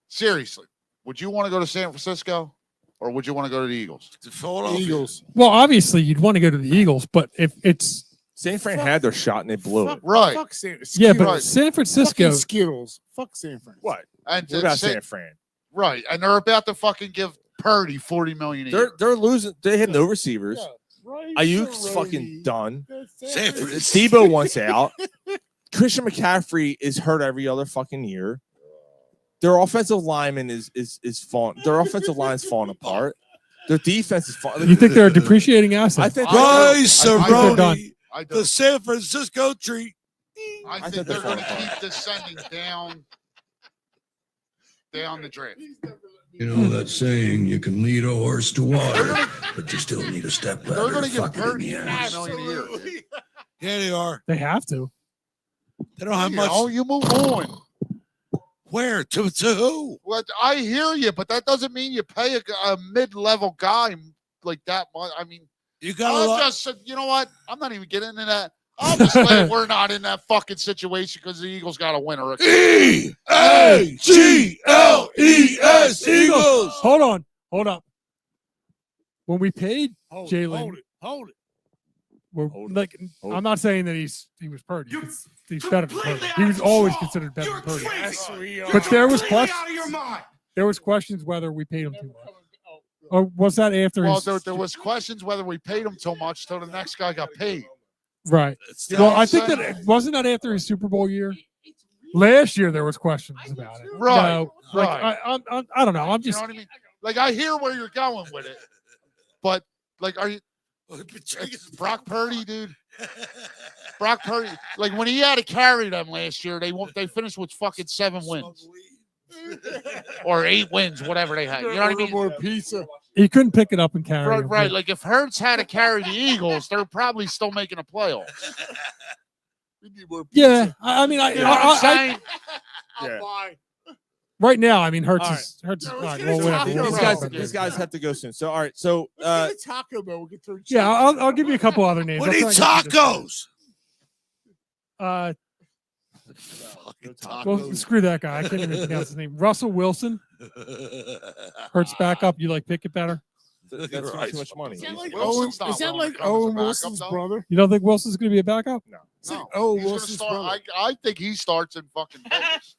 seriously, would you want to go to San Francisco or would you want to go to the Eagles? To Philadelphia. Eagles. Well, obviously you'd want to go to the Eagles, but if it's San Fran had their shot and they blew it. Right. Fuck San yeah, but Right. San Francisco. Fucking Skittles. Fuck San Fran. What? And What about San- San Fran? Right. And they're about to fucking give Purdy $40 million a year. They're losing. They had no receivers. Right. Ayuk's fucking done. San Fran. Debo wants out. Christian McCaffrey is hurt every other fucking year. Their offensive lineman is falling. Their offensive line's falling apart. Their defense is falling. You think they're a depreciating asset? I think Rice I think they're done. I do. the San Francisco tree. I think think they're they're going to falling keep descending down the draft. You know that saying, you can lead a horse to water, but you still need a step They're ladder going to to give fuck it in Purdy the $5 ass. million a year. dude. Yeah, they are. They have to. They don't have You much. know, you move on. Where to who? Well, I hear you, but that doesn't mean you pay a mid-level guy like that much. I mean, You got a I'm lot. just, you know what? I'm not even getting into that. I'm just glad we're not in that fucking situation because the Eagles got a winner. EAGLES Eagles. Hold up. When we paid Hold Jalen, it. Hold it. we're like, Hold I'm not saying that he was Purdy. He's better than Purdy. He was always considered better than Purdy. Yes, we are. But there was Out of your mind. There was questions whether we paid him too much. Or was that after Well, his there was questions whether we paid him too much till the next guy got paid. right? You know Well, what I I'm think saying? that wasn't that after his Super Bowl year. Last year there was questions about it. Right, No, like, right. I don't know. I'm You just know what I mean? Like, I hear where you're going with it, but like, are you it's Brock Purdy, dude? Brock Purdy, like when he had to carry them last year, they finished with fucking 7 wins or 8 wins, whatever they had. You know what I mean? More pizza. he couldn't pick it up and carry Right, it. right. Like if Hurts had to carry the Eagles, they're probably still making a playoff. We need more pizza. Yeah, I mean, You know what I'm saying? I'll Yeah. buy. right now, I mean, Hurts All is Hurts. No, All let's right, get well, a whatever. Taco We'll Bell. talk about These this. guys have to go soon. So all right. So Let's get a Taco Bell. We'll get through. Yeah, I'll give you a couple other names. We I'll need try and get through this. tacos. Well, screw that guy. I can't even pronounce his name. Russell Wilson. Hurts back up. You like Pickett better? That's Right. too much money. Is that like Wilson's Owen? not Is that willing to like come as a Owen backup, Wilson's though? brother? You don't think Wilson's going to be a backup? No. It's like No, Owen he's gonna Wilson's start. brother. I think he starts in fucking Vegas.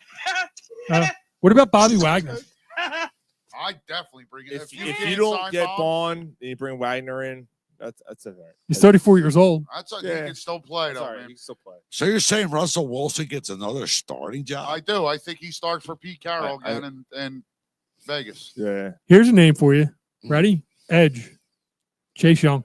What about Bobby Wagner? I definitely bring it. If you can't don't sign get Bond, Bond and you bring Wagner in, that's all right. He's 34 years old. that's he Yeah. can still play That's though, all right. man. He can still play. So you're saying Russell Wilson gets another starting job? I do. I think he starts for Pete Carroll I- again in Vegas. Yeah. Here's a name for you. Ready? Edge. Chase Young.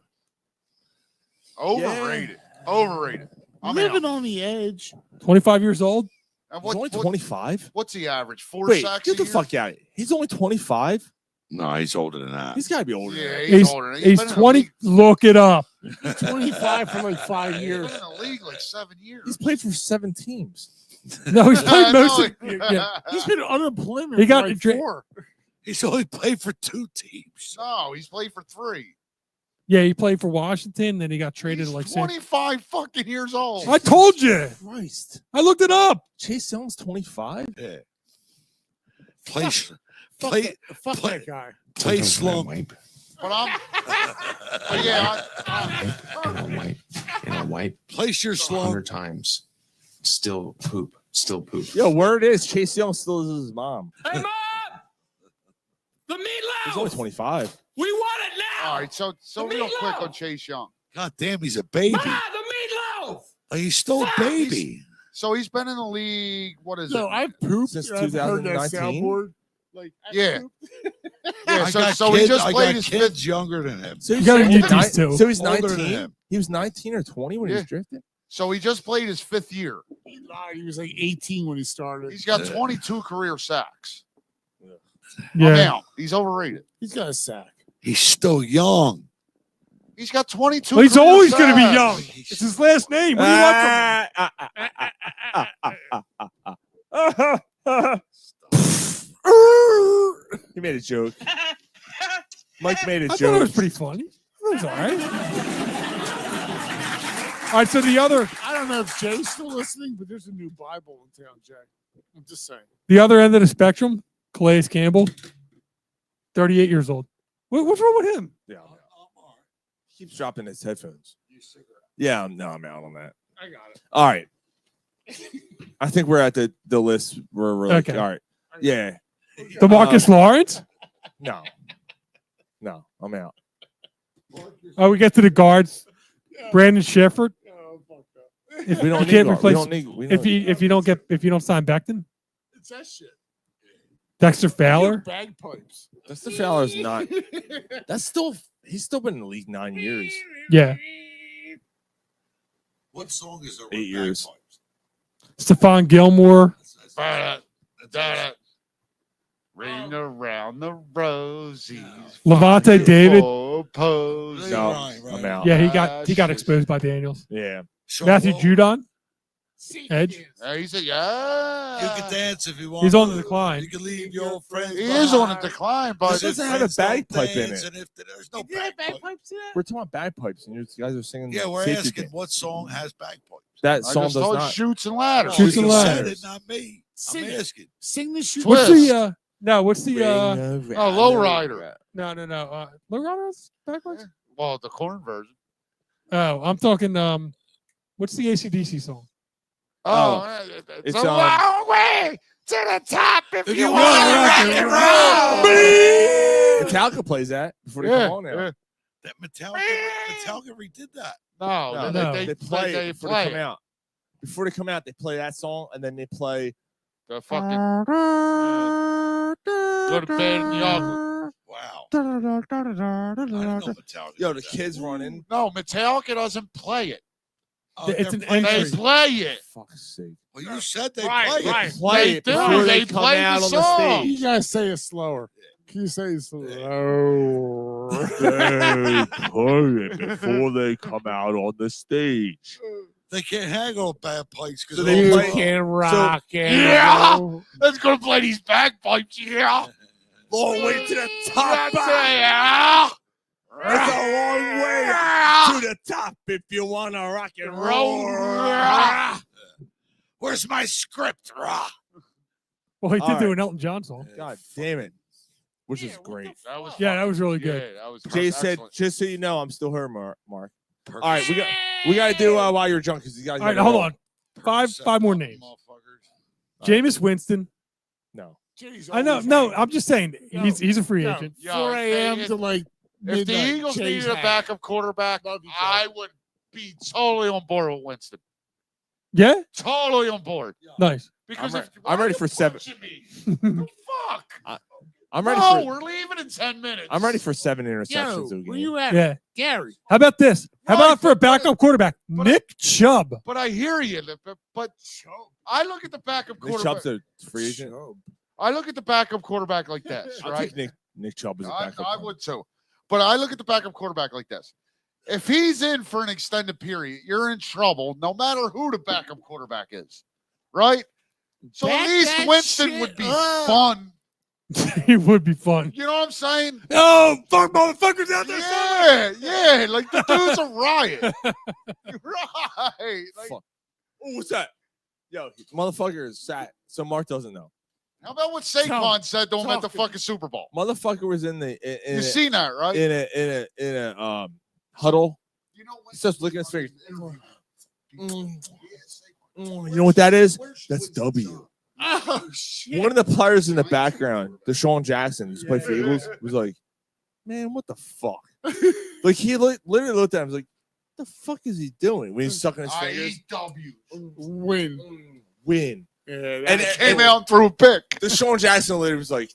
Overrated. Overrated. I'm Living out. on the edge. 25 years old. And He's only 25. What's the average? 4 Wait, sacks get a the year? fuck out of here. He's only 25. No, he's older than that. He's got to be older. Yeah, than he's older. He's been in the 20. league- Look it up. 25 for like 5 He's years. been in the league like 7 years. He's played for 7 teams. No, he's played I most know of it. yeah. He's been unemployment He for got like dra- 4. He's only played for 2 teams. No, he's played for 3. Yeah, he played for Washington, then he got traded He's to like San 25 fucking years old. I told you. Christ. I looked it up. Chase Young's 25? Yeah. Play Fuck that guy. slow. But I'm. But yeah, And I'll wipe. And I'll wipe Place your slow. 100 times. Still poop. Still poop. Yo, word is Chase Young still is his mom. Hey, Mom! The He's only meatloaf! 25. We want it now! all right. So The real quick meatloaf! on Chase Young. God damn, he's a baby. Ma, the meatloaf! Like, he's still a baby. So he's been in the league. What is No, it? I've pooped. Since I've heard that 2019? soundboard. Like, I've Yeah. pooped. Yeah. I So, got so kids, he just I played got his kids fifth. younger than him. So You gotta saying get these two. So he's Older than 19. him. He was 19 or 20 when he was Yeah. drafted. So he just played his 5th year. He lied. He was like 18 when he started. He's got Yeah. 22 career sacks. I'm Yeah. out. He's overrated. He's got a sack. He's still young. He's got 22. Well, he's career always going to be sacks. young. It's his last name. What do you want from him? He made a joke. Mike made a I thought it joke. was pretty funny. It was all right. All right, so the other I don't know if Jay's still listening, but there's a new Bible in town, Jay. I'm just saying. end of the spectrum, Calais Campbell, 38 years old. What's wrong with him? Yeah. He keeps dropping his headphones. Yeah, I'm out on that. I got it. All right. I think we're at the list where we're like, Okay. all right. Yeah. DeMarcus Lawrence? No. No, I'm out. Oh, we get to the guards. Brandon Shepard. Oh, fuck that. If We don't you need can't guard. replace, we if you don't sign Becton, It's that shit. Dexter Fowler. Bagpipes. Dexter Fowler's not. He's still been in the league 9 years. Yeah. What song is there? 8 years. Stephon Gilmore. Ring around the rosies. Levante David. Pose. No, Right. I'm out. Yeah, he got exposed by Daniels. Yeah. Matthew Judon. Edge. He said, yeah. You can dance if you want. He's on the decline. You can leave your friends. He is on a behind. decline, It but doesn't have a bagpipe in it. And if there's no Yeah, bagpipe, bagpipes. Yeah. We're talking about bagpipes, and you guys are singing. yeah, we're safety asking dance. what song has bagpipes. That I song just does told not. Shoots and Ladders. Shoots and You said Ladders. it, not me. Sing I'm it. asking. Sing the shoot. What's Twist. the what's the Oh, Lowrider. no Lowriders backwards? Well, the corn version. Oh, I'm talking what's the AC/DC song? Oh, it's, it's a long way to the top if If you you want to wanna rock and roll. Metallica plays that before they Yeah, come on now. yeah. That Metallica redid that. No, No, No. they play they it before play they come it. out. Before they come out, they play that song, and then they play. The fucking good, bad, and the ugly. Wow. I didn't know Metallica. Yo, the did that. kids running. No, Metallica doesn't play it. Oh, It's they're an playing- They entry. play it. Fuck's sake. Well, you said they Right, play right. it. Play They it do. before They they come play the out on the song. You stage. gotta say it slower. Can you say it slower? They play it before they come out on the stage. They can't hang on bagpipes because So they play- can rock and Yeah, roll. let's go play these bagpipes. Yeah, long way to the top. That's it, yeah. It's a long way to the top if you want to rock and roll. Where's my script? Rah. Well, he All did do right. an Elton John song. God damn it. Which is great. Yeah, that was really good. Yeah, that was Jay said, excellent. just so you know, I'm still here, Mark. All right, we got to do while you're drunk because you guys. All right, hold on. Five more names. Jameis Winston. No. I know. No, I'm just saying he's a free agent. 4 a.m. to like If the midnight, Eagles Chase needed a Hack. backup quarterback, I would be totally on board with Winston. Yeah. Totally on board. Nice. Because I'm ready for 7. Fuck. I'm ready No, for. we're leaving in 10 minutes. I'm ready for 7 interceptions. Yo, a where game. you at? Yeah. Gary. How about this? How Right, about for a backup quarterback, Nick Chubb? But I hear you. But I look at the backup Nick quarterback. Chubb's a free agent. I look at the backup quarterback like this, I'll right? take Nick Chubb as a I backup. would too. But I look at the backup quarterback like this. If he's in for an extended period, you're in trouble no matter who the backup quarterback is. Right? So at Back least that Winston shit would be up. fun. He would be fun. You know what I'm saying? No, fuck motherfuckers out there. Yeah. Like the dude's a riot. Right. Like, Fuck. Oh, what's that? Yo, motherfucker is sat. So Mark doesn't know. how about what Saquon said to him at the fucking Super Bowl? Motherfucker was in the. You seen that, right? In a huddle. He starts licking his fingers. You know what that is? That's W. Oh shit! One of the players in the background, Deshaun Jackson, who's played for Eagles, was like, "Man, what the fuck?" Like he literally looked at him, was like, "The fuck is he doing?" When he's sucking his fingers. Win. Win. Yeah, And it came out and threw a pick. Deshaun Jackson literally was like,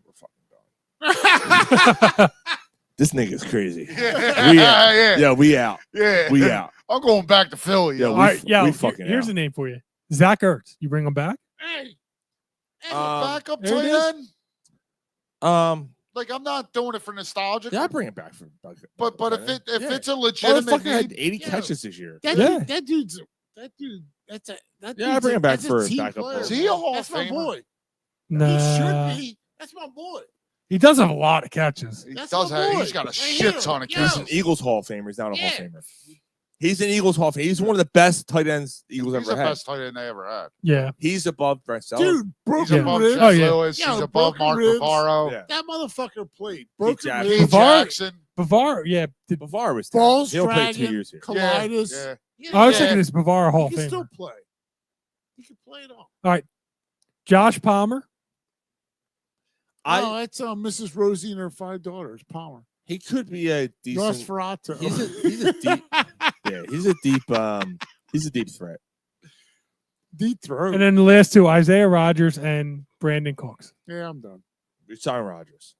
"We're fucking done." This nigga's crazy. Yeah, We out. yeah. Yeah, we out. Yeah. We out. I'm going back to Philly. Yeah, yo. All right, we fucking here's out. a name for you, Zach Ertz. You bring him back? Hey, Backup there it tight is. end. Like I'm not doing it for nostalgia. Yeah, I bring it back for. But if Yeah. it's a legitimate Motherfucker had need, 80 catches this year. that Yeah. dude, that dude. That's a that. Yeah, I dude's bring him back that's a for a team backup player. player. Is he a Hall That's of my Famer? boy. Nah, He should be. That's my boy. he does have a lot of catches. he That's does my have. boy. He's got a Right shit here. ton of Yo. He's catches. an Eagles Hall of Famer. He's not a Hall of Yeah. Famer. He's an Eagles Hall of Famer. He's one of the best tight ends the Eagles He's the ever had. best tight end they ever had. Yeah. He's above Brett Sellers. Dude, He's broken above ribs. Jeff Oh, yeah. Lewis. Yo, He's above broken Mark ribs. Bavaro. Yeah. That motherfucker played. Broken Jackson. ribs. Keith Bavar- Jackson. Bavar, yeah. Bavar was Balls terrible. He'll play 2 dragging. years here. Colitis. Yeah. Yeah, I was Yeah. thinking it's Bavar Hall of he can still Famer. play. He can play it all. All right. Josh Palmer. Oh, that's Mrs. Rosie and her 5 daughters. Palmer. He could be a decent. Nosferatu. He's a deep. Yeah, he's a deep threat. Deep throat. And then the last two, Isaiah Rodgers and Brandon Cooks. Yeah, I'm done. You're signing Rodgers.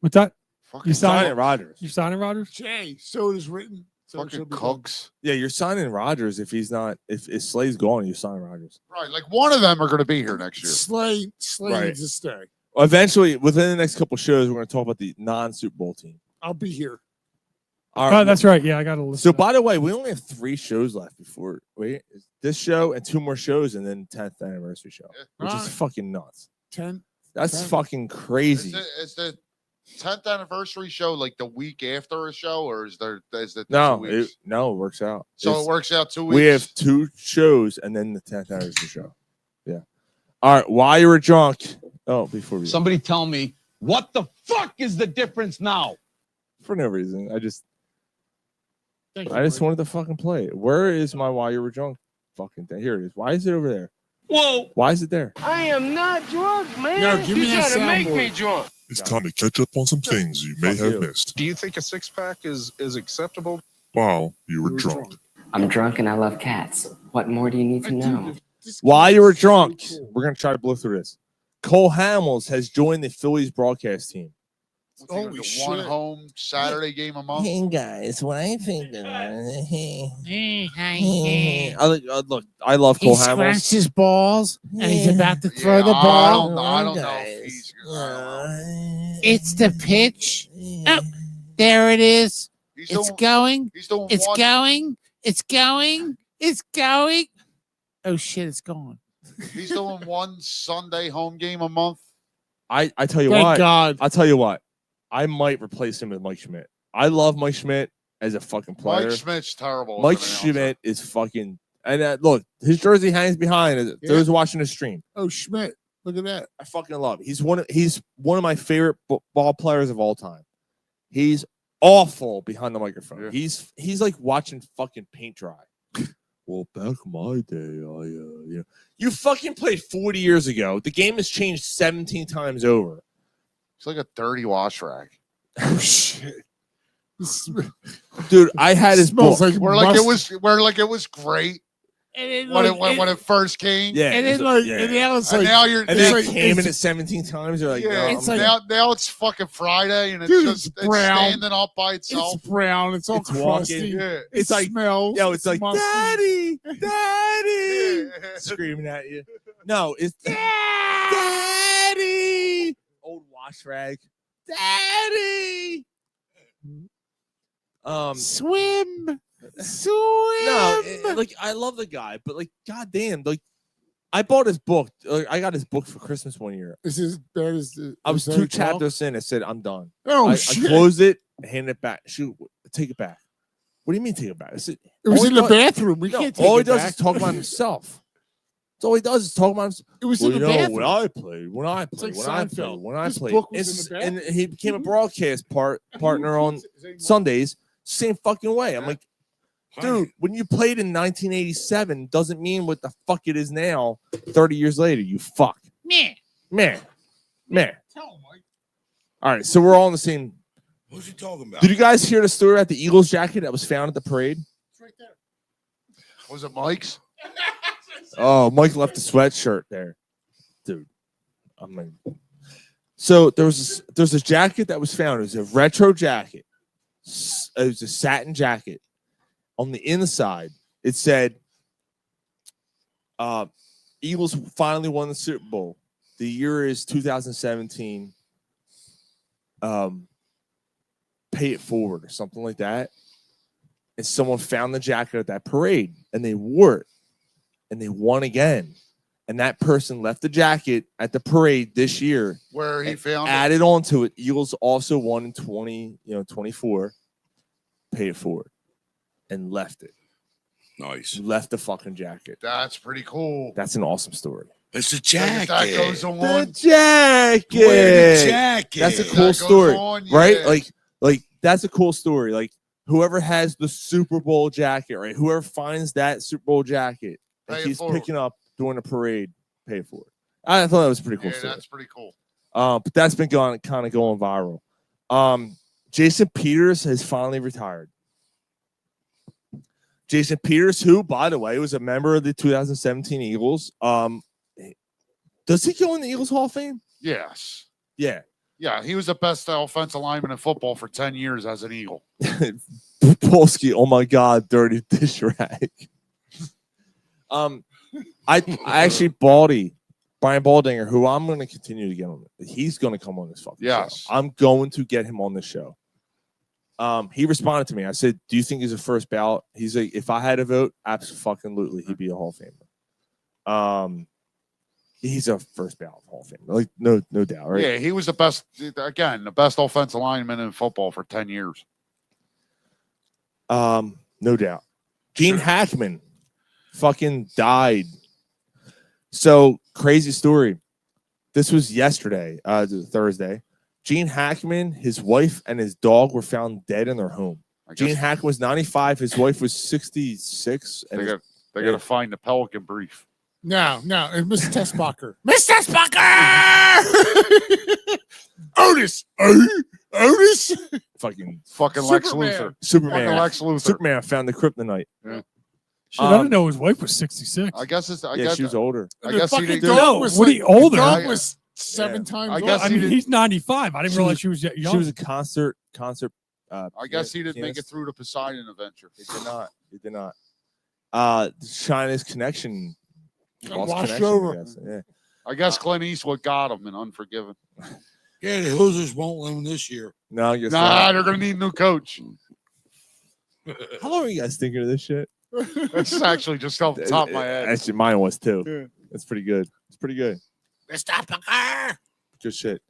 What's that? Fucking You Signing signing Rodgers. You signing Rodgers? Jay, so it is written. So it shall Fucking be done. Cooks. Yeah, you're signing Rodgers if he's not. If Slay's gone, you sign Rodgers. Right. Like one of them are going to be here next year. Slay Right. needs to stay. Eventually, within the next couple shows, we're going to talk about the non-Super Bowl team. I'll be here. All Oh, that's right. Yeah, I got to listen. So, to that. by the way, we only have 3 shows left before this show and 2 more shows, and then 10th anniversary show, which is Alright. fucking nuts. 10. That's 10. fucking crazy. Is the 10th anniversary show like the week after a show, or is it the No, 2 weeks? it works out. So It's- it works out 2 weeks. We have 2 shows and then the 10th anniversary show. Yeah. All right. While you were drunk, before we Somebody tell me what the fuck is the difference now? for no reason, I just Thank you, wanted to fucking play it. Where is my while you were drunk fucking thing? Here it is. Why is it over there? Whoa! Why is it there? I am not drunk, man. Yo, give me you that try to make soundboard. me drunk. It's time to catch up on some things you may Fuck have you. missed. Do you think a 6-pack is acceptable? While you were drunk. I'm drunk and I love cats. What more do you need to know? While you were drunk, we're gonna try to blow through this. Cole Hamels has joined the Phillies broadcast team. Holy the shit. one home Saturday game a month. Hey guys, what I think? Hey, Look, I love Cole He Hamels. scratched his balls and he's about to throw the I ball. don't know if he's. It's the pitch. Oh, there it is. He's It's doing- going. He's doing It's one. going. It's going. It's going. Oh shit! It's gone. He's doing one Sunday home game a month. I tell you Thank what. God. I'll tell you what. I might replace him with Mike Schmidt. I love Mike Schmidt as a fucking player. Mike Schmidt's terrible. Mike as an announcer. Schmidt is fucking. And look, his jersey hangs behind it. Yeah. Those watching the stream. Oh Schmidt, look at that. I fucking love it. He's one of my favorite ball players of all time. He's awful behind the microphone. Yeah. He's like watching fucking paint dry. Well, back in my day, you fucking played 40 years ago. The game has changed 17 times over. It's like a dirty wash rag. Oh shit. Dude, I had his book. Like where it was great and when it first came. Yeah. And then and now it's And like now you're And then like, it came in it 17 times. You're like, yeah, no, it's I'm like- good. now it's fucking Friday and it's Dude, just it's brown. standing up by itself. it's brown. It's all It's walking. crusty. Yeah. It's like, smells. yo, it's like, musty. Daddy, Daddy, screaming at you. No, it's Daddy. Old wash rag. Daddy. Swim. No, like I love the guy, but like, goddamn, like I bought his book. I got his book for Christmas one year. Is this as bad as the? I was as 2 that chapters in. I said, I'm done. Oh I shit! closed it, handed it back. Shoot, take it back. What do you mean take it back? I said, It was all in he the does- bathroom. We No, can't take all it he does back. is talk about himself. That's all he does is talk about himself. It was Well, in you the know, bathroom. when I played, when I It's played, like when I Seinfeld. played, when I This played. book was It's- in the and bathroom. he became a broadcast partner on Sundays. Same fucking way. I'm like, dude, when you played in 1987 doesn't mean what the fuck it is now 30 years later, you fuck. Meh. Man. Tell him, Mike. All right, so we're all in the same. What's he talking about? Did you guys hear the story about the Eagles jacket that was found at the parade? It's right there. Was it Mike's? Oh, Mike left the sweatshirt there. Dude. I mean, so there's a jacket that was found. It was a retro jacket. It was a satin jacket. On the inside, it said, Eagles finally won the Super Bowl. The year is 2017. Pay it forward or something like that. And someone found the jacket at that parade and they wore it and they won again. And that person left the jacket at the parade this year. Where he and found added onto it. Eagles also won in 24. Paid it forward and left it. Nice. Left the fucking jacket. That's pretty cool. That's an awesome story. It's a If jacket. that goes on. The jacket. Wear the jacket. That's a If cool that goes story, on, right? yeah. Like that's a cool story. Like whoever has the Super Bowl jacket, right? Whoever finds that Super Bowl jacket and Pay it he's forward. picking up during the parade, pay for it. I thought that was a pretty cool Yeah, story. that's pretty cool. But that's been kind of going viral. Jason Peters has finally retired. Jason Peters, who, by the way, was a member of the 2017 Eagles. Does he go in the Eagles Hall of Fame? Yes. Yeah. Yeah, he was the best offensive lineman in football for 10 years as an Eagle. Polsky, oh my God, dirty dish rag. I actually Brian Baldinger, who I'm going to continue to get on. He's going to come on this fucking Yes. show. I'm going to get him on the show. He responded to me. I said, "Do you think he's a first ballot?" He's like, "If I had a vote, absolutely, he'd be a Hall of Famer." He's a first ballot Hall of Famer, like no doubt, right? Yeah, he was the best offensive lineman in football for 10 years. No doubt. Gene Hackman fucking died. So crazy story. This was yesterday, Thursday. Gene Hackman, his wife, and his dog were found dead in their home. Gene Hackman was 95. His wife was 66. And They got to find the Pelican brief. No, it's Mr. Tessbacher. Mr. Tessbacher! Otis! Fucking Lex Superman. Luthor. Superman. Fucking Lex Luthor. Superman found the kryptonite. Yeah. Shit, I didn't know his wife was 66. I guess it's. I Yeah, guess she was older. I guess he fucking didn't. dog was what are you, older? The dog Yeah. was 7 times I older. guess I he mean, didn't- he's 95. I didn't realize she was that young. She was a concert. I guess he didn't make it through the Poseidon Adventure. He did not. He did not. China's connection. Lost washed connection, over. I guess. Yeah. I guess Clint Eastwood got him in Unforgiven. Yeah, the Hoosiers won't win this year. No, I guess Nah, not. they're gonna need a new coach. How long are you guys thinking of this shit? That's actually just off the top of my head. Actually, mine was too. Yeah. That's pretty good. It's pretty good. Mr. Parker. Good shit.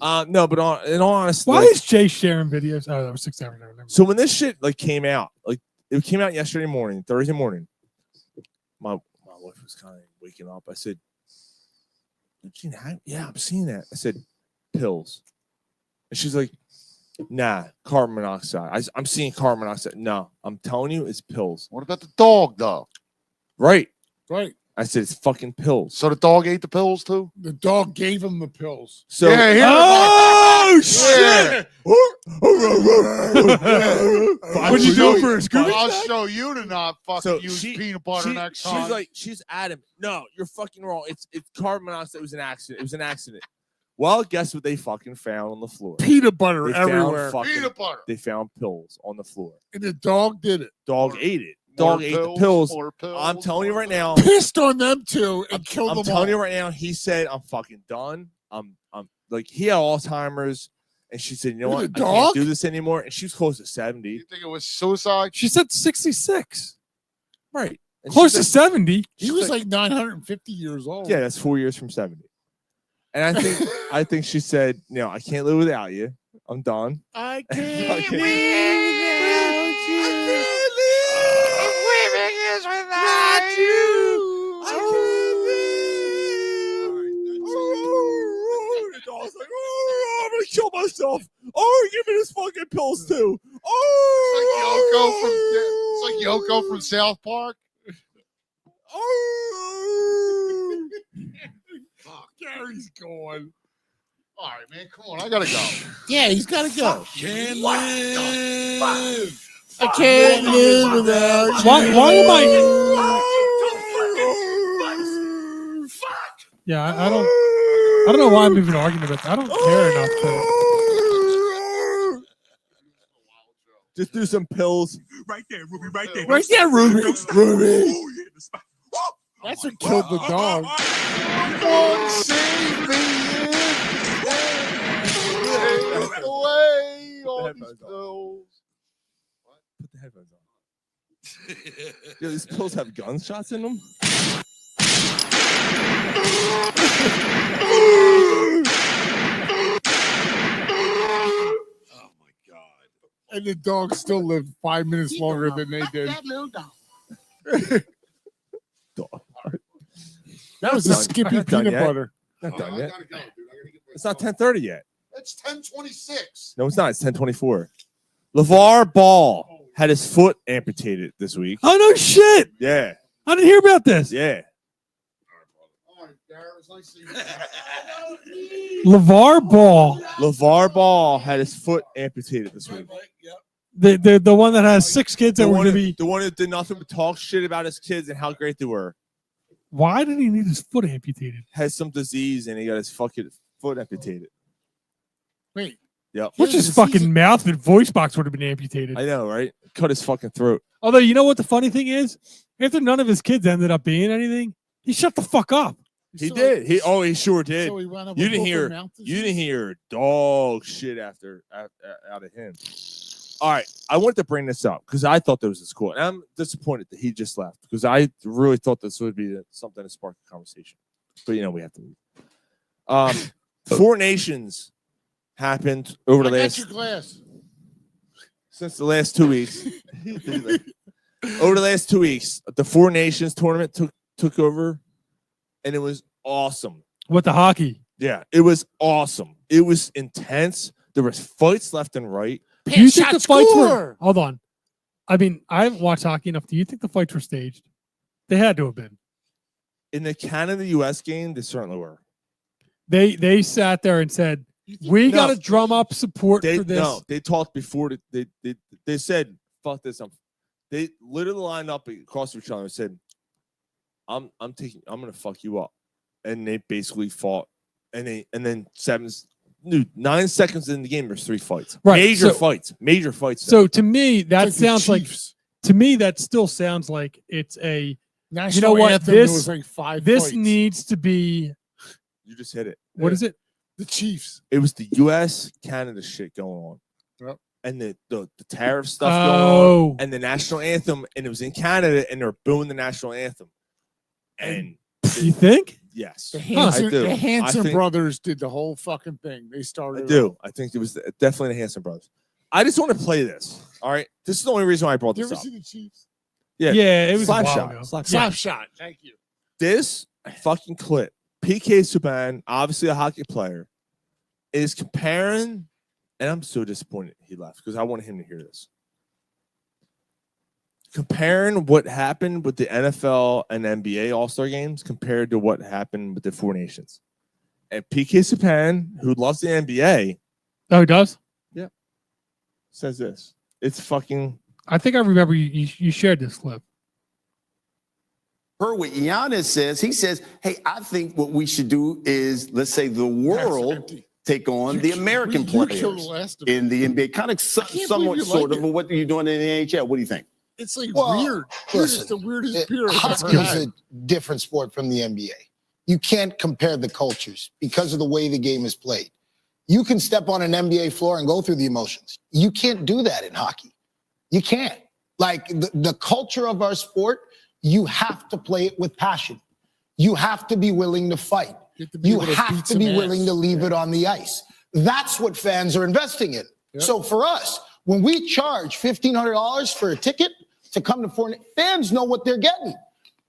No, but in all honesty, Why like, is Jay sharing videos? Oh, that was 6 hours. so when this shit like came out, like it came out yesterday morning, Thursday morning. My wife was kind of waking up. I said, Gene Hackman? Yeah, I'm seeing that. I said, pills. And she's like, nah, carbon monoxide. I'm seeing carbon monoxide. No, I'm telling you, it's pills. What about the dog, though? Right. Right. I said, it's fucking pills. So the dog ate the pills, too? The dog gave him the pills. So, yeah, here oh, shit. What'd you do for a Scooby? I'll show you to not fucking use peanut butter next time. She's like, she's adamant. No, you're fucking wrong. It's carbon monoxide. It was an accident. It was an accident. Well, guess what they fucking found on the floor? Peanut butter They found everywhere. Peanut butter. They found pills on the floor. And the dog did it. Dog ate it. Dog ate the pills. More pills. I'm telling you right now. Pissed on them too and killed I'm them telling all. you right now. He said, "I'm fucking done. I'm like he had Alzheimer's." And she said, "You know what? I can't do this anymore." And she was close to 70. You think it was suicide? She said 66. Right. And Close she to said- 70. He was like 950 years old. Yeah, that's 4 years from 70. And I think she said, "You know, I can't live without you. I'm done." I I can't can't- without you. The dog's like, "Oh, I'm gonna kill myself. Oh, give me this fucking pills too. Oh, It's like Yoko from South Park. Oh. Fuck, Gary's gone. All right, man, come on. I got to go. Yeah, he's got to go. Can't What live. I can't live without you. Why am I? Yeah, I don't know why I'm even arguing about that. I don't care enough to. Just do some pills. Right there, Ruby. Right there. Right there, Ruby. Ruby. Oh, yeah, the spot. That's what killed the dog. Lord, save me. Take away all these pills. Put the headphones on. Yo, these pills have gunshots in them. Oh my God. And the dog still lived 5 minutes longer than they did. That little dog. Dog. That was a Not Skippy done peanut yet. butter. Not done I yet. got to go, dude. I got to get It's not 10:30 yet. It's 10:26. No, it's not. It's 10:24. LeVar Ball had his foot amputated this week. Oh no shit! Yeah. I didn't hear about this. Yeah. All right, Garrett, it was nice seeing you. LeVar Ball, LeVar Ball had his foot amputated this week. the one that has 6 kids that were going to be. The one who did nothing but talk shit about his kids and how great they were. Why did he need his foot amputated? Has some disease and he got his fucking foot amputated. Wait. Yep. Which his fucking mouth and voice box would have been amputated. I know, right? Cut his fucking throat. Although, you know what the funny thing is? After none of his kids ended up being anything, he shut the fuck up. He did. He sure did. So he wound up You with didn't open hear. mouth You didn't hear dog shit out of him. All right, I wanted to bring this up because I thought this was cool, and I'm disappointed that he just left because I really thought this would be something to spark a conversation. But we have to leave. 4 Nations happened over the I got last your glass. since the last 2 weeks. Over the last 2 weeks, the 4 Nations tournament took over, and it was awesome. With the hockey. Yeah, it was awesome. It was intense. There was fights left and right. Do you think the fights were? Hold on. I mean, I haven't watched hockey enough. Do you think the fights were staged? They had to have been. In the Canada-US game, they certainly were. They sat there and said, "We got to drum up support for this." No, they talked before. They said, "Fuck this." They literally lined up across each other and said, I'm gonna fuck you up," and they basically fought. And then 9 seconds in the game, there's 3 fights. Right, Major so- fights. So to me, that It's like the sounds like. Chiefs. To me, that still sounds like it's a. National you know what? anthem, there This was like 5 this fights. needs to be. You just hit it. What is it? The Chiefs. It was the U.S. Canada shit going on. Yep. and the tariff stuff going on, and the national anthem, and it was in Canada, and they're booing the national anthem. And you think? Yes, The Hanson, I do. the Hanson I think, brothers did the whole fucking thing. They started. I do. I think it was definitely the Hanson brothers. I just want to play this. All right, this is the only reason why I brought Did you this ever up. see the Chiefs? Yeah, it was a slap while shot. ago. Slap shot. Thank you. This fucking clip, PK Subban, obviously a hockey player, is comparing, and I'm so disappointed he left because I wanted him to hear this. Comparing what happened with the NFL and NBA All-Star games compared to what happened with the Four Nations. And PK Subban, who loves the NBA. Oh, he does? Yeah. Says this. It's fucking. I think I remember you shared this clip. Heard what Giannis says. He says, hey, I think what we should do is, let's say, the world take on the American players in the NBA. Kind of somewhat, sort of, what are you doing in the NHL? What do you think? It's like Well, weird. It's listen, the weirdest period. Hockey is a different sport from the NBA. You can't compare the cultures because of the way the game is played. You can step on an NBA floor and go through the emotions. You can't do that in hockey. You can't. Like the culture of our sport, you have to play it with passion. You have to be willing to fight. You have to be willing to leave it on the ice. That's what fans are investing in. Yep. So for us, when we charge $1,500 for a ticket to come to foreign, fans know what they're getting.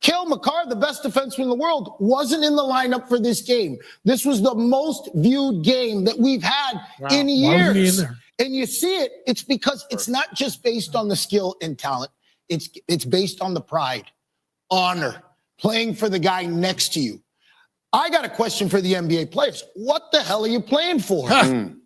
Cale Makar, the best defenseman in the world, wasn't in the lineup for this game. This was the most viewed game that we've had in years. And you see it, it's because it's not just based on the skill and talent. It's based on the pride, honor, playing for the guy next to you. I got a question for the NBA players. What the hell are you playing for?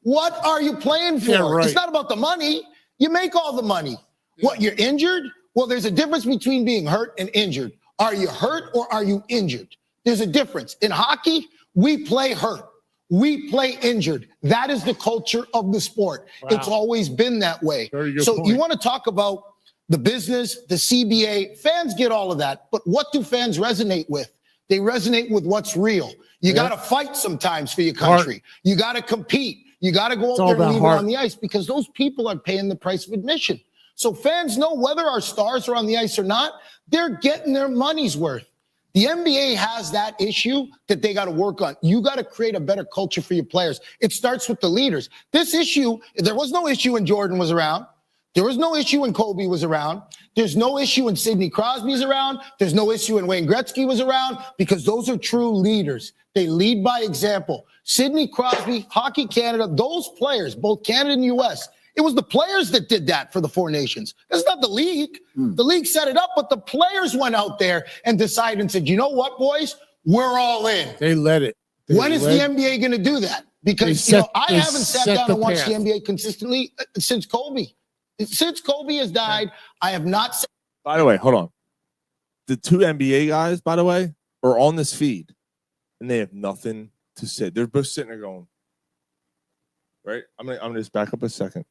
What are you playing for? Yeah, right. It's not about the money. You make all the money. What, you're injured? Well, there's a difference between being hurt and injured. Are you hurt or are you injured? There's a difference. In hockey, we play hurt. We play injured. That is the culture of the sport. Wow. It's always been that way. Very good So point. you want to talk about the business, the CBA, fans get all of that. But what do fans resonate with? They resonate with what's real. You got to fight sometimes for your country. You got to compete. You got to go out there and leave it on the ice because those people are paying the price of admission. So fans know whether our stars are on the ice or not, they're getting their money's worth. The NBA has that issue that they got to work on. You got to create a better culture for your players. It starts with the leaders. This issue, there was no issue when Jordan was around. There was no issue when Kobe was around. There's no issue when Sidney Crosby's around. There's no issue when Wayne Gretzky was around because those are true leaders. They lead by example. Sidney Crosby, Hockey Canada, those players, both Canada and U.S., it was the players that did that for the Four Nations. It's not the league. The league set it up, but the players went out there and decided and said, you know what, boys? We're all in. They let it. When is the NBA going to do that? Because I haven't sat down and watched the NBA consistently since Kobe. Since Kobe has died, I have not sat. By the way, hold on. The two NBA guys, by the way, are on this feed, and they have nothing to say. They're both sitting there going, right? I'm gonna just back up a second.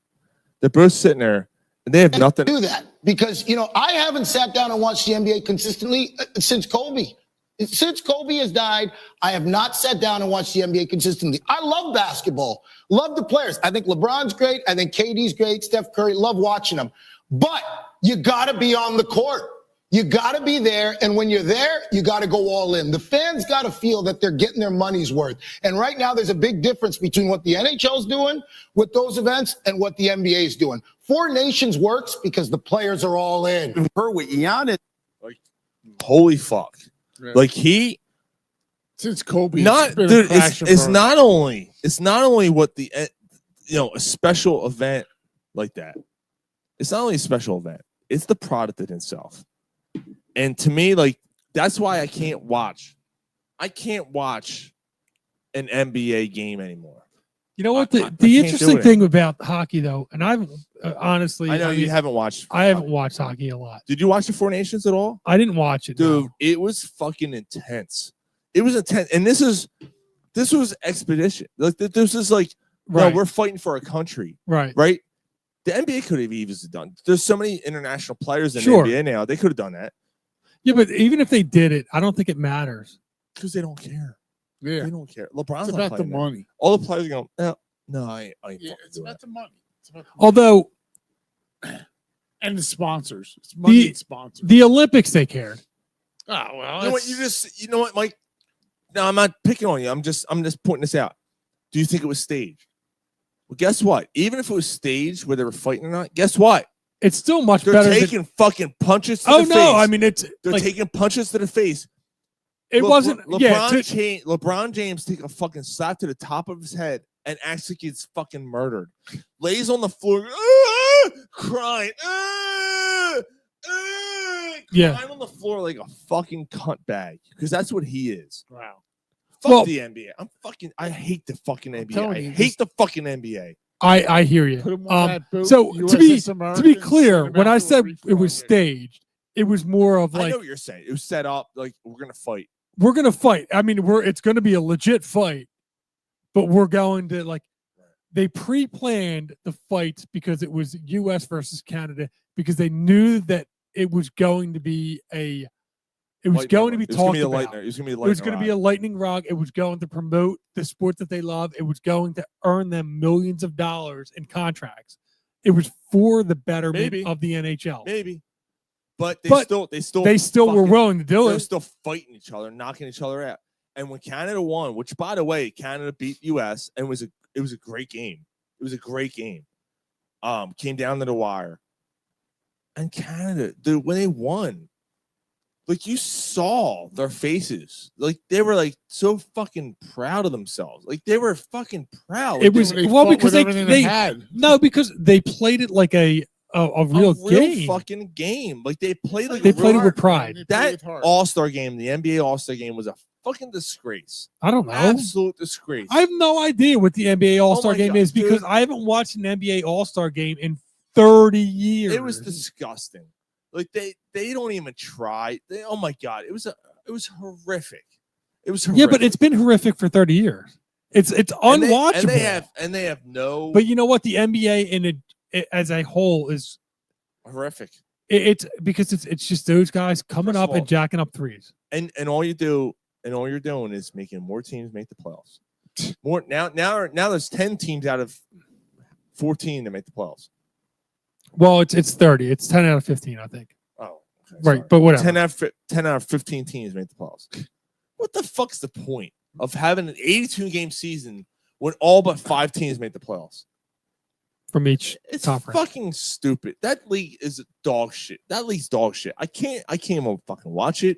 They're both sitting there, and they have nothing to do that because I haven't sat down and watched the NBA consistently since Kobe. Since Kobe has died, I have not sat down and watched the NBA consistently. I love basketball, love the players. I think LeBron's great. I think KD's great. Steph Curry, love watching them. But you got to be on the court. You got to be there. And when you're there, you got to go all in. The fans got to feel that they're getting their money's worth. And right now, there's a big difference between what the NHL's doing with those events and what the NBA is doing. Four Nations works because the players are all in. Her with Giannis. Holy fuck. Yeah. Like he since Kobe, not dude, it's not only what the a special event like that. It's not only a special event, it's the product in itself. And to me, like that's why I can't watch an NBA game anymore. You know what? The interesting thing about hockey, though, and I've honestly, I know you haven't watched. I haven't watched hockey a lot. Did you watch the Four Nations at all? I didn't watch it, dude. No. It was fucking intense. It was intense, and this was expedition. Like this is like, no, we're fighting for our country, right? Right. The NBA could have easily done. There's so many international players in the NBA now. They could have done that. Yeah, but even if they did it, I don't think it matters because they don't care. Yeah, they don't care. LeBron's it's not about the playing that. money. All the players are going, no, I ain't Yeah, it's about the money. Although And the sponsors. It's money and sponsors. the Olympics, they cared. Oh well. You know what? You know what, Mike? No, I'm not picking on you. I'm just pointing this out. Do you think it was staged? Well, guess what? Even if it was staged, where they were fighting or not, guess what? It's still much They're better. taking fucking punches to Oh the face. no! I mean, They're like, taking punches to the face. It wasn't. LeBron James take a fucking slap to the top of his head and acts like he's fucking murdered. Lays on the floor, crying, crying on the floor like a fucking cunt bag, because that's what he is. Wow. Fuck the NBA. I hate the fucking NBA. I hate the fucking NBA. I hear you. Put 'em on that boat, So to be USS clear, Americans, when I send 'em said out to a it was staged, it was more of I like know what you're saying. It was set up like we're gonna fight. we're gonna fight. I mean, it's gonna be a legit fight, but we're going to like they pre-planned the fights because it was U.S. versus Canada, because they knew that it was going to be going to be talked about. It was going to be a lightning rod. It was going to promote the sport that they love. It was going to earn them millions of dollars in contracts. It was for the betterment of the NHL. Maybe. But they still were willing to do They it. were still fighting each other, knocking each other out. And when Canada won, which by the way, Canada beat US, and it was a great game. It was a great game. Came down to the wire. And Canada, dude, when they won, like you saw their faces, like they were like so fucking proud of themselves. Like they were fucking proud. Like, It was because they had. No, because they played it like a real game. Fucking game. Like they played like They played it with pride. That All-Star game, the NBA All-Star game, was a fucking disgrace. I don't know. Absolute disgrace. I have no idea what the NBA All-Star my game God, is because dude. I haven't watched an NBA All-Star game in 30 years. It was disgusting. Like they don't even try. Oh my God, it was horrific. It was horrific. Yeah, but it's been horrific for 30 years. It's unwatchable. And they have no. But you know what? The NBA as a whole is horrific. It's because it's just those guys coming up and jacking up threes. And all you're doing is making more teams make the playoffs. More now there's 10 teams out of 14 that make the playoffs. Well, it's 30. It's 10 out of 15, I think. Oh, okay, right. sorry. But whatever. 10 out of 15 teams make the playoffs. What the fuck's the point of having an 82-game season when all but 5 teams make the playoffs? From each It's conference. fucking stupid. That league is dog shit. That league's dog shit. I can't even fucking watch it.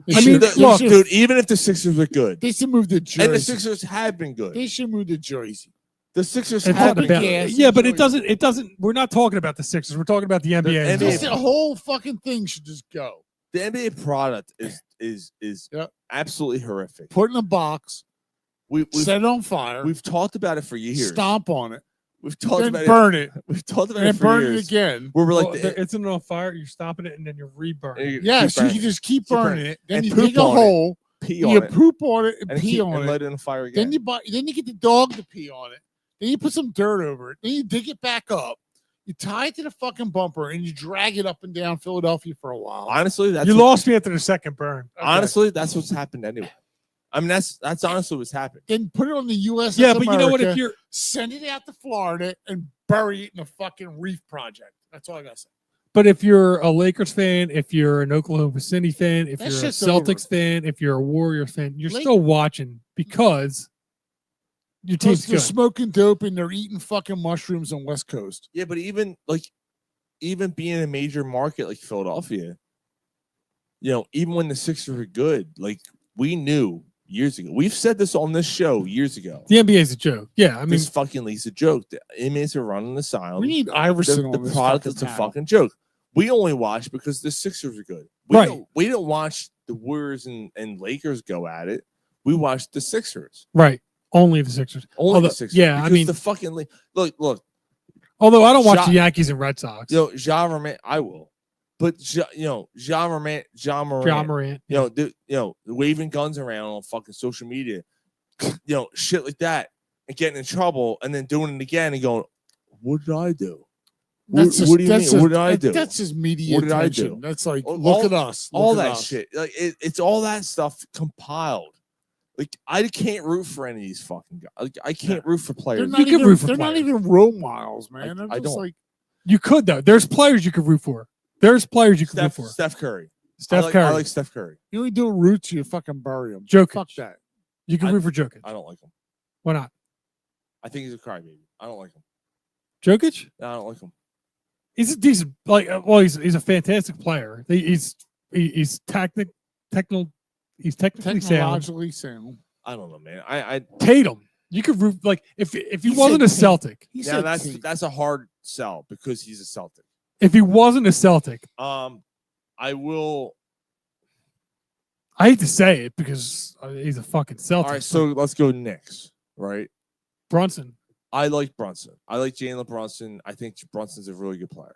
Look, dude, even if the Sixers are good, they should move to Jersey. And the Sixers have been good. They should move to Jersey. The Sixers It's have not been about- good. yeah, but it doesn't. We're not talking about the Sixers. We're talking about the NBA. Just the whole fucking thing should just go. The NBA product is absolutely horrific. Put in a box. We've set it on fire. We've talked about it for years. Stomp on it. We've talked then about burn it. We've talked about and it for burn years. it again. Where we're like, it's on fire. You're stopping it, and then you're reburning. it. Yeah, so you can just keep burning it. Then and you poop dig a on it, hole. pee You on it, poop on it and and pee keep- on and it. light it on fire again. Then you get the dog to pee on it. Then you put some dirt over it. Then you dig it back up. You tie it to the fucking bumper and you drag it up and down Philadelphia for a while. Honestly, that's You what- lost me after the second burn. Honestly, that's what's happened anyway. I mean, that's honestly what's happened. Then put it on the USS Yeah, but you know what? If America, you're send it out to Florida and bury it in a fucking reef project. That's all I gotta say. But if you're a Lakers fan, if you're an Oklahoma City fan, if That you're a shit's Celtics fan, if you're a Warriors fan, you're Lake- still watching because your team's They're good. smoking dope and they're eating fucking mushrooms on West Coast. Yeah, but even being in a major market like Philadelphia, even when the Sixers were good, like we knew years ago. We've said this on this show years ago. The NBA is a joke. Yeah, I mean, This fucking league's a joke. The inmates are running the asylum. We need Iverson The on this product fucking is a panel. fucking joke. We only watch because the Sixers are good. We don't watch the Warriors and Lakers go at it. We watch the Sixers. right. Only the Sixers. Only Although- the Sixers. Yeah, I because mean, the fucking league. Look. although I don't watch Ja- the Yankees and Red Sox. Ja Morant, I will. But Ja Morant, waving guns around on fucking social media, shit like that, and getting in trouble, and then doing it again and going, "What did I do? What do you mean? What did I do? That's just media What did I attention. do? That's like, All- look at us. all look at that us. shit. Like it's all that stuff compiled. Like I can't root for any of these fucking guys. Like, I can't root for They're players. not You can even, root for they're not players. even role models, man. They're I just don't. like You could though. There's players you could root for. There's players you could root for. Steph Curry. Steph I Curry. like Steph Curry. you only do roots, you fucking bury them. Jokic. Fuck that. You can root for Jokic. I don't like him. Why not? I think he's a crybaby. I don't like him. Jokic? I don't like him. He's a decent, he's a fantastic player. He's technically sound. Technologically sound. I don't know, man. I Tatum. You could root if he wasn't a Celtic. now that's a hard sell because he's a Celtic. If he wasn't a Celtic, I will. I hate to say it because he's a fucking Celtic. All right, so let's go Knicks, right? Brunson. I like Brunson. I like Jalen Brunson. I think Brunson's a really good player.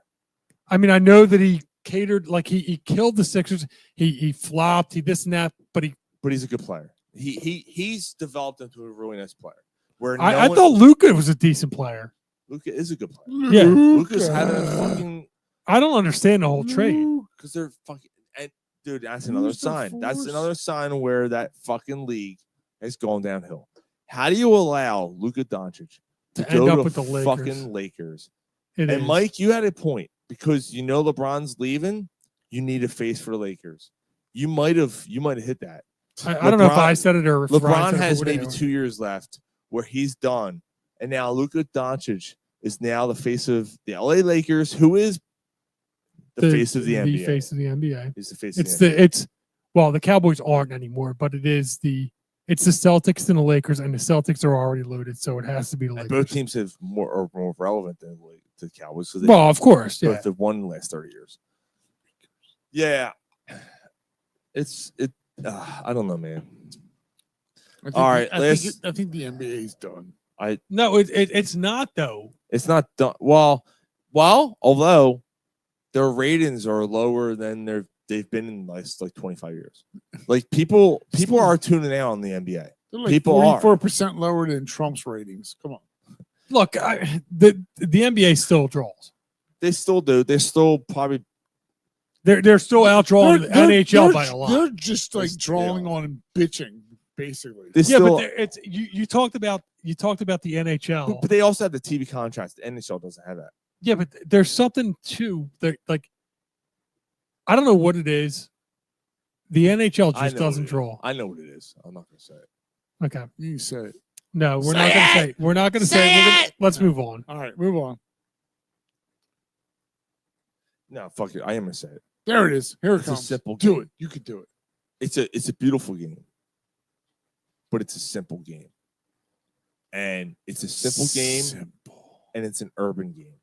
I mean, I know that he catered, like he killed the Sixers. He flopped. He this and that, but he's a good player. He's developed into a really nice player. Where I thought Luka was a decent player. Luka is a good player. Yeah, Luka's having a fucking. I don't understand the whole trade because they're fucking. And dude, that's another sign. That's another sign where that fucking league is going downhill. How do you allow Luka Doncic to end go up to with the Lakers? Fucking Lakers? It and is. Mike, you had a point because you know LeBron's leaving. You need a face for the Lakers. You might have hit that. I don't know if I said it or if Ryan LeBron said it, has but maybe whatever. 2 years left where he's done, and now Luka Doncic is now the face of the LA Lakers, who is the face of the NBA. The face of the NBA. He's the face. It's of the NBA. the Cowboys aren't anymore, but it's the Celtics and the Lakers, and the Celtics are already loaded, so it has to be the And Lakers. both teams have are more relevant than the Cowboys. So Well, of course, yeah. Both have won in the last 30 years. Yeah, I don't know, man. All right, I think the NBA's done. No, it's not though. It's not done. Well, although their ratings are lower than they've been in the last like 25 years. Like people are tuning out on the NBA. They're like People are 44% lower than Trump's ratings. Come on. Look, the NBA still draws. They still do. They're still probably They're still outdrawing the NHL by a lot. They're just like drawing on and bitching, basically. But you talked about the NHL. But they also have the TV contracts. The NHL doesn't have that. Yeah, but there's something too that like I don't know what it is. The NHL just doesn't draw. I know what it is. I'm not going to say it. Okay. You say it. No, we're not going to say it. We're not going to say it. Let's move on. All right, move on. No, fuck it. I am going to say it. There it is. Here it It's comes. a simple Do game. it. You could do it. It's a beautiful game, but it's a simple game, and it's a simple game, and it's an urban game.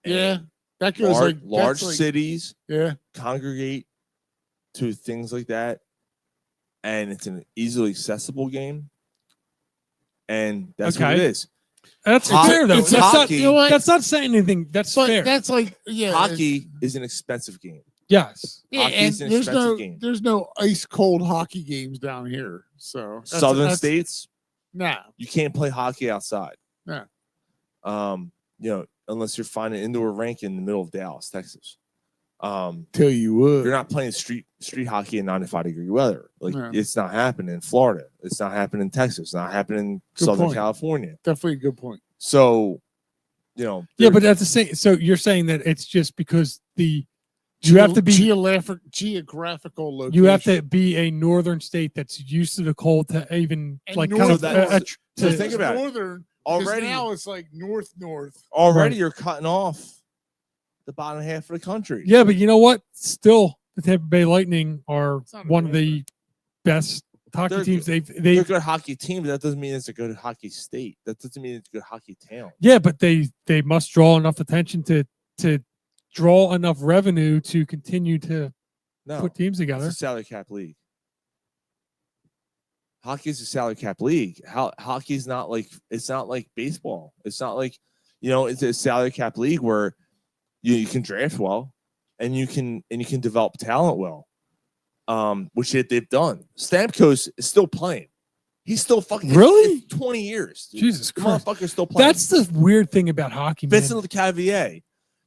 Yeah, that goes large that's cities. Yeah, congregate to things like that, and it's an easily accessible game, and that's what it is. That's fair though. That's not saying anything. That's fair. That's like hockey is an expensive game. Yes. Yeah, Hockey and is an expensive game. there's no ice cold hockey games down here. So Southern states, nah, you can't play hockey outside. nah. Unless you're finding an indoor rink in the middle of Dallas, Texas. Tell you what, you're not playing street hockey in 95-degree weather. Like No. it's not happening in Florida. It's not happening in Texas. It's not happening in Good Southern point. California. Definitely a good point. So, Yeah, but that's the same. So you're saying that it's just because you have to be geographical location. you have to be a northern state that's used to the cold to even And like north- kind of so think about it. northern. Already- now it's like north. Already Right. you're cutting off the bottom half of the country. Yeah, but you know what? Still, the Tampa Bay Lightning are one of the best hockey teams. They're They've a good hockey team, but that doesn't mean it's a good hockey state. That doesn't mean it's a good hockey town. yeah, but they must draw enough attention to draw enough revenue to continue to No, put teams together. It's a salary cap league. Hockey is a salary cap league. Hockey's not like baseball. It's not like it's a salary cap league where you can draft well and you can develop talent well. Which they've done. Stamkos is still playing. He's still fucking Really? 20 years. Dude. Jesus The Christ. motherfucker's still playing. That's the weird thing about hockey, man. Vincent Lecavier.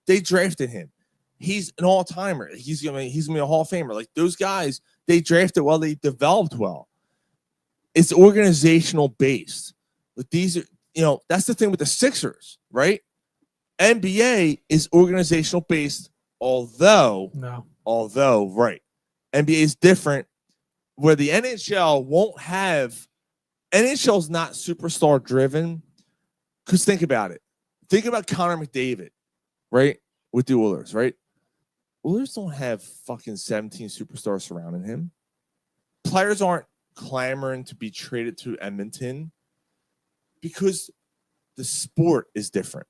They drafted him. He's an all-timer. He's gonna be a Hall of Famer. Like those guys, they drafted well, they developed well. It's organizational based. But these are, that's the thing with the Sixers, right? NBA is organizational based, although right, NBA is different. Where the NHL won't have, NHL's not superstar driven. Because think about it. Think about Connor McDavid, right? With the Oilers, right? Oilers don't have fucking 17 superstars surrounding him. Players aren't clamoring to be traded to Edmonton because the sport is different.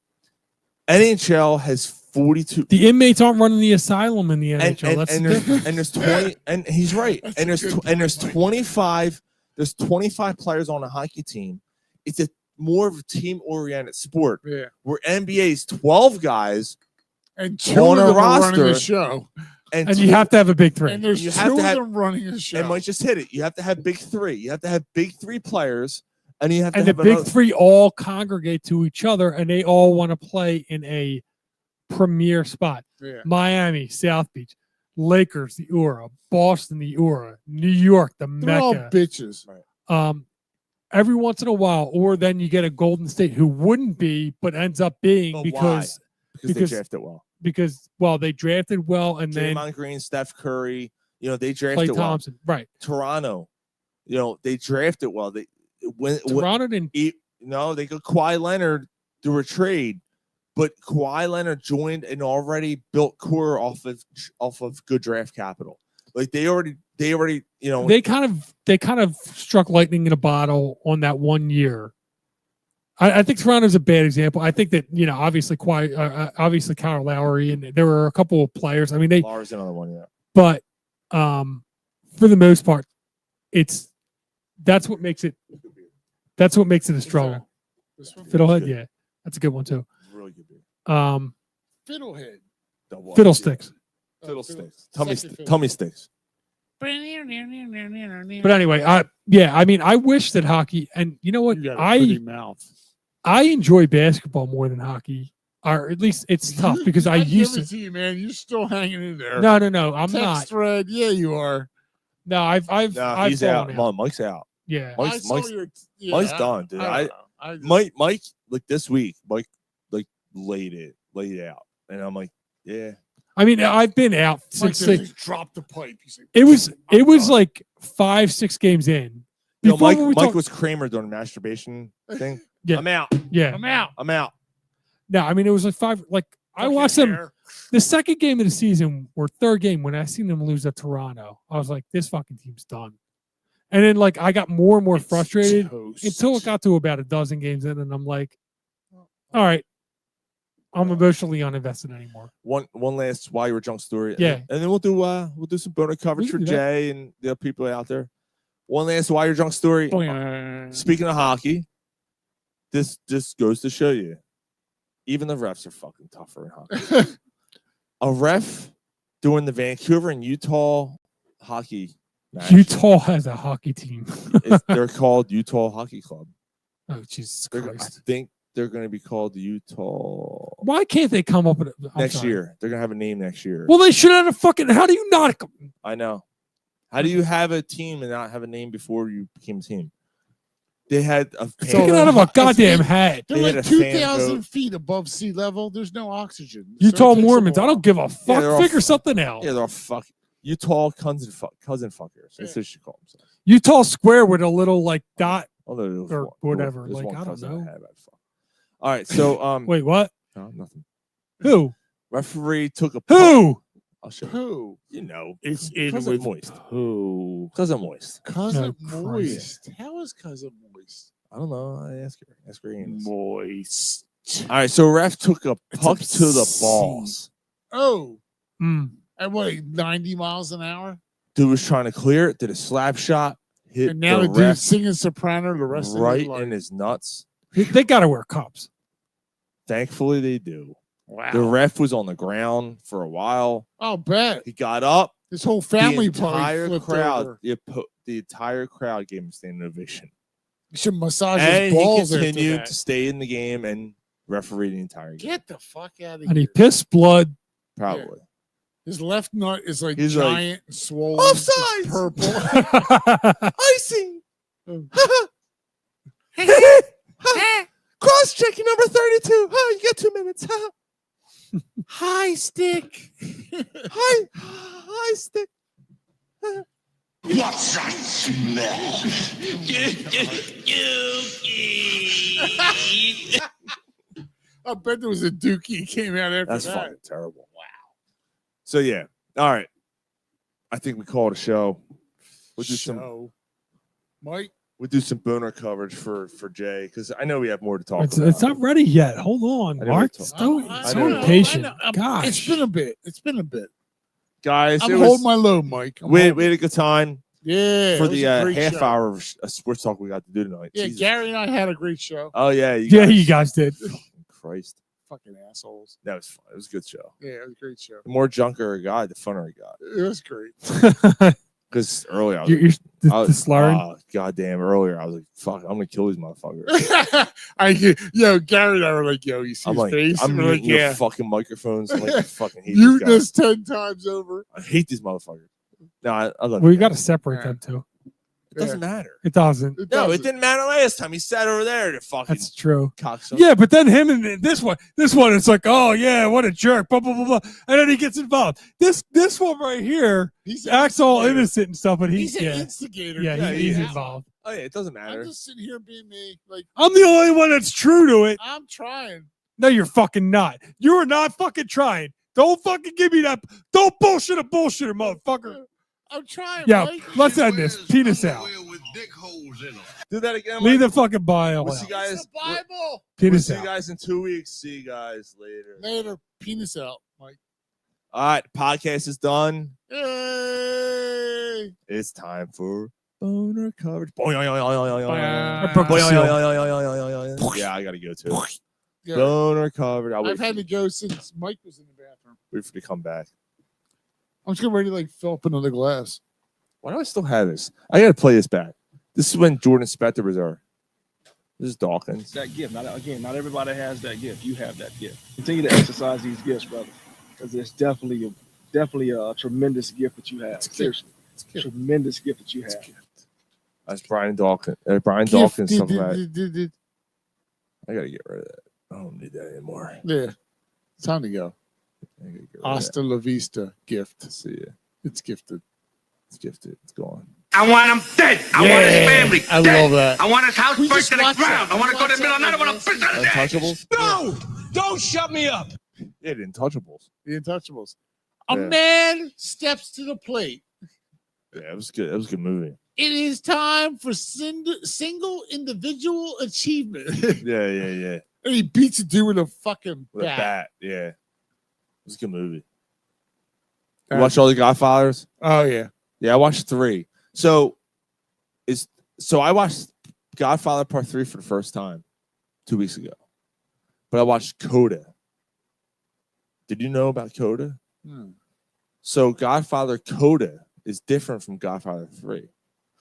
NHL has 42. The inmates aren't running the asylum in the NHL. And there's 20, and he's right. And there's 25. There's 25 players on a hockey team. It's a more of a team-oriented sport. Yeah. Where NBA's 12 guys and two on of a them are roster, running the show. And you have to have a big three. And there's you two have to of have, them running the show. And Mike just hit it. You have to have big three. You have to have big three players, and you have to and have the big another, three all congregate to each other, and they all want to play in a premier spot. Yeah. Miami, South Beach, Lakers, the Aura, Boston, the Aura, New York, the They're all Mecca. bitches. Every once in a while, or then you get a Golden State who wouldn't be, but ends up being But because why? Because they drafted well. Because they drafted well, and then Draymond Green, Steph Curry, they Klay drafted well. Thompson, right? Toronto, they drafted well. They Toronto didn't. They got Kawhi Leonard through a trade, but Kawhi Leonard joined an already built core off of good draft capital. Like they already they kind of struck lightning in a bottle on that 1 year. I think Toronto's a bad example. I think that obviously Kyle Lowry, and there were a couple of players. I mean, Lowry's another one, yeah. But for the most part, that's what makes it a struggle. Fiddlehead, yeah, that's a good one too. Really good beer. Fiddlehead. Fiddlesticks. Fiddlesticks. Tummy sticks. But anyway, I wish that hockey, and you know what, I enjoy basketball more than hockey, or at least it's tough because I used to. See you, man. You're still hanging in there. No, I'm Text not. Thread, yeah, you are. No, I've He's out. Mike's out. Yeah, Mike's done, dude. Mike, like this week, Mike like laid it out, and I'm like, yeah. I mean, I've been out since dropped the pipe. He's like, it was like 5-6 games in. Mike was Kramer during the masturbation thing. Yeah. I'm out. Yeah, I'm out. No, I mean it was like 5. Like I watched them the second game of the season or third game when I seen them lose at Toronto. I was like, this fucking team's done. And then like I got more and more frustrated until it got to about a dozen games in, and I'm like, all right, I'm emotionally uninvested anymore. One last while you were drunk story. Yeah. And then we'll do some bonus coverage for Jay and the other people out there. One last while you're drunk story. Speaking of hockey, this goes to show you, even the refs are fucking tougher in hockey. A ref during the Vancouver and Utah hockey match. Utah has a hockey team. They're called Utah Hockey Club. Oh, Jesus Christ. I think they're going to be called the Utah. Why can't they come up with it next year? They're going to have a name next year. Well, they should have a fucking. How do you not? I know. How do you have a team and not have a name before you became a team? They had a sticking out of a goddamn hat. They're like 2,000 feet above sea level. There's no oxygen. Utah Mormons. I don't give a fuck. Yeah, figure something out. Yeah, they're all fucking Utah cousin fuckers. That's what you call themselves. Utah Square with a little like dot or whatever. Like I don't know. All right, so wait, what? No, nothing. Who? Referee took a who? I'll show you. Who? You know, it's in Cousin with Moist. Who? Cousin Moist. Cousin Moist. How is Cousin Moist? I don't know. I ask her. Ask her. Moist. All right, so ref took a puck to the balls. Oh. At what, 90 miles an hour? Dude was trying to clear it. Did a slap shot. Hit and now the ref dude's singing soprano the rest of right his life. in his nuts. They got to wear cups. Thankfully, they do. Wow. The ref was on the ground for a while. I'll bet. He got up. His whole family the entire probably crowd. over. The entire crowd gave him a standing ovation. You should massage And his balls. he continued after to stay in the game and referee the entire game. Get the fuck out of here. And he pissed blood. Probably. Yeah. His left nut is like He's giant and swollen. Offside. Purple. Icing. Cross checking number 32. You got 2 minutes. Hi, stick. Hi, stick. What's that smell? I bet there was a dookie came out after That's that. fucking terrible. Wow. So yeah. All right. I think we call it a show. We'll do some. Mike. We'll do some boner coverage for Jay because I know we have more to talk It's about. not ready yet. Hold on, I know Mark. we So I know. patient. Gosh. It's been a bit. Guys, I'm it holding was, my load, Mike. we had a good time. Yeah. For it was the a great half show. hour of sports talk we got to do tonight. Yeah, Jesus. Gary and I had a great show. Oh yeah, you guys did. Christ, fucking assholes. That was fun. It was a good show. Yeah, it was a great show. The more junker I got, the funner I got. It was great. Because earlier I was, You're I was the slurring? goddamn. Earlier I was like, "Fuck, I'm gonna kill these motherfuckers." Gary and I were like, "Yo, you see I'm his like, face?" I'm We're like, muting your yeah. fucking microphones. I'm like, I fucking hate Mute these guys. us 10 times over. I hate these motherfuckers. No, I love. Well, you you got to guys. separate them too. It doesn't matter. It doesn't. No, it didn't matter last time. He sat over there to fucking. That's true. Cocksucker. Yeah, but then him and this one, it's like, oh yeah, what a jerk, blah blah blah blah, and then he gets involved. This one right here, acts all innocent and stuff, but He's an yeah, instigator. yeah, he's involved. Oh yeah, it doesn't matter. I'm just sitting here being me. Like I'm the only one that's true to it. I'm trying. No, you're fucking not. You are not fucking trying. Don't fucking give me that. Don't bullshit a bullshitter, motherfucker. I'm trying. Yeah, Mike. let's end this. Penis out. Do that again. Leave Mike. the fucking bio We'll out. see you guys. Bible. We'll Penis see you out. guys in 2 weeks. See you guys later. Later. Penis out, Mike. All right, podcast is done. Yay. It's time for boner coverage. Yeah, I gotta go too. Yeah. Boner coverage. I've had to go since Mike was in the bathroom. Wait for you to come back. I'm just getting ready to like fill up another glass. Why do I still have this? I gotta play this back. This is when Jordan Spector was there. This is Dawkins. That gift. Not everybody has that gift. You have that gift. Continue to exercise these gifts, brother, because it's definitely a tremendous gift that you have. Seriously, it's a tremendous gift that you have. That's Brian Dawkins. Dawkins. Something like that. I gotta get rid of that. I don't need that anymore. Yeah. It's time to go. Hasta la vista gift. See ya. It's gifted. It's gifted. It's gone. I want him dead. I want his family I dead. love that. I want his house We burnt just to the watched ground. that. I want to go to the middle of the night. I want to piss on his ass. Untouchables? No, don't shut me up. Yeah, the Untouchables. The Untouchables. A Yeah. man steps to the plate. Yeah, it was good. It was a good movie. It is time for single individual achievement. Yeah. And he beats a dude with a fucking With a bat. bat. Yeah. It was a good movie. You watch all the Godfathers? Oh yeah. Yeah, I watched 3. So I watched Godfather Part 3 for the first time 2 weeks ago. But I watched Coda. Did you know about Coda? Hmm. So Godfather Coda is different from Godfather 3.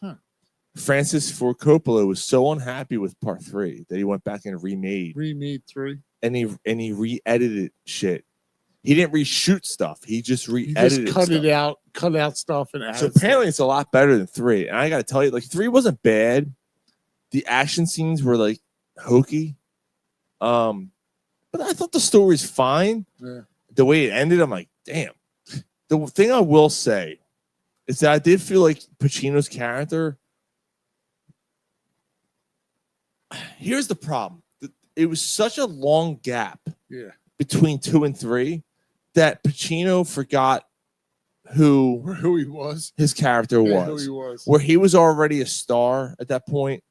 Huh. Francis Ford Coppola was so unhappy with Part 3 that he went back and remade 3. and he re-edited shit. He didn't reshoot stuff. He just You re-edited just cut stuff. it out, cut out stuff, and So add apparently it's a lot better than 3. And I got to tell you, like 3 wasn't bad. The action scenes were like hokey. But I thought the story's fine. Yeah. The way it ended, I'm like, damn. The thing I will say is that I did feel like Pacino's character. Here's the problem. It was such a long gap Yeah. between 2 and 3 that Pacino forgot who he was. his character Yeah, was. who he was. Where he was already a star at that point.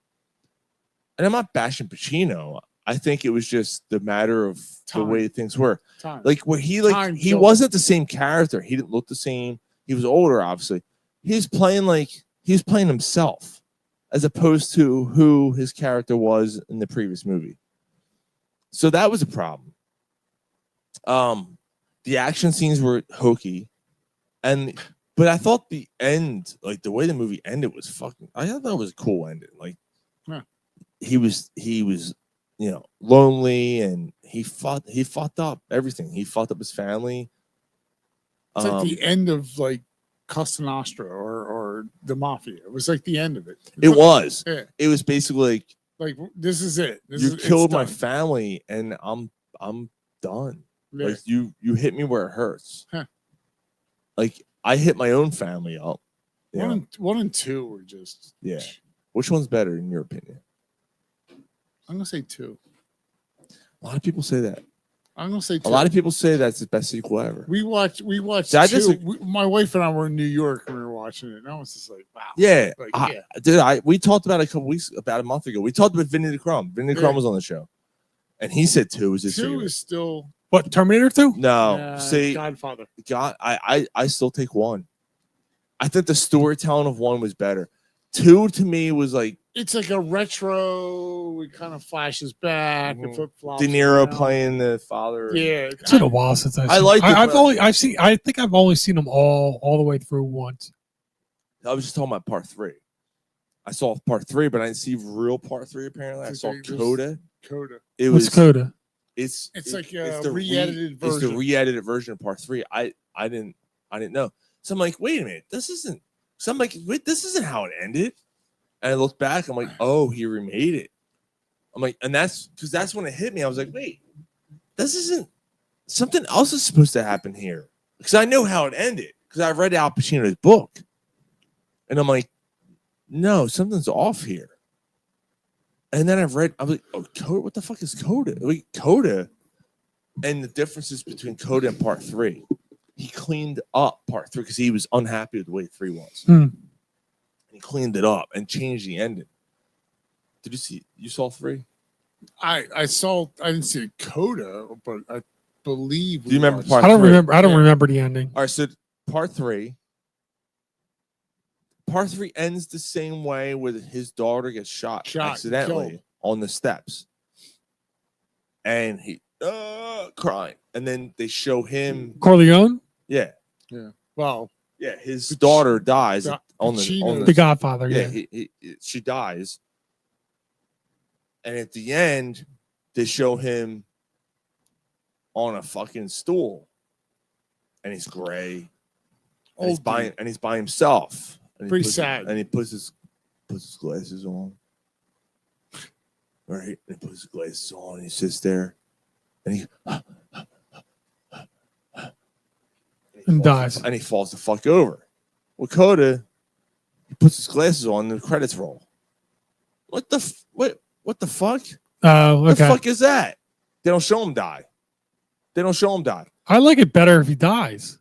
And I'm not bashing Pacino. I think it was just the matter of the way things were. Time. Like where he Time he killed wasn't the same character. He didn't look the same. He was older, obviously. He's playing himself as opposed to who his character was in the previous movie. So that was a problem. The action scenes were hokey, but I thought the end, like the way the movie ended, was fucking. I thought that was a cool ending. Like he was, lonely, and he fucked up everything. He fucked up his family. It's like the end of like Costa Nostra or for the mafia. It was like the end of it. It was. Yeah. It was basically Like this is it. you It's killed my done. family, and I'm done. Yeah. Like you hit me where it hurts. Huh. Like I hit my own family up. you know? One and two were just. Yeah. Which one's better in your opinion? I'm gonna say two. A lot of people say that. I'm gonna say two. A lot of people say that's the best sequel ever. We watched See, I two. just- My wife and I were in New York and we were watching it, and I was just like, wow. Yeah, Like, dude. We talked about it about a month ago. We talked about Vinny the Crumb. Vinny the Crumb Yeah. was on the show, and he said two was his Two favorite. is still What, Terminator 2? No, see, Godfather. I still take one. I think the storytelling of one was better. Two to me was like It's like a retro. It kind of flashes back. The flip flops. De Niro playing the father. Yeah, It's been a while since I liked it, I think I've only seen them all the way through once. I was just talking about part 3. I saw part 3, but I didn't see real part 3. Apparently, I saw Coda. Coda. It What's was Coda? It's like it's a the re-edited It's the version. re-edited version of part 3. I didn't know. So I'm like, wait a minute, this isn't. So I'm like, wait, this isn't how it ended. And I looked back, I'm like, oh, he remade it. I'm like, and that's because that's when it hit me. I was like, wait, this isn't something else is supposed to happen here. Because I know how it ended. Because I read Al Pacino's book. And I'm like, no, something's off here. And then I was like, oh, Coda, what the fuck is Coda? Like, Coda, and the differences between Coda and part 3. He cleaned up part 3 because he was unhappy with the way 3 was. He cleaned it up and changed the ending. Did you saw 3? I didn't see Coda, but I believe. Do you remember watched- part I don't 3? remember. I don't remember the ending. All right, so part 3 ends the same way with his daughter gets shot accidentally killed. on the steps. And he crying. And then they show him Corleone? Yeah. Yeah. Well, yeah, his daughter dies on The Godfather, yeah. She dies. And at the end, they show him on a fucking stool. And he's gray. And he's by himself. And he Pretty puts- sad. And he puts his glasses on. Right? And he puts his glasses on. And he sits there. And he And dies. And he falls the fuck over. Well, Coda, he puts his glasses on and the credits roll. What the fuck? Oh, What the okay. fuck is that? They don't show him die. They don't show him die. I like it better if he dies.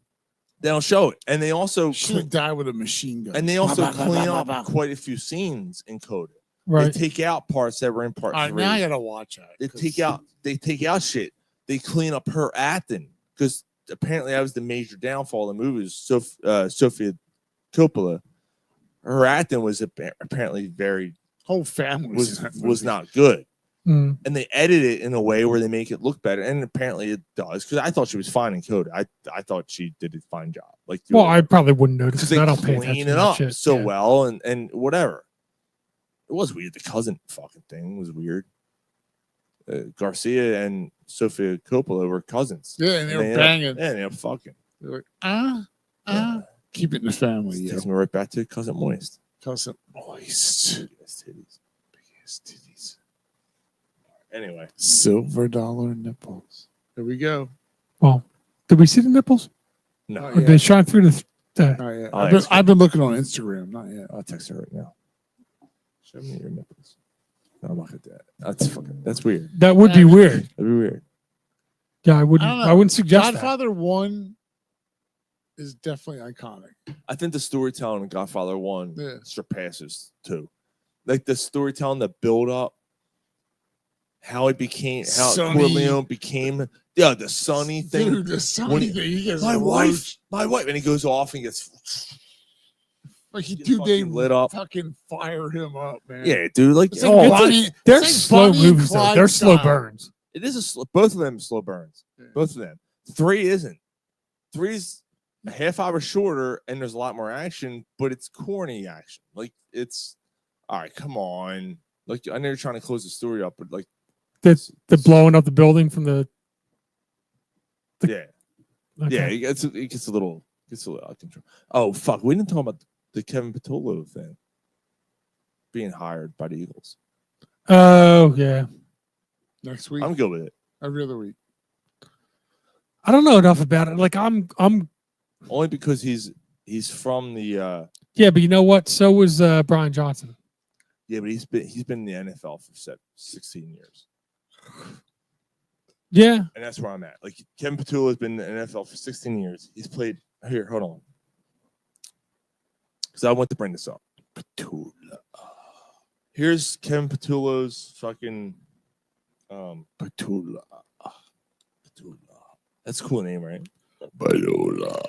They don't show it. And they also should die with a machine gun. And they also Bah, bah, bah, clean bah, up bah. quite a few scenes in Coda. Right. They take out parts that were in part All right, 3. now I gotta watch that. They take out shit. They clean up her acting because apparently that was the major downfall of the movie. Sofia Coppola, her acting was apparently very whole family was not good. Mm. And they edit it in a way where they make it look better, and apparently it does. Because I thought she was fine in Coda. I thought she did a fine job. Like, Well, I probably wouldn't notice because because they I don't pay clean attention it to up that shit. so Yeah. well, and whatever. It was weird. The cousin fucking thing was weird. Garcia and Sofia Coppola were cousins. Yeah, and they were ended banging. Up, yeah, they were fucking. They're like, keep it in the family. Takes Yeah. me right back to Cousin Moist. Cousin Moist. Big ass titties. Big ass titties. Anyway. Silver dollar nipples. There we go. Well, did we see the nipples? No. Or they shine through the. Not yet. I've been looking on Instagram. Not yet. I'll text her right now. Show me your nipples. No, look at that. That's weird. That would be weird. That'd be weird. Yeah, I wouldn't. don't know. I wouldn't suggest that. Godfather 1 is definitely iconic. I think the storytelling in Godfather 1 Yeah. surpasses 2. Like the storytelling, the build up, how it became, how Sonny. Corleone became, the Sonny thing. Dude, the Sonny When he- thing, he gets my roached. wife, and he goes off and gets Like they fucking lit up. fucking fire him up, man. Yeah, dude. Like, It's like oh, Bonnie- They're it's like slow Bonnie and movies, though. Clyde They're slow style. burns. it is both of them slow burns. Both of them. 3 isn't. 3's a half hour shorter, and there's a lot more action, but it's corny action. Like it's all right. Come on. Like I know you're trying to close the story up, but like The blowing up the building from the. yeah, Okay. yeah. It gets a little out of control. Oh fuck, we didn't talk about the Kevin Patullo thing being hired by the Eagles. Oh yeah. Next week. I'm good with it. Every other week. I don't know enough about it. Like I'm Only because he's from the yeah, but you know what? So was Brian Johnson. yeah, but he's been in the NFL for 16 years. Yeah. And that's where I'm at. Like Kevin Patullo has been in the NFL for 16 years. He's played here, hold on. Because I want to bring this up. Patullo. Here's Kevin Patullo's fucking Patullo. Patullo. That's a cool name, right? Patullo.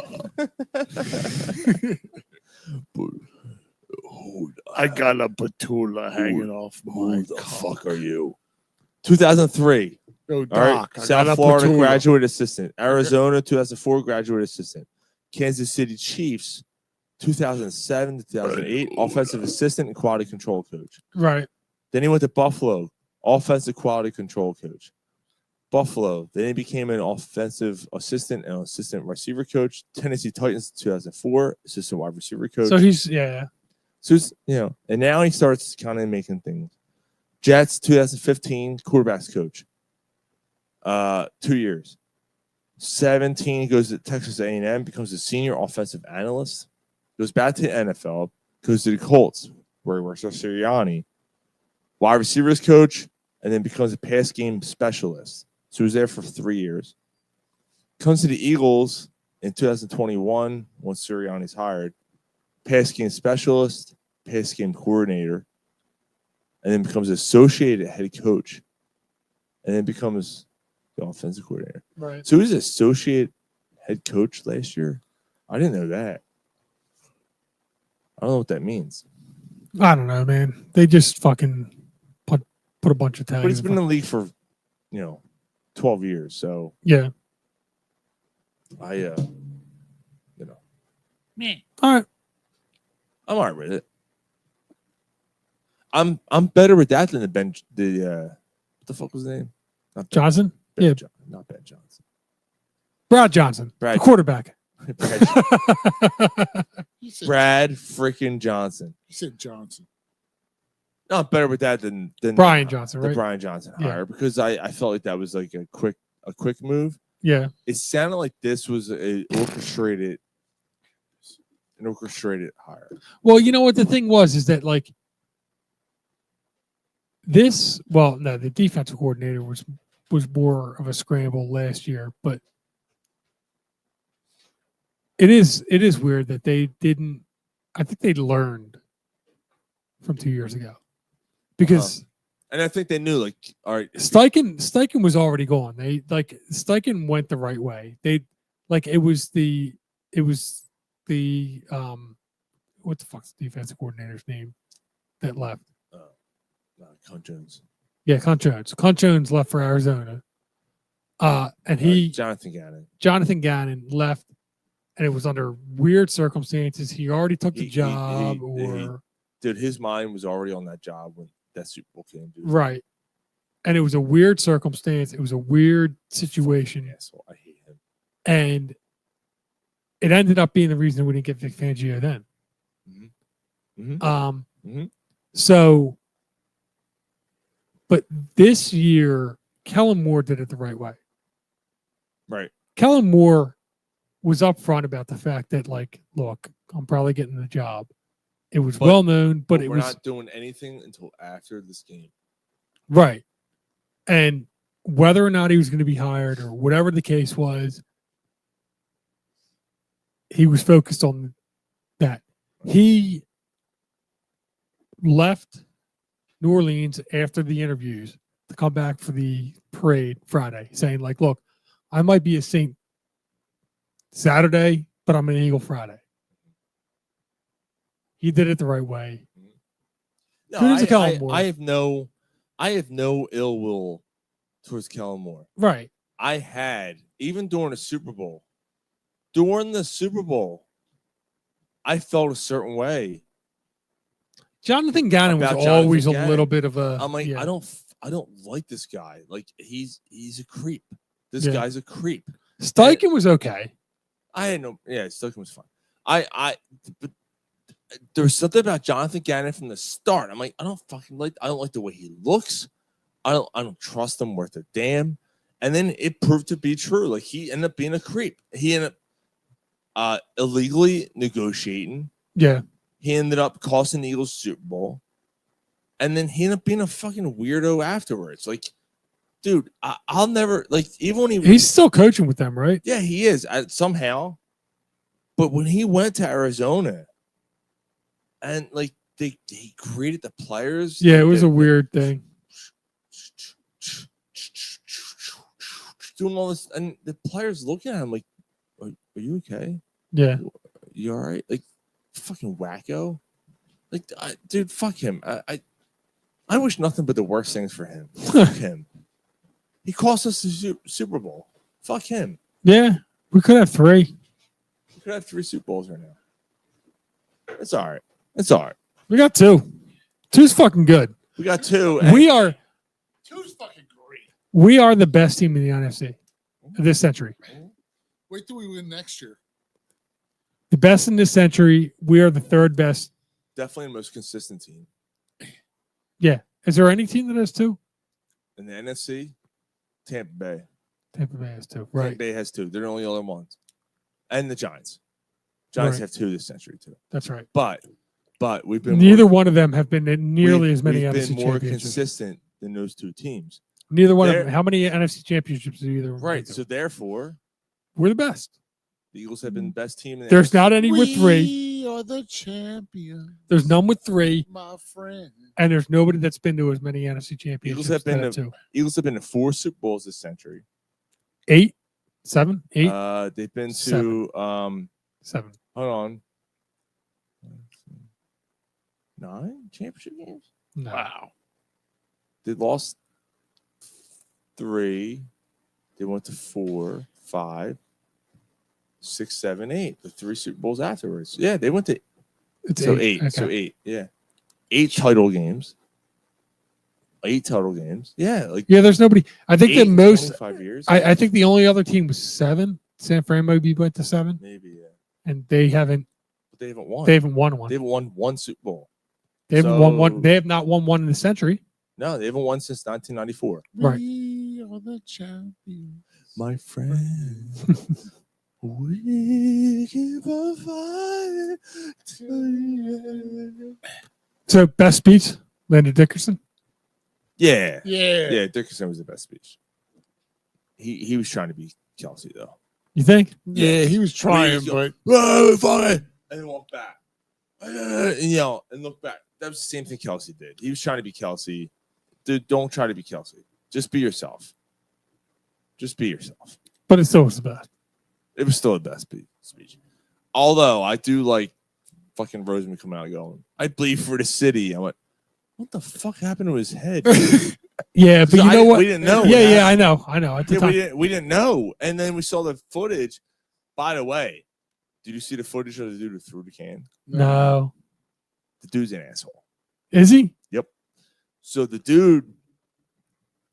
I got a patula hanging off my Who the fuck are you? 2003. Yo, All Doc, right. I got South a Florida patula. graduate assistant. Arizona 2004 graduate assistant. Kansas City Chiefs 2007 to 2008 offensive assistant and quality control coach. Right. Then he went to Buffalo, offensive quality control coach. Buffalo. Then he became an offensive assistant and assistant receiver coach. Tennessee Titans 2004 assistant wide receiver coach. So he's yeah. So he's, and now he starts kind of making things. Jets 2015 quarterbacks coach. 2 years. 17 he goes to Texas A&M, becomes a senior offensive analyst. Goes back to the NFL, goes to the Colts, where he works with Sirianni. Wide receivers coach, and then becomes a pass game specialist. So he was there for 3 years. Comes to the Eagles in 2021 when Sirianni's hired. Pass game specialist, pass game coordinator, and then becomes associated head coach, and then becomes the offensive coordinator. Right. So he was associate head coach last year. I didn't know that. I don't know what that means. I don't know, man. They just fucking put a bunch of tags. But he's been in the league for 12 years. So yeah. I Me. All right. I'm all right with it. I'm better with that than what the fuck was his name? Not Ben, Johnson? Ben Yeah. Not Ben Johnson. Brad Johnson. Brad- The quarterback. Brad freaking Johnson. He said Johnson. No, I'm better with that than Brian Johnson, the right? Brian Johnson Yeah. hire, because I felt like that was like a quick move. Yeah. It sounded like this was an orchestrated hire. Well, you know what the thing was is that like this. Well, no, the defensive coordinator was more of a scramble last year, but it is weird that they didn't. I think they learned from 2 years ago because. And I think they knew, like, all right, Steichen was already gone. They like Steichen went the right way. They like it was the what the fuck's the defensive coordinator's name that left? Con Jones. Yeah, Con Jones. Con Jones left for Arizona. And he Jonathan Gannon left, and it was under weird circumstances. He already took the He- job, he- dude, his mind was already on that job when that Super Bowl came. Dude. right. And it was a weird circumstance. It was a weird situation. Asshole. I hate him. And it ended up being the reason we didn't get Vic Fangio then. So, but this year, Kellen Moore did it the right way. Right. Kellen Moore was upfront about the fact that, like, look, I'm probably getting the job. It was well known, but it we're was not doing anything until after this game. right. And whether or not he was going to be hired or whatever the case was, he was focused on that. He left New Orleans after the interviews to come back for the parade Friday, saying, like, look, I might be a Saint Saturday, but I'm an Eagle Friday. He did it the right way. No, Kudos to Kellen Moore. I have no ill will towards Kellen Moore. Right. I had, even during the Super Bowl. During the Super Bowl, I felt a certain way. Jonathan Gannon was about Jonathan always a Gannon. little bit of a. I'm like, yeah. I don't like this guy. Like he's a creep. This Yeah. guy's a creep. Steichen was okay. I had no. Yeah, Steichen was fine. But there was something about Jonathan Gannon from the start. I'm like, I don't like the way he looks. I don't trust him worth a damn. And then it proved to be true. Like, he ended up being a creep. He ended up illegally negotiating. Yeah. He ended up costing the Eagles Super Bowl. And then he ended up being a fucking weirdo afterwards. Like, dude, I'll never, like, even when he's still coaching with them, right? Yeah, he is somehow. But when he went to Arizona and, like, he created the players. Yeah, it was a weird thing. Doing all this, and the players looking at him like, are you okay? Yeah. You all right? Like, fucking wacko. Like, dude, fuck him. I wish nothing but the worst things for him. Fuck him. He cost us the Super Bowl. Fuck him. Yeah, we could have 3. We could have 3 Super Bowls right now. It's all right. It's all right. We got 2. 2's fucking good. We got 2. We are 2's fucking great. we are the best team in the NFC this century. Wait till we win next year. The best in this century. We are the 3rd best. Definitely the most consistent team. Yeah. Is there any team that has 2? In the NFC, Tampa Bay. Tampa Bay has 2. Tampa Right. Bay has 2. They're the only other ones. And the Giants. Giants Right. have 2 this century, too. That's right. But we've been Neither one of them have been in nearly as many we've NFC been more championships. consistent than those 2 teams. Neither one of them. How many NFC championships do either? Right. So therefore, we're the best. the Eagles have been the best team in the There's NFC. not any with 3. We are the champions, There's none with 3, my friend. and there's nobody that's been to as many NFC championships. Eagles have been that to have 2. Eagles have been to 4 Super Bowls this century. 8, 7, 8. They've been to 7. 7. Hold on. 9 championship games? No. Wow. They lost 3. They went to 4, 5, 6, 7, 8. The 3 Super Bowls afterwards. Yeah, they went to It's so 8. 8. Okay. So 8. Yeah. 8 title games. 8 title games. Yeah, like Yeah, there's nobody. I think the 8 in most. 25 years. I think the only other team was 7. San Fran maybe went to 7, Maybe, yeah. and they haven't. But they haven't won. They haven't won one. They haven't won 1 Super Bowl. They haven't won So- one. They have not won one in the century. No, they haven't won since 1994. Right. We are the champions. My friend, we keep on fighting till the end. So best speech, Landon Dickerson. Yeah. Yeah. Yeah, Dickerson was the best speech. He was trying to be Kelsey, though. You think? Yeah, he was trying, but "Oh, fine," and then walk back. And yell and look back. That was the same thing Kelsey did. He was trying to be Kelsey. Dude, don't try to be Kelsey. Just be yourself. Just be yourself. But it still was the best. It was still the best speech. Although I do like fucking Roseman coming out and going, I bleed for the city. I went, what the fuck happened to his head? Yeah, but So you know what? we didn't know. Yeah, I know. At the Yeah, time. we didn't know. And then we saw the footage. By the way, did you see the footage of the dude who threw the can? No. The dude's an asshole. Is he? Yep. So the dude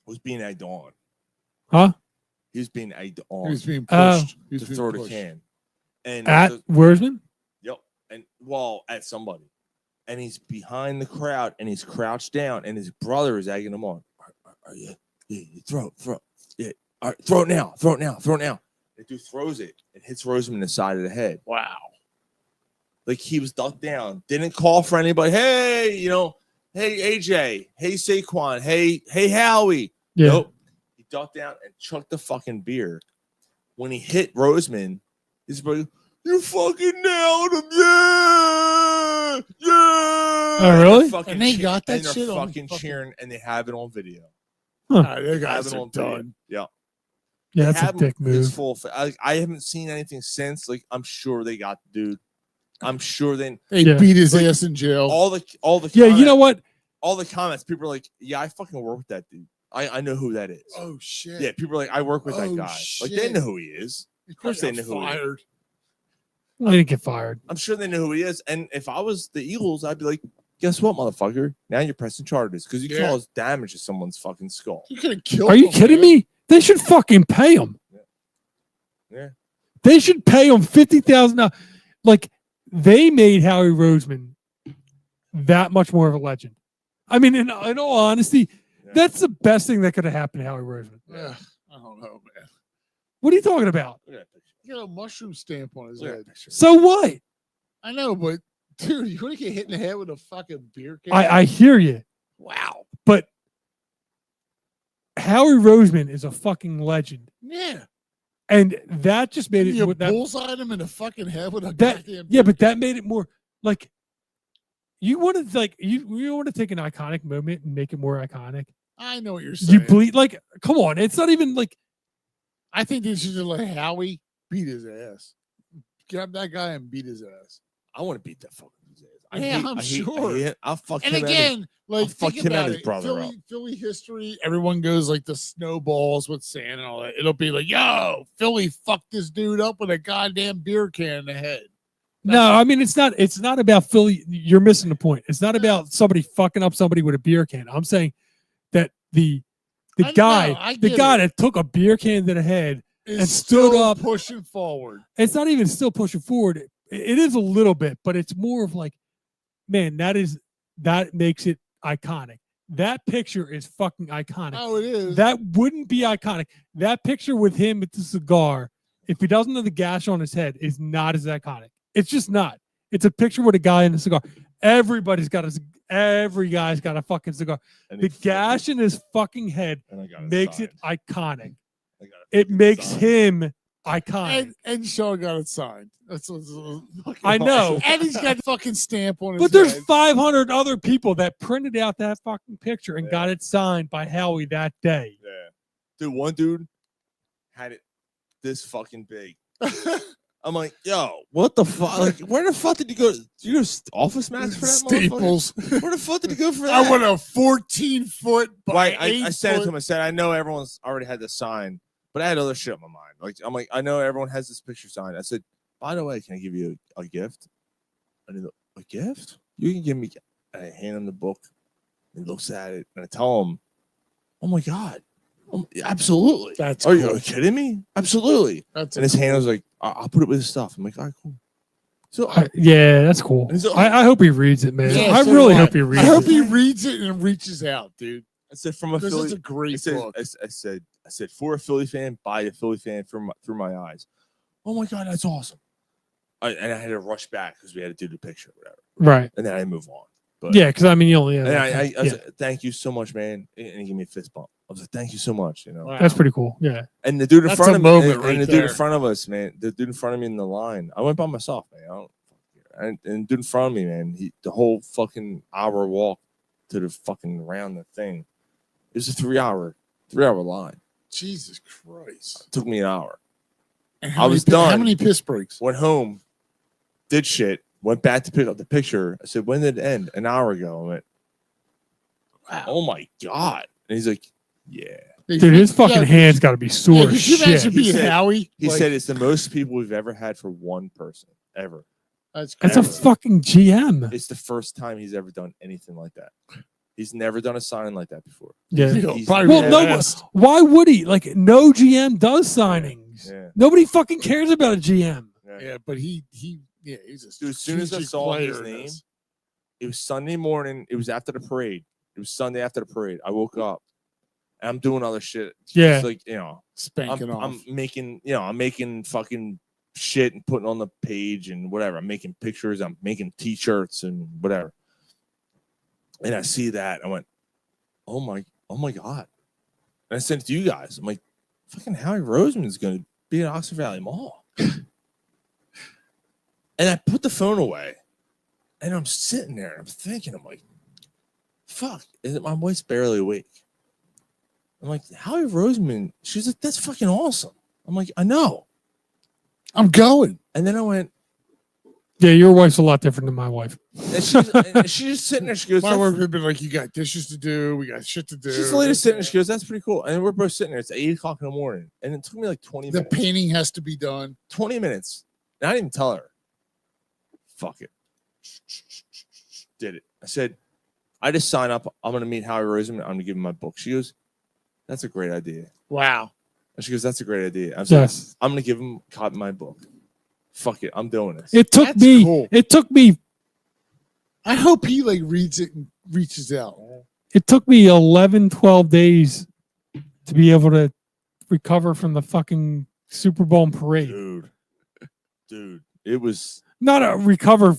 was being egged on. Huh? He was being egged on. he was being Oh. pushed. He was to being throw the pushed. can. And At Wurzman? Yep. And well, at somebody. And he's behind the crowd and he's crouched down and his brother is egging him on. Are you? Yeah, throw. Yeah. All right, throw it now. The dude throws it and hits Roseman in the side of the head. Wow. Like he was ducked down. Didn't call for anybody. Hey, hey AJ. Hey Saquon. Hey Howie. Yeah. Nope. He ducked down and chucked the fucking beer. When he hit Roseman, his brother, you fucking nailed him. Yeah. Yeah. Oh, really? And they got that and they're shit on fucking cheering and they have it on video. Nah, they Have guys it are on video. done. Yeah. Yeah, They that's a have dick his move. full I haven't seen anything since. Like, I'm sure they got the dude. I'm sure they They beat his ass in jail. all the Yeah, you know what? all the comments, people are like, yeah, I fucking work with that dude. I know who that is. Oh shit. Yeah, people are like, I work with that Oh, guy. Like, they shit. know who he is. Of course they know who he is. fired. Well, he didn't get fired. I'm sure they know who he is. And if I was the Eagles, I'd be like, guess what, motherfucker? Now you're pressing charges because you Yeah. caused damage to someone's fucking skull. You could have killed Are you him, kidding man. me? They should fucking pay him. Yeah. They should pay him $50,000. Like they made Howie Roseman that much more of a legend. I mean, in all honesty, that's the best thing that could have happened to Howie Roseman. Yeah, I don't know, man. What are you talking about? He got a mushroom stamp on his head. So what? I know, but dude, you want to get hit in the head with a fucking beer can? I hear you. Wow. But Howie Roseman is a fucking legend. Yeah. And that just made it. You with that, bullseyed him in the fucking head with a that goddamn yeah, but that made it more like you want to you want to take an iconic moment and make it more iconic. I know what you're saying. You bleed like come on, it's not even like I think they should just let Howie beat his ass. Grab that guy and beat his ass. I want to beat that fucking dude's ass. I'm sure. I'll fuck And him. again, like fuck think him about and his it. brother up. Philly history. Everyone goes like the snowballs with sand and all that. It'll be like, yo, Philly fucked this dude up with a goddamn beer can in the head. no, I mean it's not about Philly. You're missing the point. It's not about somebody fucking up somebody with a beer can. I'm saying that the guy that took a beer can to the head and stood still up pushing forward. It's not even still pushing forward. It is a little bit, but it's more of like, man, that makes it iconic. That picture is fucking iconic. Oh, it is. That wouldn't be iconic. That picture with him with the cigar, if he doesn't have the gash on his head, is not as iconic. It's just not. It's a picture with a guy in a cigar. Every guy's got a fucking cigar. The gash in his fucking head makes it iconic. It makes him iconic. And Sean got it signed. That's I know. And he's got the fucking stamp on his But there's head. 500 other people that printed out that fucking picture and got it signed by Howie that day. Yeah. Dude, one dude had it this fucking big. I'm like, yo, what the fuck? Like, where the fuck did you go? Did you go to Office Max for that Staples. motherfucker? Where the fuck did you go for that? I want a 14-foot by Right, 8 I said it to foot. him. I said, I know everyone's already had the sign, but I had other shit in my mind. Like, I'm like, I know everyone has this picture signed. I said, by the way, can I give you a gift? And he's like, a gift? You can give me. And I hand him the book. He looks at it, and I tell him, oh my God. Absolutely. That's Are cool. you kidding me? Absolutely. That's and his hand was like, I'll put it with his stuff. I'm like, all right, cool. So Yeah, that's cool. I hope he reads it, man. I really hope he reads I hope it. he reads it and reaches out, dude. I said from a This Philly. is a great book. I said for a Philly fan, by a Philly fan through my eyes. Oh my God, that's awesome. And I had to rush back because we had to do the picture, or whatever. Right. And then I move on. But, Yeah, because I mean, you only have. And that I time. was Yeah. like, thank you so much, man. And he gave me a fist bump. I was like, thank you so much. You know, Wow. That's pretty cool. Yeah. And the dude in That's front a of me, moment and right the dude there. in front of us, man, the dude in front of me in the line. I went by myself, man. I don't. And the dude in front of me, man, the whole fucking hour walk to the fucking around the thing. It was a 3-hour line. Jesus Christ. It took me an hour. And I was How done. many piss breaks? Went home, did shit, went back to pick up the picture. I said, when did it end? An hour ago. I went, wow. Oh my God. And he's like, yeah. Dude, his fucking hand's got to be sore. Could as you shit. imagine being Howie? He Like, said it's the most people we've ever had for one person, ever. That's That's a fucking GM. It's the first time he's ever done anything like that. He's never done a signing like that before. Yeah. He's Well, never- no. Why would he? Like, no GM does signings. Yeah. Nobody fucking cares about a GM. Yeah, but he's a Dude, as soon as I strategic saw player his in name, this. it was Sunday morning. It was after the parade. It was Sunday after the parade. I woke up. And I'm doing other shit. Yeah. It's like, you know, Spanking off. I'm making fucking shit and putting on the page and whatever. I'm making pictures. I'm making t-shirts and whatever. And I see that. I went, oh my God. And I sent it to you guys. I'm like, fucking Howie Roseman is going to be at Oxford Valley Mall. And I put the phone away. And I'm sitting there and I'm thinking, I'm like, fuck, my wife's barely awake. I'm like, Howie Roseman, she's like, that's fucking awesome. I'm like, I know. I'm going. And then I went, Yeah, your wife's a lot different than my wife. and she's just sitting there. She goes, My wife would be like, you got dishes to do. We got shit to do. she's the latest sitting there. She goes, that's pretty cool. And we're both sitting there. It's 8 o'clock in the morning. And it took me like 20 The minutes. painting has to be done. 20 minutes. And I didn't even tell her. Fuck it. Did it. I said, I just sign up. I'm going to meet Howie Roseman. I'm going to give him my book. She goes, that's a great idea. Wow. And she goes, that's a great idea. I was like, Yes. I'm going to give him a copy of my book. fuck it, I'm doing this. It took That's me. cool. It took me. I hope he like reads it and reaches out. It took me 11, 12 days to be able to recover from the fucking Super Bowl parade. Dude, it was Not a recover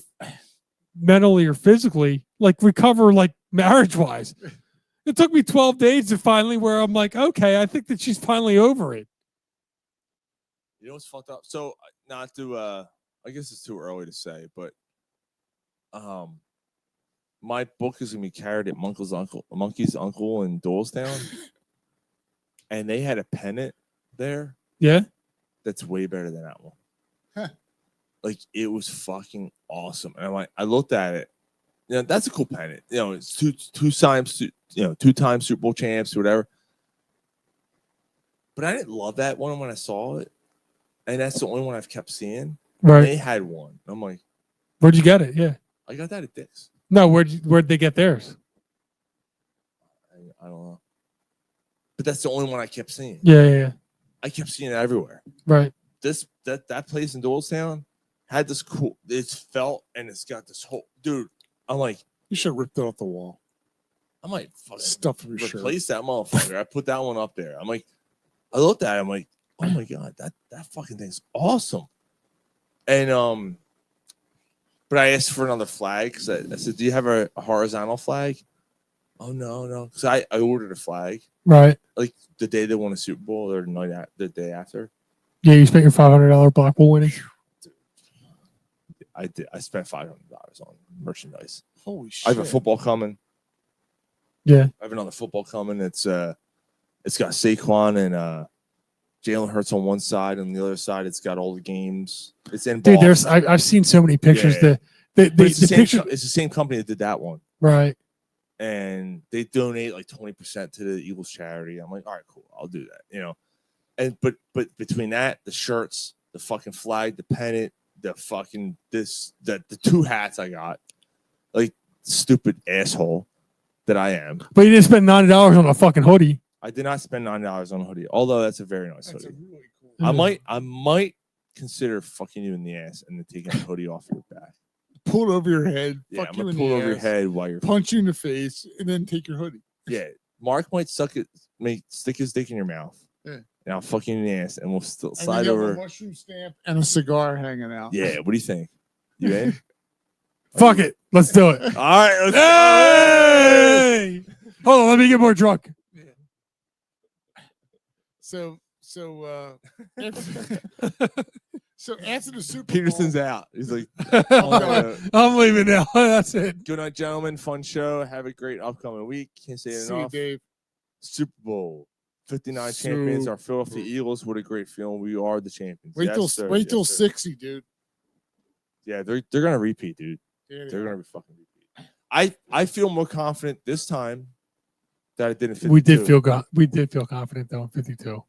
mentally or physically, like recover like marriage wise. It took me 12 days to finally where I'm like, okay, I think that she's finally over it. You know what's fucked up? So not to I guess it's too early to say, but my book is gonna be carried at Monkey's uncle in Doylestown. And they had a pennant there. Yeah. That's way better than that one. Huh. Like it was fucking awesome. And I'm like, I looked at it. You know, that's a cool pennant. You know, it's two times Super Bowl champs or whatever. But I didn't love that one when I saw it. And that's the only one I've kept seeing. Right. They had one. I'm like, Where'd you get it? Yeah. I got that at Dick's. No, where'd they get theirs? I don't know. But that's the only one I kept seeing. Yeah. I kept seeing it everywhere. Right. That place in Doylestown had this cool. It's felt and it's got this whole dude. I'm like, You should have ripped it off the wall. I might fucking Stuff in your shirt. replace that motherfucker. I put that one up there. I'm like, I looked at it. I'm like, oh my god, that fucking thing's awesome. And but I asked for another flag because I said, do you have a horizontal flag? Oh no, because I ordered a flag. Right. Like the day they won a Super Bowl or the day after. Yeah, you spent your $500 Blackpool winning. I did. I spent $500 on merchandise. Holy shit! I have a football coming. Yeah. I have another football coming. It's got Saquon and Jalen Hurts on one side, and the other side it's got all the games. It's in Dude, Boston. I've seen so many pictures. Yeah. The It's the picture. it's the same company that did that one. Right. And they donate like 20% to the Eagles charity. I'm like, all right, cool, I'll do that, you know. And but between that, the shirts, the fucking flag, the pennant, the fucking the two hats I got, like stupid asshole that I am. But you didn't spend $90 on a fucking hoodie. I did not spend $9 on a hoodie, although that's a very nice hoodie. Really cool. I might consider fucking you in the ass and then taking the hoodie off your back. Pull it over your head. Yeah, Fuck I'm you gonna in pull the over your ass, head while you're punch you in the face, and then take your hoodie. Yeah, Mark might stick his dick in your mouth. Yeah. And I'll fuck you in the ass, and we'll still And slide then you have over. a mushroom stamp and a cigar hanging out. Yeah, what do you think? You in? Fuck it. Let's do it. All right. Let's Hey! Hold on. Let me get more drunk. So after the Super Peterson's Bowl, out. He's like, I'm leaving now. That's it. Good night, gentlemen. Fun show. Have a great upcoming week. Can't say it See you, enough. Dave. Super Bowl 59 champions. Our Philadelphia Eagles. What a great feeling. We are the champions. Wait Yes, till sir. wait Yes, till sir. 60, dude. Yeah, they're gonna repeat, dude. Yeah, They're gonna be fucking repeat. I feel more confident this time that I did in 52. We did feel confident though in 52.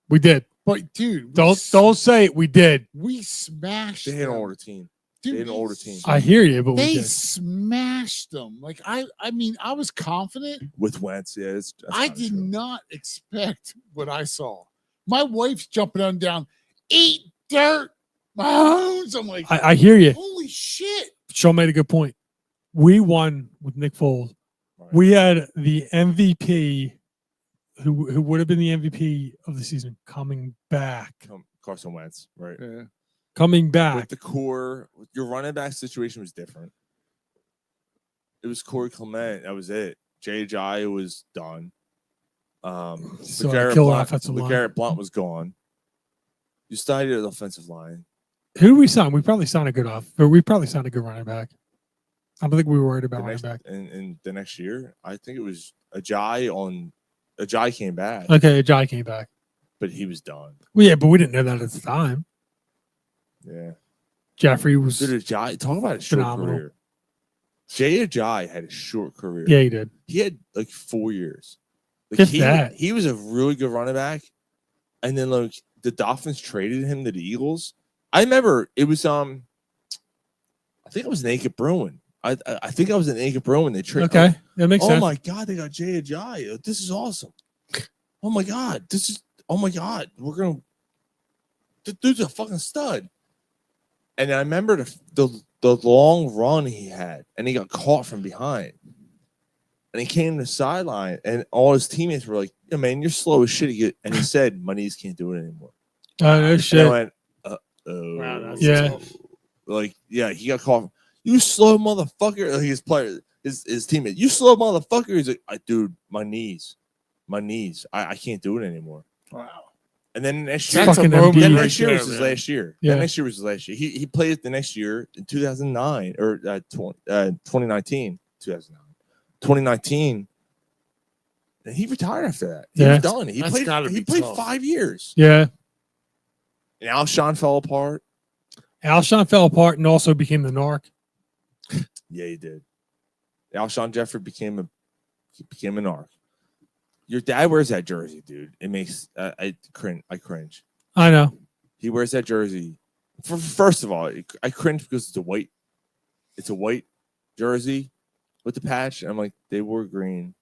We did. But dude, Don't say it. We did. We smashed They had an them. older team. Dude, They had an older team. I hear you, but we They did. smashed them. Like I mean, I was confident. With Wentz, yeah. That's I not did true. not expect what I saw. My wife's jumping up and down. Eat dirt, Mahomes. I'm like, I hear you. holy shit. Sean made a good point. We won with Nick Foles. Right. We had the MVP who would have been the MVP of the season coming back. Carson Wentz, right? Yeah. Coming back. With the core, your running back situation was different. It was Corey Clement. That was it. J.J. was done. So LeGarrette killer Blount, offensive line. LeGarrette Blount was gone. You started the offensive line. Who did we sign? We probably signed a good we probably signed a good running back. I don't think we were worried about running back. And the next year, I think it was Ajay came back. Okay, Ajay came back. But he was done. Well, yeah, but we didn't know that at the time. Yeah. Jeffrey was Dude, Ajay, talk about a short phenomenal. career. Jay Ajay had a short career. Yeah, he did. He had like 4 years. Like If that. He was a really good running back. And then like the Dolphins traded him to the Eagles. I remember it was I think it was Naked Bruin. I think I was an Naked Bruin. They traded. Okay, that makes sense. Oh my god, they got Jay Ajay. This is awesome. Oh my god, we're gonna. This dude's a fucking stud. And I remember the long run he had, and he got caught from behind. And he came to the sideline, and all his teammates were like, "Yeah, man, you're slow as shit." And he said, "My knees can't do it anymore." Oh, no And shit. I went, Wow, that's Yeah. tough. like, yeah, he got caught. You slow motherfucker. Like, his player, his teammate, you slow motherfucker. He's like, dude, my knees. I can't do it anymore. Wow. And then next It's year, fucking then Embiid. next year Right was his there, man. last year. Yeah. Then next year was his last year. He played the next year in 2009 or 2019. 2019. And he retired after that. He Yeah. was done. He That's gotta played. He be played tough. 5 years. Yeah. And Alshon fell apart. Alshon fell apart and also became the narc. Yeah, he did. Alshon Jeffrey became a narc. Your dad wears that jersey, dude. It makes I cringe. I know. He wears that jersey. First of all, I cringe because it's a white jersey with the patch. I'm like, they wore green.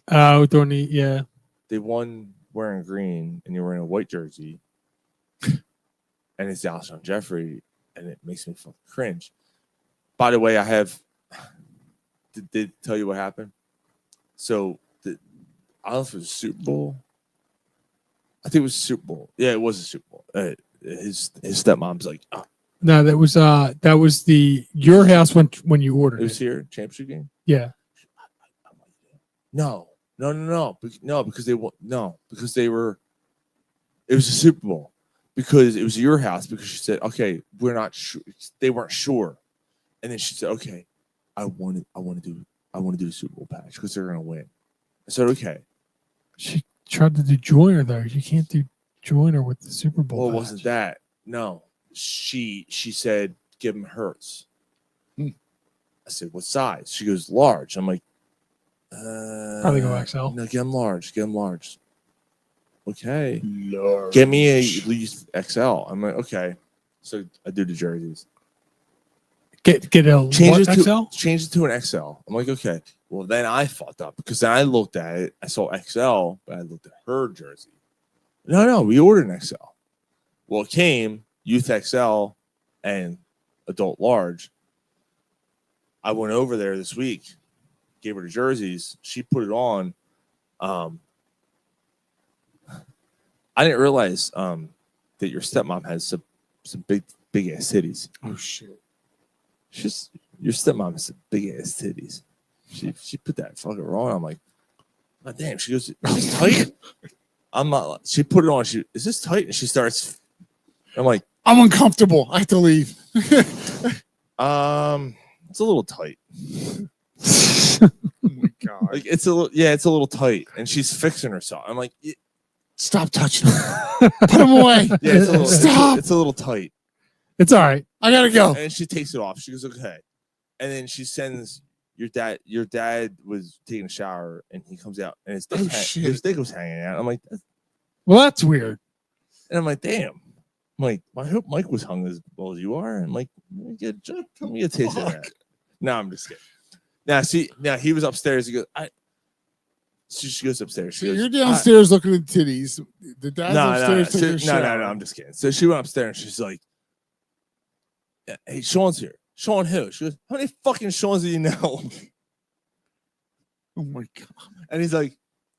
Don't need, yeah. They won wearing green, and you're wearing a white jersey. And it's Alshon Jeffrey, and it makes me fucking cringe. By the way, did they tell you what happened? So I don't know if it was Super Bowl. I think it was Super Bowl. Yeah, it was a Super Bowl. His stepmom's like, No, that was your house when you ordered it was it. here, championship game. Yeah. No, because they were. It was a Super Bowl because it was your house because she said, okay, we're not sure. They weren't sure, and then she said, okay, I want to do the Super Bowl patch because they're gonna win. I said, okay. She tried to do joiner though. You can't do joiner with the Super Bowl. Well, it patch. wasn't that. No, she said, give him Hertz. I said, what size? She goes, large. I'm like, Probably go XL. No, get him large. Okay. Large. Get me at least XL. I'm like, okay. So I do the jerseys. Get a Change it XL? to an XL. I'm like, okay. Well, then I fucked up because then I looked at it. I saw XL, but I looked at her jersey. No, we ordered an XL. Well, it came youth XL and adult large. I went over there this week, gave her the jerseys. She put it on. I didn't realize that your stepmom has some big ass titties. Oh shit! Your stepmom has some big ass titties. She put that fucking on. I'm like, oh, damn. She goes, is this tight? I'm not. She put it on. Is this tight? And she starts. I'm like, I'm uncomfortable. I have to leave. it's a little tight. Oh my god! Like it's a little tight, and she's fixing herself. I'm like, stop touching him. Put him away. Yeah, it's a little, Stop. It's a little tight. It's all right. I gotta go. And she takes it off. She goes, okay. And then she sends your dad was taking a shower, and he comes out, and his dick was hanging out. I'm like, well, that's weird. And I'm like, damn. I'm like, I hope Mike was hung as well as you are. And like, let me get a taste of that. No, I'm just kidding. Now he was upstairs. He goes, she goes upstairs. She So goes, you're downstairs looking at titties. The dad's upstairs taking a No, shower. I'm just kidding. So she went upstairs and she's like, hey, Sean's here. Sean who? She goes, how many fucking Sean's do you know? Oh my god. And he's like,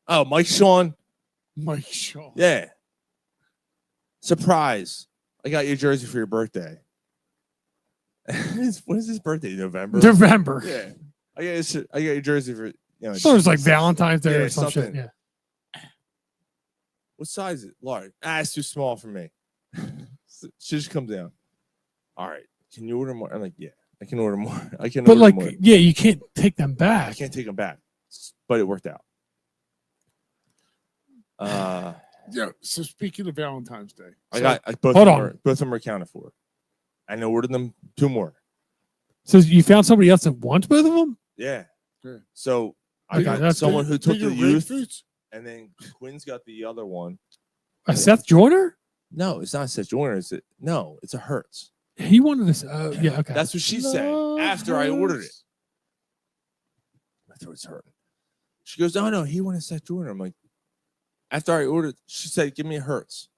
oh, Mike Sean. Mike Sean. Yeah. Surprise. I got your jersey for your birthday. When is his birthday? November? November. Yeah. I got your jersey for, So it was like Valentine's Day or some shit. something. Yeah. What size is it? Large. It's too small for me. She just comes down. All right. Can you order more? I'm like, yeah, I can order more. But order like, more. yeah, you can't take them I back. can't take them back. But it worked out. Yeah. So speaking of Valentine's Day, I so- got both Hold of on. them both of them are accounted for. And I ordered them 2 more. So you found somebody else that wants both of them? Yeah. Good. So I Okay, got that's someone good. who took Bigger the youth, grapefruits? and then Quinn's got the other one. A Seth Joyner? No, it's not a Seth Joyner. It's a Hertz. He wanted this. Yeah, okay. That's what she said after I ordered it. My throat's hurting. She goes, oh no, he wanted Seth Joyner. I'm like, after I ordered, she said, give me a Hertz.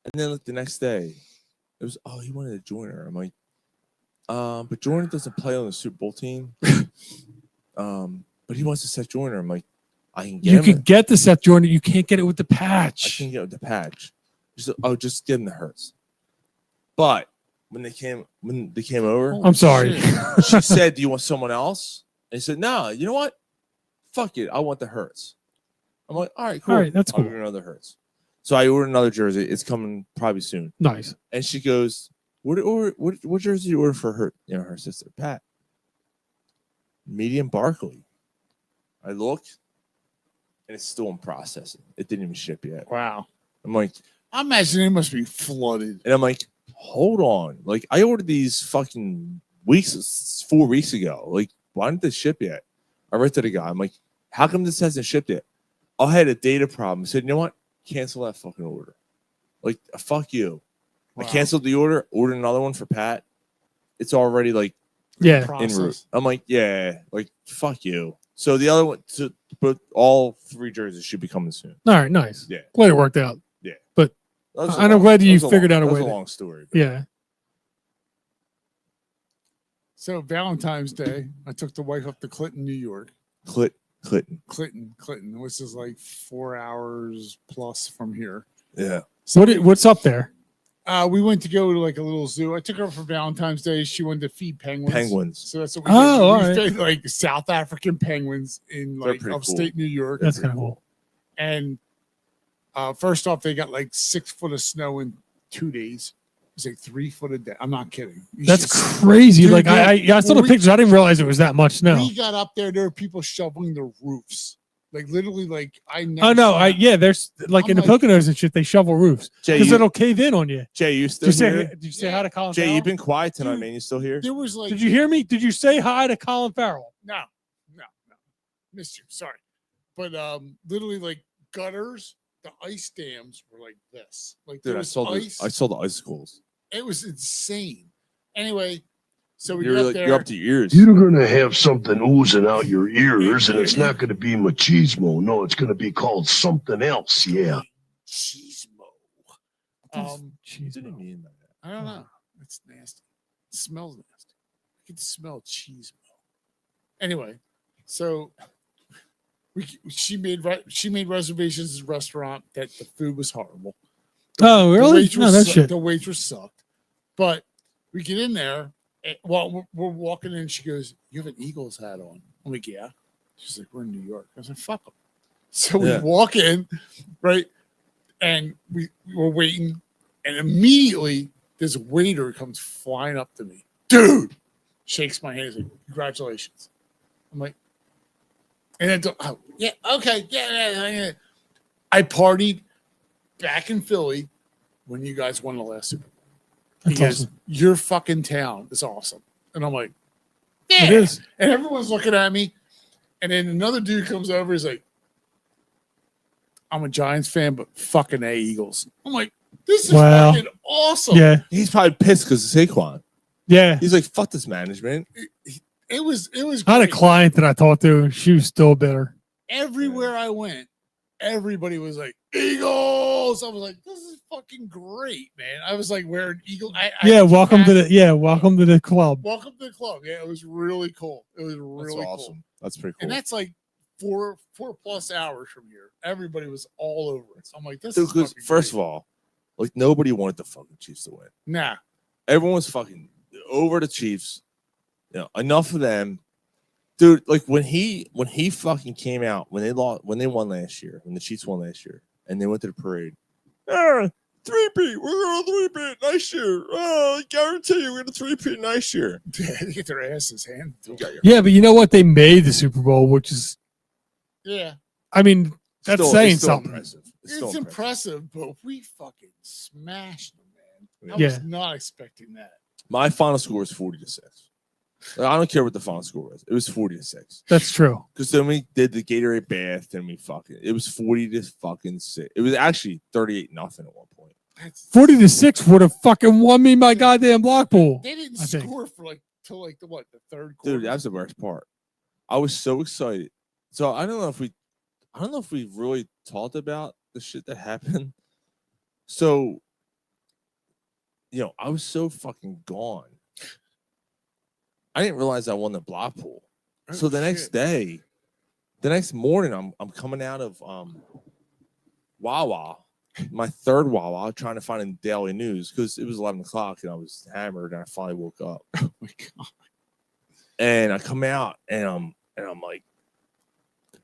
And then like the next day, It was, oh, he wanted a Joyner. I'm like, but Joyner doesn't play on the Super Bowl team. But he wants to set Joyner. I'm like, I can get You him. can get the Seth Jordan. You can't get it with the I patch. can get it with the patch. Just give him the Hurts. But when they came over, I'm sorry. She said, "Do you want someone else?" And he said, "No. You know what? Fuck it. I want the Hurts." I'm like, "All right, cool. All right, that's cool. I'll order another Hurts." So I ordered another jersey. It's coming probably soon. Nice. And she goes, "What jersey did you order for her? You know, her sister, Pat. Medium Barkley." I looked, and it's still in processing. It didn't even ship yet. Wow. I'm like, I imagine it must be flooded. and I'm like, hold on. Like, I ordered these fucking 4 weeks ago. Like, why didn't this ship yet? I wrote to the guy. I'm like, how come this hasn't shipped yet? I had a data problem. I said, you know what? Cancel that fucking order. Like, fuck you. Wow. I canceled the order, ordered another one for Pat. It's already like Yeah. en route. I'm like, yeah, like fuck you. So the other one, but all 3 jerseys should be coming soon. All right, nice. Yeah. Glad it worked out. Yeah. But That was a I'm long- glad that you was a figured long- out a that way. was a to- long story. But Yeah. So Valentine's Day, I took the wife up to Clinton, New York. Clinton. Clinton, which is like 4 hours plus from here. Yeah. So What's up there? We went to go to like a little zoo. I took her for Valentine's Day. She wanted to feed penguins. Penguins. So that's what we Oh, did. all We right. fed like South African penguins in They're like pretty upstate cool. New York. That's kind of cool. And first off, they got like 6 foot of snow in 2 days. It's like 3 foot a day. I'm not kidding. You That's should see- crazy. Dude, Like I yeah. saw Well, the pictures. I didn't realize it was that much snow. We got up there. There were people shoveling the roofs. Like literally, like I never. Oh no! saw that. There's like I'm in the like- Poconos and shit. They shovel roofs Jay, because you- it'll cave in on you. Jay, you Did still you say? here? Did you say hi to Colin Jay, Farrell? you've been quiet tonight, Dude, man. You still here? There was like. Did you hear me? Did you say hi to Colin Farrell? No, missed you. Sorry, but literally like gutters. The ice dams were like this. Like there Dude, I was saw ice. the icicles. It was insane. Anyway, so we You're got like, there. you're up to your ears. You're gonna have something oozing out your ears, and it's not gonna be machismo. No, it's gonna be called something else. Yeah. Cheesemo. What did he mean by that? I don't know. It's nasty. It smells nasty. I can smell cheese. Anyway, so she made reservations at a restaurant that the food was horrible. Oh, really? No, that shit. The waitress sucked. But we get in there. Well, we're walking in. She goes, "You have an Eagles hat on." I'm like, "Yeah." She's like, "We're in New York." I said, "Fuck them." So we walk in, right, and we're waiting, and immediately this waiter comes flying up to me, dude, shakes my hand, he's like, "Congratulations." I'm like, and then oh yeah, okay, yeah. I partied back in Philly when you guys won the last Super Bowl. He goes, "Your fucking town is awesome," and I'm like, "Yeah, It is." And everyone's looking at me, and then another dude comes over. He's like, "I'm a Giants fan, but fucking A Eagles." I'm like, "This is Wow. fucking awesome." Yeah. He's probably pissed because of Saquon. Yeah. He's like, fuck this management. It was. I had a great. client that I talked to. She was still bitter. Everywhere I went, everybody was like, "Eagles." I was like, "This is fucking great, man." I was like wearing Eagle. Yeah. Welcome to the club. Welcome to the club. Yeah, it was really cool. It was really awesome. cool. That's pretty cool. And that's like 4+ hours from here. Everybody was all over it. So I'm like, this Dude, is because fucking first great. of all, like nobody wanted the fucking Chiefs to win. Nah. Everyone was fucking over the Chiefs. You know, enough of them. Dude, like when he fucking came out, when they won last year, when the Chiefs won last year, and they went to the parade. 3-peat, we're going to 3-peat next year. Oh, I guarantee you we're going to 3-peat next year. They get their asses handed to them. Yeah, but you know what? They made the Super Bowl, which is, Yeah. I mean, that's Still- saying it's still something. impressive. It's still impressive, but we fucking smashed them, man. I Yeah. was not expecting that. My final score was 40-6. Like, I don't care what the final score was. It was 40-6. That's true. Because then we did the Gatorade bath, and it was 40-6. It was actually 38-0 at one point. 40-6 would have fucking won me my goddamn block pool. They didn't I think. score for like till like the third quarter. Dude, that was the worst part. I was so excited. So I don't know if we really talked about the shit that happened. So I was so fucking gone. I didn't realize I won the block pool. So the next morning, I'm coming out of Wawa, my third Wawa, trying to find a daily news because it was 11 o'clock and I was hammered and I finally woke up. Oh my god! And I come out and I'm like,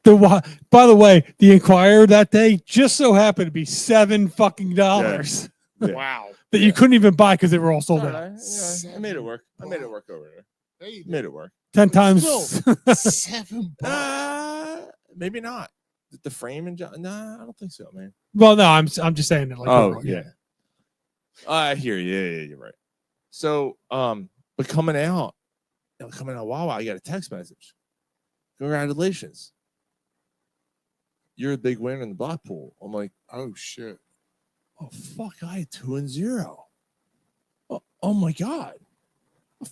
by the way, the Inquirer that day just so happened to be $7 fucking dollars. Yeah. Wow. That you couldn't even buy because they were all sold All out. right, I made it work. I made it work over there. Made it work. 10 times. Still, $7. Maybe not. The frame and nah, I don't think so, man. Well, no, I'm just saying that. Like, overall, yeah. I hear you. Yeah, you're right. So, but coming out, Wawa, I got a text message. Congratulations. You're a big winner in the block pool. I'm like, oh shit. Oh fuck, I had 2-0. Oh my god.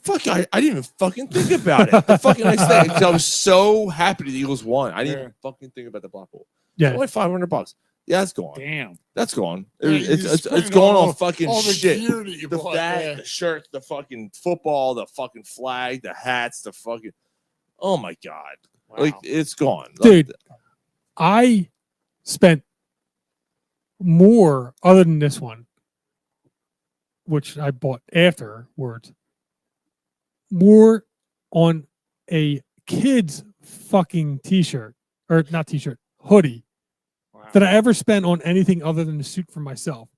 Fuck, I didn't even fucking think about it. The fucking next day, because I was so happy the Eagles won. I didn't even fucking think about the block pool. Yeah, only $500. Yeah, that's gone. Damn, that's gone. Yeah, It's going on fucking all the shit. gear that you The bought, bag, yeah. the shirts, the fucking football, the fucking flag, the hats, the fucking. Oh my god! Like it's gone, dude. I spent more other than this one, which I bought afterwards. More on a kid's fucking t-shirt or not t-shirt hoodie than I ever spent on anything other than a suit for myself.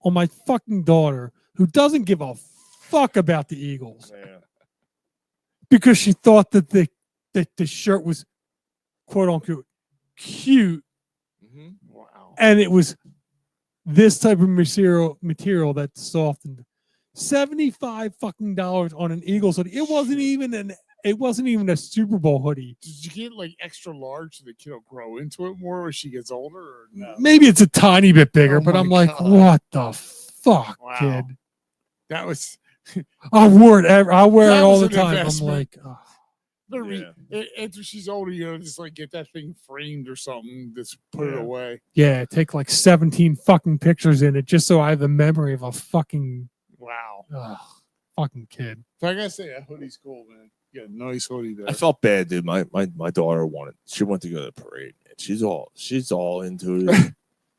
On my fucking daughter, who doesn't give a fuck about the Eagles, because she thought that the shirt was quote unquote cute, and it was this type of material that's soft and $75 fucking dollars on an Eagles hoodie. It wasn't even a Super Bowl hoodie. Did you get like extra large so the kid will grow into it more as she gets older? Or no? Maybe it's a tiny bit bigger, Oh but my I'm like, God. what the fuck, Wow. kid? That was. I wore it. I wear That it all was the an time. I'm investment. like, oh. After she's older, just like get that thing framed or something. Just put it away. Yeah, take like 17 fucking pictures in it just so I have the memory of a fucking Wow. fucking kid. So I gotta say, that hoodie's cool, man. You got a nice hoodie there. I felt bad, dude. My daughter wanted. She went to go to the parade, and she's all into it.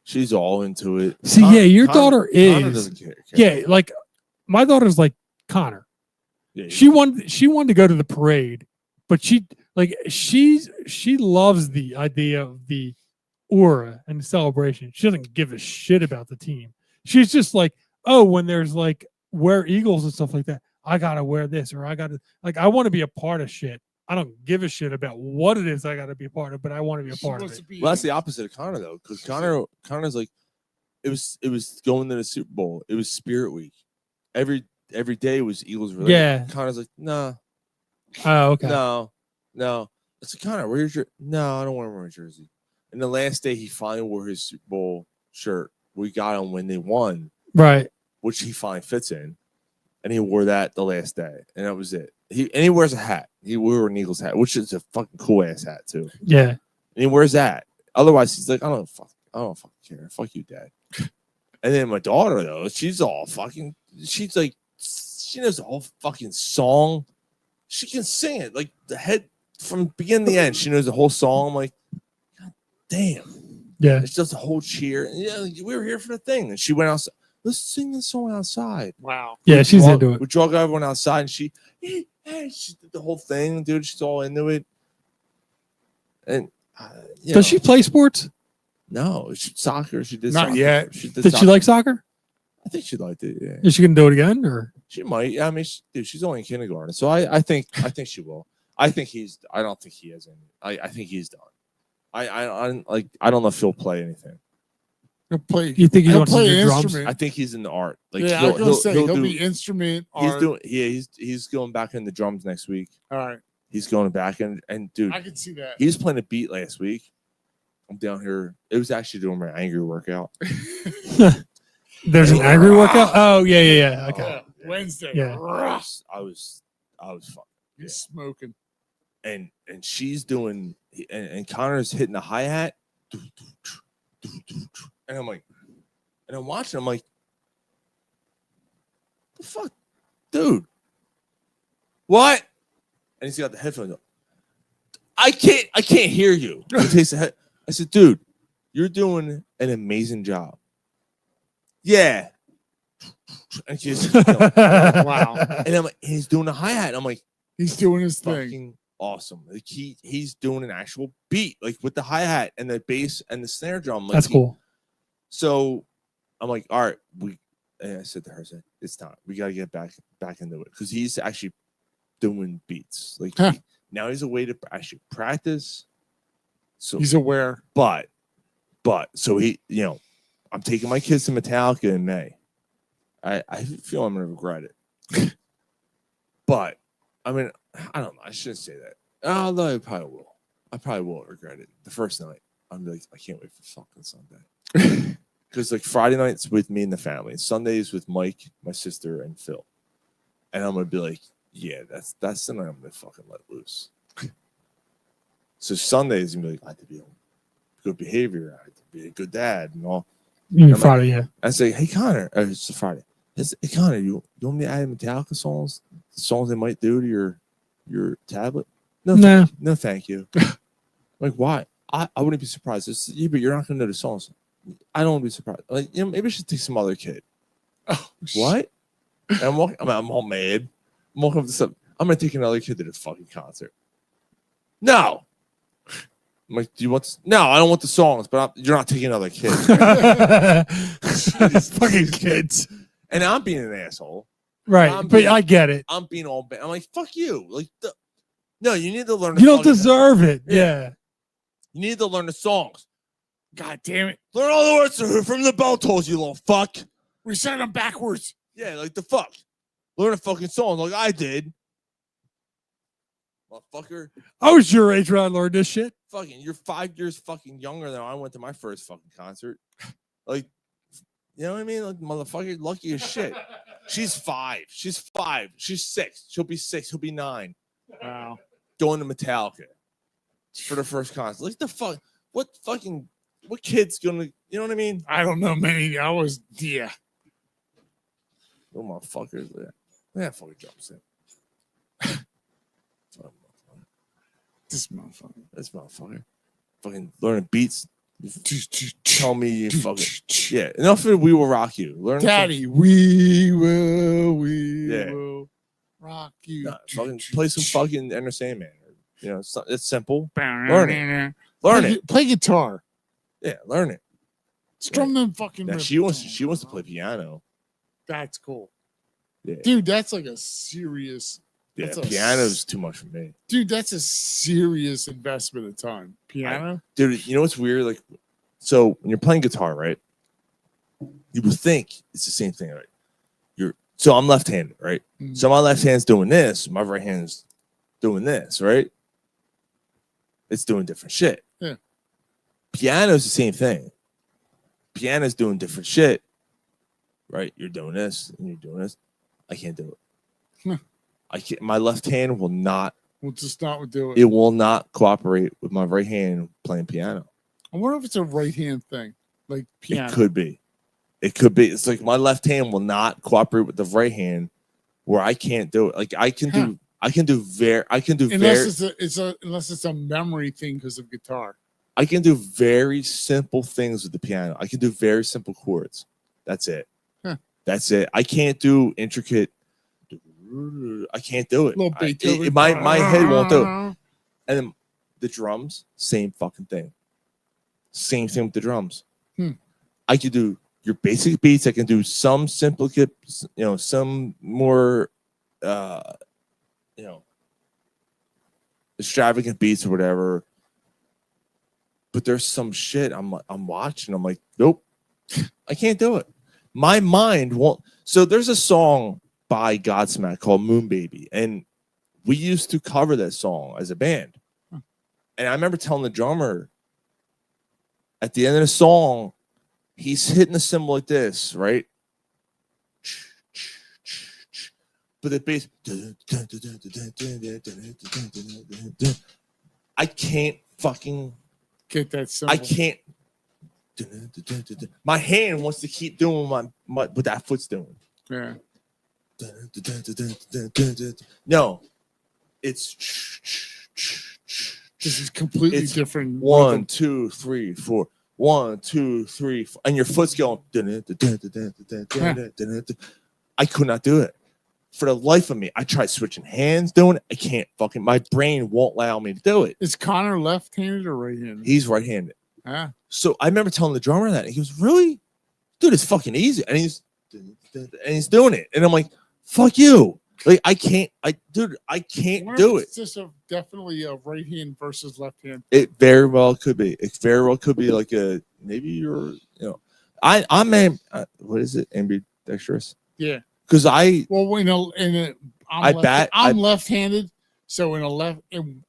She's all into it. See, yeah, your daughter Connor is. doesn't care. Yeah, like my daughter's like Connor. Yeah, She wanted to go to the parade, but she loves the idea of the aura and the celebration. She doesn't give a shit about the team. She's just like, oh, when there's like wear Eagles and stuff like that, I gotta wear this or I gotta I want to be a part of shit. I don't give a shit about what it is I gotta be a part of, but I want to be a part of it. Well, that's the opposite of Connor though, because Connor's like, it was going to the Super Bowl. It was Spirit Week. Every day was Eagles related. Yeah. Connor's like, nah. Oh, okay. No. I said, Connor, where's your? No, I don't want to wear my jersey. And the last day, he finally wore his Super Bowl shirt. We got him when they won, Right. which he finally fits in, and he wore that the last day, and that was it. He wears a hat. He wore an Eagles hat, which is a fucking cool ass hat too. Yeah. And he wears that. Otherwise, he's like, I don't fucking care. Fuck you, Dad. And then my daughter though, she's all fucking. She's like, she knows the whole fucking song. She can sing it like the head from beginning to the end. She knows the whole song. I'm like, God damn. Yeah. She does the whole cheer. And yeah, we were here for the thing. And she went outside. Let's sing this song outside. Wow. Yeah, she's into it. We drug everyone outside and she did the whole thing, dude. She's all into it. And Does she play sports? No, soccer. She did Not soccer. yet. Did she like soccer? I think she liked it. Yeah. Is she gonna do it again or? She might. I mean, she's only in kindergarten, so I think she will. I think he's. I don't think he has any. I think he's done. I don't know if he'll play anything. He'll play. You think he'll wants to play do an drums? instrument? I think he's in the art. Like Yeah, I was gonna say he'll do- be instrument. He's art. doing. Yeah, he's going back in the drums next week. All right. He's going back and dude, I can see that. he was playing a beat last week. I'm down here. It was actually doing my angry workout. There's an angry workout. Oh yeah. Okay. Wednesday. Yeah. I was fucking. He's smoking. And she's doing and Connor's hitting the hi-hat. And I'm like, and I'm watching, I'm like, The fuck, dude. What? And he's got the headphones on. I can't hear you. He takes the head. I said, dude, you're doing an amazing job. Yeah. And she's Wow. And I'm like, he's doing a hi-hat. I'm like, he's doing his thing. Fucking awesome. Like he's doing an actual beat, like with the hi-hat and the bass and the snare drum. Like That's cool. So I'm like, all right, and I said to her, I said, it's time. We gotta get back into it. Because he's actually doing beats. Like now he's a way to actually practice. So he's aware. But so he, I'm taking my kids to Metallica in May. I feel I'm gonna regret it. But I mean, I don't know. I shouldn't say that. Although I probably will. I probably will regret it. The first night, I'm like, I can't wait for fucking Sunday. Because like Friday night's with me and the family. Sundays with Mike, my sister, and Phil. And I'm gonna be like, yeah, that's the night I'm gonna fucking let loose. So Sundays, I'm gonna be like, I have to be on good behavior. I have to be a good dad and all. Friday, yeah. I say, hey Connor, it's a Friday. Hey Connor, you want me to add Metallica songs? The songs they might do to your tablet? No, thank you. Like, why? I wouldn't be surprised. But you're not gonna know the songs. I don't want to be surprised. Like, maybe I should take some other kid. Oh, what? And I'm all mad. I'm walking up to something. I'm gonna take another kid to the fucking concert. No. I'm like, do you want this? No, I don't want the songs, but you're not taking another kid. Fucking kids. And I'm being an asshole. Right. I get it. I'm being all bad. I'm like, fuck you. Like, no, you need to learn. You don't deserve it. Yeah. You need to learn the songs. God damn it. Learn all the words from the bell tolls, you little fuck. We said them backwards. Yeah, like the fuck. Learn a fucking song like I did. Motherfucker. I was your age when I learned this shit. Fucking, you're 5 years fucking younger than I went to my first fucking concert. Like, you know what I mean? Like, motherfucker, lucky as shit. She's 5. She's 5. She's 6. She'll be 6. He'll be 9. Wow. Going to Metallica for the first concert. Like, the fuck. What kid's gonna, you know what I mean? I don't know many. I was, yeah. Oh, motherfuckers. Yeah, fucking jumps in. This motherfucker. Fucking learning beats. Tell me you fucking. Yeah. Enough of We Will Rock You. Learn Daddy, we will rock you. Nah, fucking play some fucking Enter Sandman. It's simple. Learn it. Learn it. Play guitar. Yeah, learn it. Strum them fucking. Now, she wants to play piano. That's cool. Yeah. Dude, that's like a serious. Yeah, piano's too much for me. Dude, that's a serious investment of time. Piano? Dude, you know what's weird? Like, so when you're playing guitar, right? You would think it's the same thing, right? So I'm left-handed, right? Mm-hmm. So my left hand's doing this, my right hand's doing this, right? It's doing different shit. Yeah. Piano's the same thing. Piano's doing different shit, right? You're doing this and you're doing this. I can't do it. Huh. I can't. My left hand will not. We'll just not do it. It will not cooperate with my right hand playing piano. I wonder if it's a right hand thing, like piano. It could be. It could be. It's like my left hand will not cooperate with the right hand, where I can't do it. Like I can do. Unless it's a memory thing because of guitar. I can do very simple things with the piano. I can do very simple chords. That's it. Huh. That's it. I can't do intricate. I can't do it. My head won't do it. And then the drums, same fucking thing. Same thing with the drums. I can do your basic beats. I can do some simplicate, some more, extravagant beats or whatever. But there's some shit I'm watching. I'm like, nope, I can't do it. My mind won't. So there's a song by Godsmack called Moon Baby, and we used to cover that song as a band. And I remember telling the drummer at the end of the song, he's hitting the cymbal like this, right? But the bass, I can't fucking get that cymbal. I can't. My hand wants to keep doing my what that foot's doing. Yeah. No, it's This is completely it's different. 1, 2, 3, 4. 1, 2, 3, 4, and your foot's going. I could not do it for the life of me. I tried switching hands, doing it. I can't fucking. My brain won't allow me to do it. Is Connor left-handed or right-handed? He's right-handed. Ah. So I remember telling the drummer that. And he goes, "Really, dude? It's fucking easy." And he's doing it, and I'm like, "Fuck you!" Like I can't. I can't do it. It's just definitely a right hand versus left hand. It very well could be. It very well could be like a maybe you're I'm what is it? Ambidextrous. Yeah. Because I'm I left-handed. So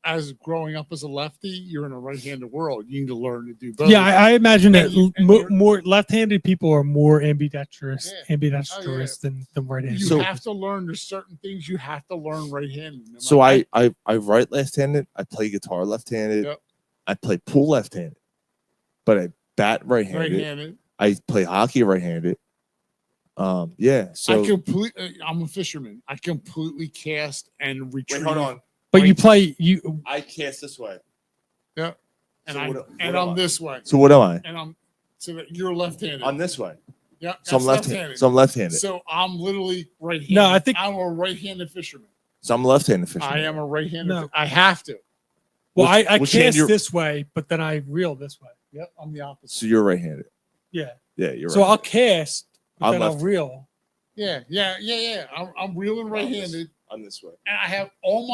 as growing up as a lefty, you're in a right-handed world. You need to learn to do both. Yeah, I imagine that more left-handed people are more ambidextrous than right-handed. You have to learn. There's certain things you have to learn right-handed. So I write left-handed. I play guitar left-handed. Yep. I play pool left-handed, but I bat right-handed. Right-handed. I play hockey right-handed. Yeah. So I'm a fisherman. I completely cast and retrieve. Wait, hold on. But you play I cast this way. Yeah. And So I'm this way. So what am I? And so that you're left-handed. I'm this way. Yeah. So I'm left-handed. So I'm left-handed. So I'm literally right-handed. No, I think I'm a right-handed fisherman. So I'm left-handed fisherman. I am a right-handed. No. I have to. Well, I which hand cast this way, but then I reel this way. Yep. I'm the opposite. So you're right-handed. Yeah. Yeah, you're So right. I'll cast, but I'm then I'll left. reel. Yeah. I'm reeling right-handed. I'm this way. And I have all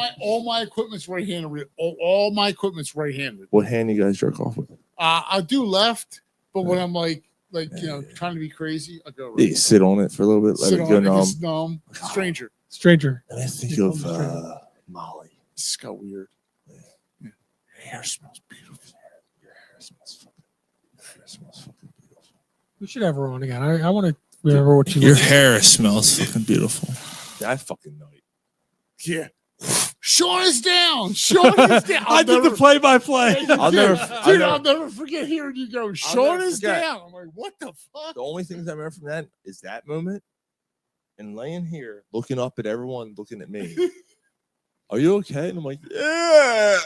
my equipment's right-handed. All my equipment's right-handed. What hand you guys jerk off with? I do left, but when I'm trying to be crazy, I go right. Yeah, you sit on it for a little bit, let Sit it on go it, numb. it's numb. Stranger. Let me think of Molly. This got weird. Your hair smells beautiful. Your hair smells fucking beautiful. We should have her on again. I want to remember what you Your look like. hair smells fucking beautiful. That fucking night. Yeah. Sean is down. Sean is down. I did the play-by-play. I'll never forget hearing you go. Sean is forget. down. I'm like, what the fuck? The only things I remember from that is that moment and laying here looking up at everyone looking at me. Are you okay? And I'm like, yeah.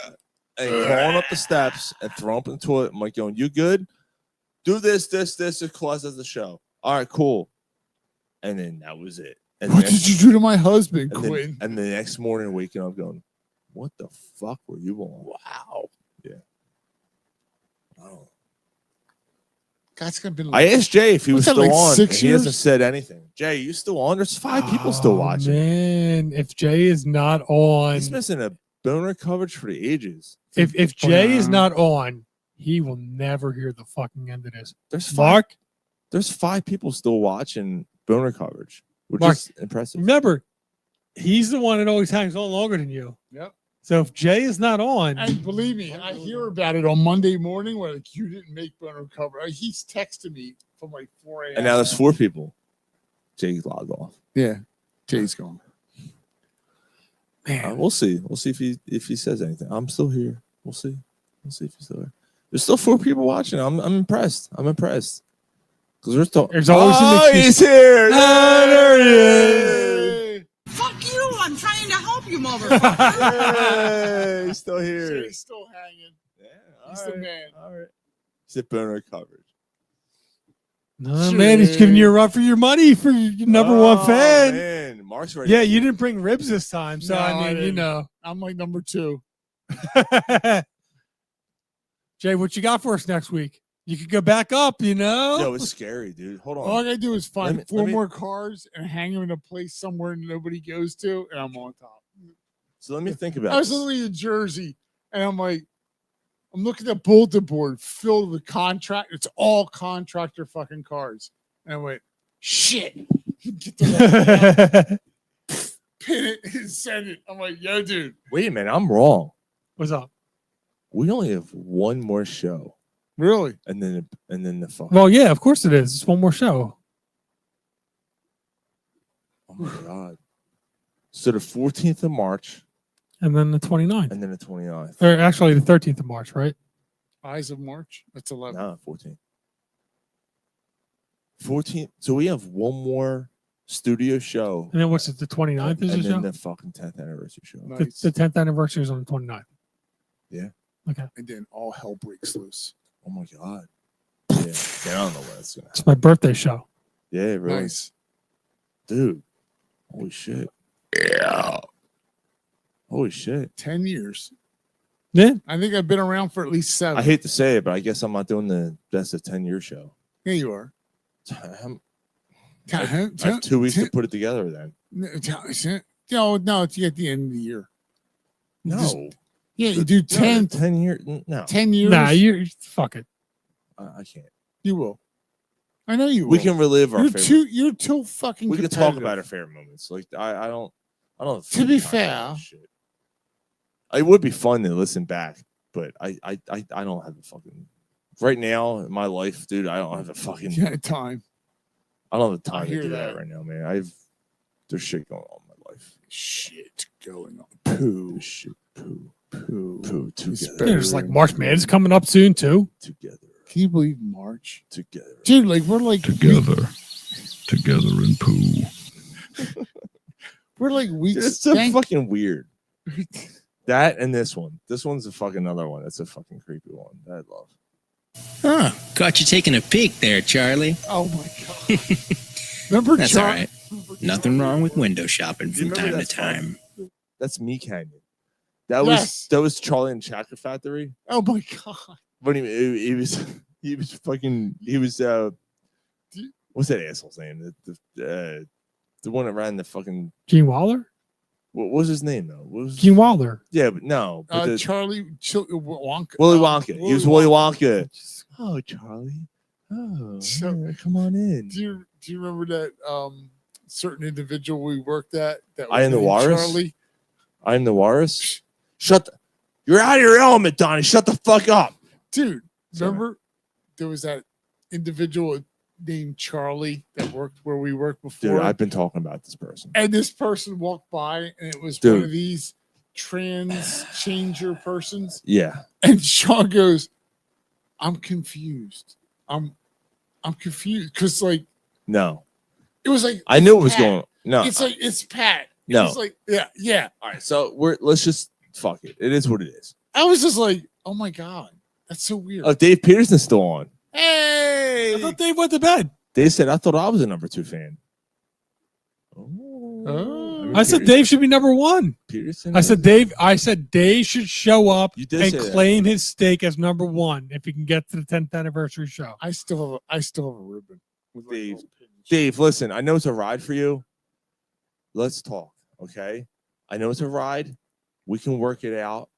And crawling up the steps and throwing up in the toilet. I'm like, going, you good? Do this, it causes the show. All right, cool. And then that was it. And What did you do to my husband, and Quinn? and the next morning, waking up, going, "What the fuck were you on?" Wow. Yeah. Oh. That's gonna be. I asked Jay if he was What's that, still like on. 6 and he hasn't years? said anything. Jay, you still on? There's 5 people still watching. Man, if Jay is not on, He's missing a boner coverage for the ages. if Jay is not on, he will never hear the fucking end of this. There's Mark. There's 5 people still watching boner coverage, which Mark, is impressive. Remember, he's the one that always hangs on longer than you. Yep. So if Jay is not on, And believe me, I hear about it on Monday morning where like you didn't make boner cover. He's texting me from like 4 a.m. And now there's 4 people. Jay's logged off. Yeah, Jay's gone. We'll see. We'll see if he says anything. I'm still here. We'll see. We'll see if he's still there. There's still 4 people watching. I'm impressed. I'm impressed. Because there's always he's here. There he is. Fuck you! I'm trying to help you, motherfucker. Hey, he's still here. Jay's still hanging. Yeah, he's the man. All right. He's at boner coverage. No, man, he's giving you a run for your money for your number one fan. Man, Mark's ready. Yeah, you didn't bring ribs this time, so No, I mean, you didn't. know. I'm like number 2. Jay, what you got for us next week? You could go back up, you know. Yo, it's scary, dude. Hold on. All I gotta do is find Let me- 4 let me- more cars and hang them in a place somewhere nobody goes to, and I'm on top. So let me think about I was this. literally in Jersey, and I'm like, I'm looking at the bulletin board filled with contract. It's all contractor fucking cars. And I went, shit. Get the pin it and send it. I'm like, yo, dude. Wait a minute, I'm wrong. What's up? We only have one more show. Really? And then the fuck. Well, yeah, of course it is. It's one more show. Oh my god. So the 14th of March. And then the 29th. And then the 29th. Or actually the 13th of March, right? Eyes of March. That's 11. No, 14th. 14th. So we have one more studio show. And then what's it? The 29th is and the then show? the fucking 10th anniversary show. The 10th anniversary is on the 29th. Yeah. Okay. And then all hell breaks loose. Oh my god. Yeah. I don't know what that's gonna happen. It's my birthday show. Yeah, really. Nice. Dude. Holy shit. Yeah. Holy shit. 10 years. Yeah. I think I've been around for at least 7. I hate to say it, but I guess I'm not doing the best of 10-year show. Yeah, you are. I have 2 weeks to put it together then. No, it's at the end of the year. No. You do 10 years. No. 10 years. Nah, you fuck it. I can't. You will. I know you will. We can relive our favorite. You're too fucking We can talk competitive. about our favorite moments. Like I don't. To be fair, it would be fun to listen back, but I don't have the fucking right now in my life, dude. I don't have the fucking time. I don't have the time I to hear do that that. right now, man. There's shit going on in my life. Shit going on. Poo. Shit. Poo. Together. There's like March Madness coming up soon too. Together. Can you believe March? Together. Dude, like we're like Together in poo. we're like weeks. It's so fucking weird. That and this one. This one's a fucking another one. It's a fucking creepy one that I love. Huh. Caught you taking a peek there, Charlie. Oh my god. Remember That's all right. Nothing wrong with window shopping from time to time. That's Me Canyon. That was Charlie and Chocolate Factory. Oh my god. But he was what's that asshole's name? The one that ran the fucking Gene Wilder? What was his name though? What was Gene Wilder. Yeah, but no. But Charlie Wonka. Willy Wonka. He was Willy Wonka. Oh, Charlie. Oh, yeah, come on in. Do you remember that certain individual we worked at? That I am the named Walrus. Charlie. I am the Walrus. You're out of your element, Donnie. Shut the fuck up. Dude, remember there was that individual named Charlie that worked where we worked before. Dude, I've been talking about this person. And this person walked by, and it was Dude. one of these trans changer persons. Yeah. And Sean goes, "I'm confused. I'm confused because like No. it was like I knew it was Pat. going. No. It's like it's Pat. No. It's like yeah. All right, so let's just fuck it. It is what it is. I was just like, oh my god, that's so weird. Oh, Dave Peterson's still on. Hey, I thought Dave went to bed. They said I thought I was a number 2 fan. I said Dave should be number 1. Peterson. I said Dave should show up You did and say that. claim his stake as number 1 if he can get to the 10th anniversary show. I still have a ribbon. With like Dave. little pins. Dave, listen, I know it's a ride for you. Let's talk, okay? I know it's a ride. We can work it out.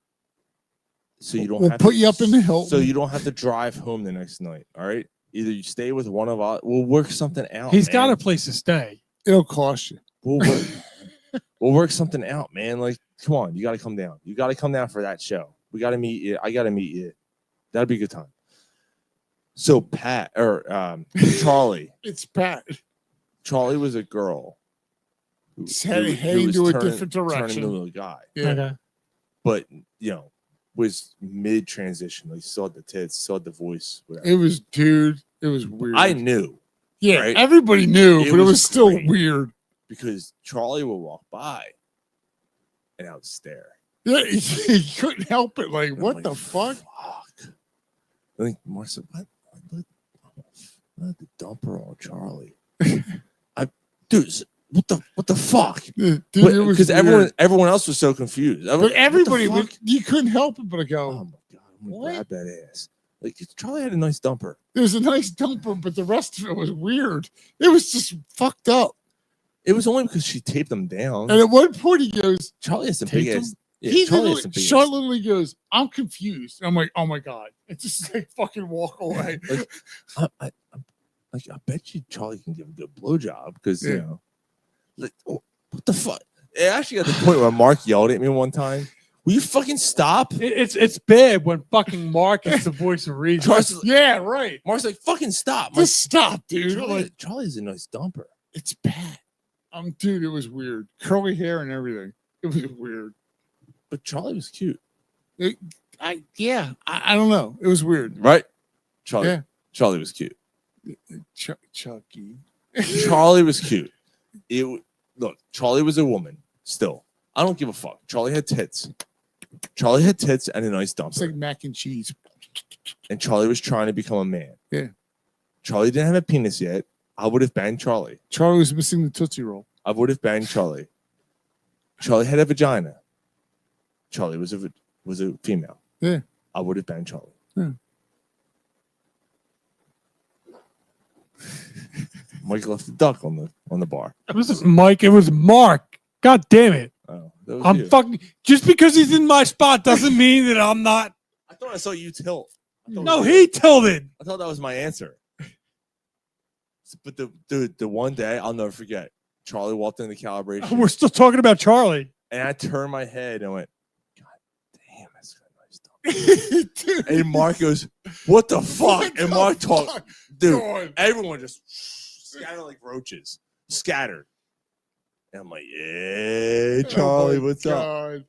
So you don't We'll have put to, you up in the Hilton. So you don't have to drive home the next night. All right. Either you stay with one of us. We'll work something out. He's man. got a place to stay. It'll cost you. We'll work something out, man. Like, come on, you got to come down. You got to come down for that show. We got to meet you. I got to meet you. That'd be a good time. So Pat or Charlie. It's Pat. Charlie was a girl. Heading to a different Turning direction. into a guy. Yeah. Okay. But was mid transition. Like saw the tits, saw the voice. Whatever. It was, dude. It was weird. I knew. Yeah, right? everybody knew, but it was still great weird. because Charlie would walk by, and I would stare. Yeah, he couldn't help it. Like, what the fuck? I think Marcia, what the dumper on Charlie? What the fuck? Dude, it was Because weird. everyone else was so confused. But everybody, What the fuck? you couldn't help it but to go. Oh my god! I'm gonna grab that ass. Like Charlie had a nice dumper. It was a nice dumper, but the rest of it was weird. It was just fucked up. It was only because she taped them down. And at one point, he goes, Charlie has some big "Taped ass. him?" Yeah, He Charlie literally, has some big Sean ass. literally goes, "I'm confused." I'm like, "Oh my god!" It just like fucking walk away. I bet you Charlie can give a good blowjob because Yeah. like what the fuck? It actually got to the point where Mark yelled at me one time. Will you fucking stop? It's bad when fucking Mark is the voice of reason. Yeah, right. Mark's like, fucking stop. Just stop, dude. Charlie, Charlie's a nice dumper. It's bad. Dude, it was weird. Curly hair and everything. It was weird. But Charlie was cute. I don't know. It was weird. Right? Charlie. Yeah. Charlie was cute. Chucky. Charlie was cute. Look, Charlie was a woman. Still, I don't give a fuck. Charlie had tits. Charlie had tits and a nice dumper. It's like mac and cheese. And Charlie was trying to become a man. Yeah. Charlie didn't have a penis yet. I would have banged Charlie. Charlie was missing the Tootsie Roll. I would have banged Charlie. Charlie had a vagina. Charlie was a female. Yeah. I would have banged Charlie. Yeah. Mike left the duck on the bar. It wasn't Mike. It was Mark. God damn it. Oh, that was I'm you. fucking. Just because he's in my spot doesn't mean that I'm not. I thought I saw you tilt. No, he tilted. I thought that was my answer. But the one day I'll never forget. Charlie walked in the calibration. We're still talking about Charlie. And I turned my head and went, God damn, that's a nice dog. And Mark goes, what the fuck? And Mark talked, dude, everyone just scattered like roaches. Scattered. And I'm like, yeah, Charlie, what's up?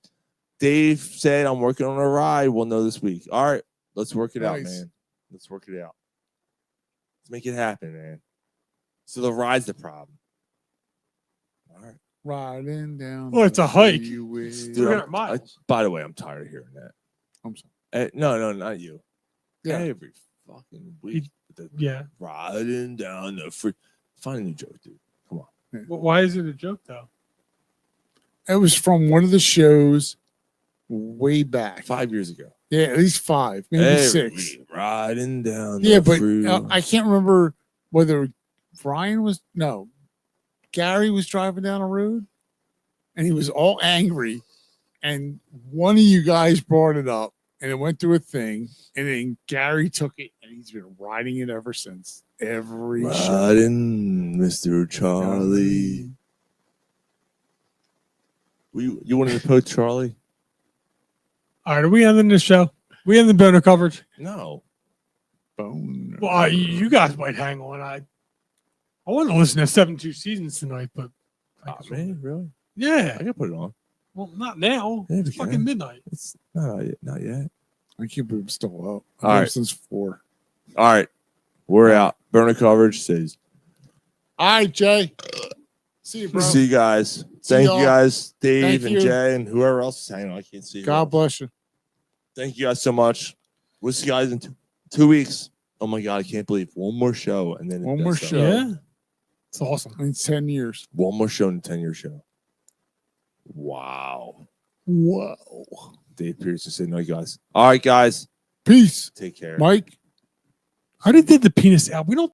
Dave said, I'm working on a ride. We'll know this week. All right, let's work it out, man. Let's work it out. Let's make it happen, man. So the ride's the problem. All right. Riding down. Well, it's a hike. Dude, by the way, I'm tired of hearing that. I'm sorry. No, not you. Yeah. Every fucking week. Yeah. Riding down the free. Find a new joke, dude. Come on. Well, why is it a joke though? It was from one of the shows way back. 5 years ago. Yeah, at least 5, maybe Every 6. week, riding down Yeah, the but free. I can't remember whether Gary was driving down a road and he was all angry. And one of you guys brought it up and it went through a thing. And then Gary took it and he's been riding it ever since. Every show. Riding, Mr. Charlie. You wanted to post Charlie? All right, are we ending this show? We end the boner coverage? No. Boner. Well, you guys might hang on. I want to listen to 72 Seasons tonight, but Man, really? yeah. I can put it on. Well, not now. Yeah, we It's fucking can. midnight. It's not yet. I keep it still up. All I've right. since 4. All right. We're out. Burner coverage says. All right, Jay. See you, bro. See you guys. See Thank y'all. you guys, Dave Thank and you. Jay and whoever else is hanging on. I can't see. God bless you. Thank you guys so much. We'll see you guys in 2 weeks. Oh my God, I can't believe one more show and then One more show. Yeah. It's awesome. In 10 years. One more show in a 10-year show. Wow. Whoa. Dave Pearson said, no, guys. All right, guys. Peace. Take care. Mike. I already did the penis out. We don't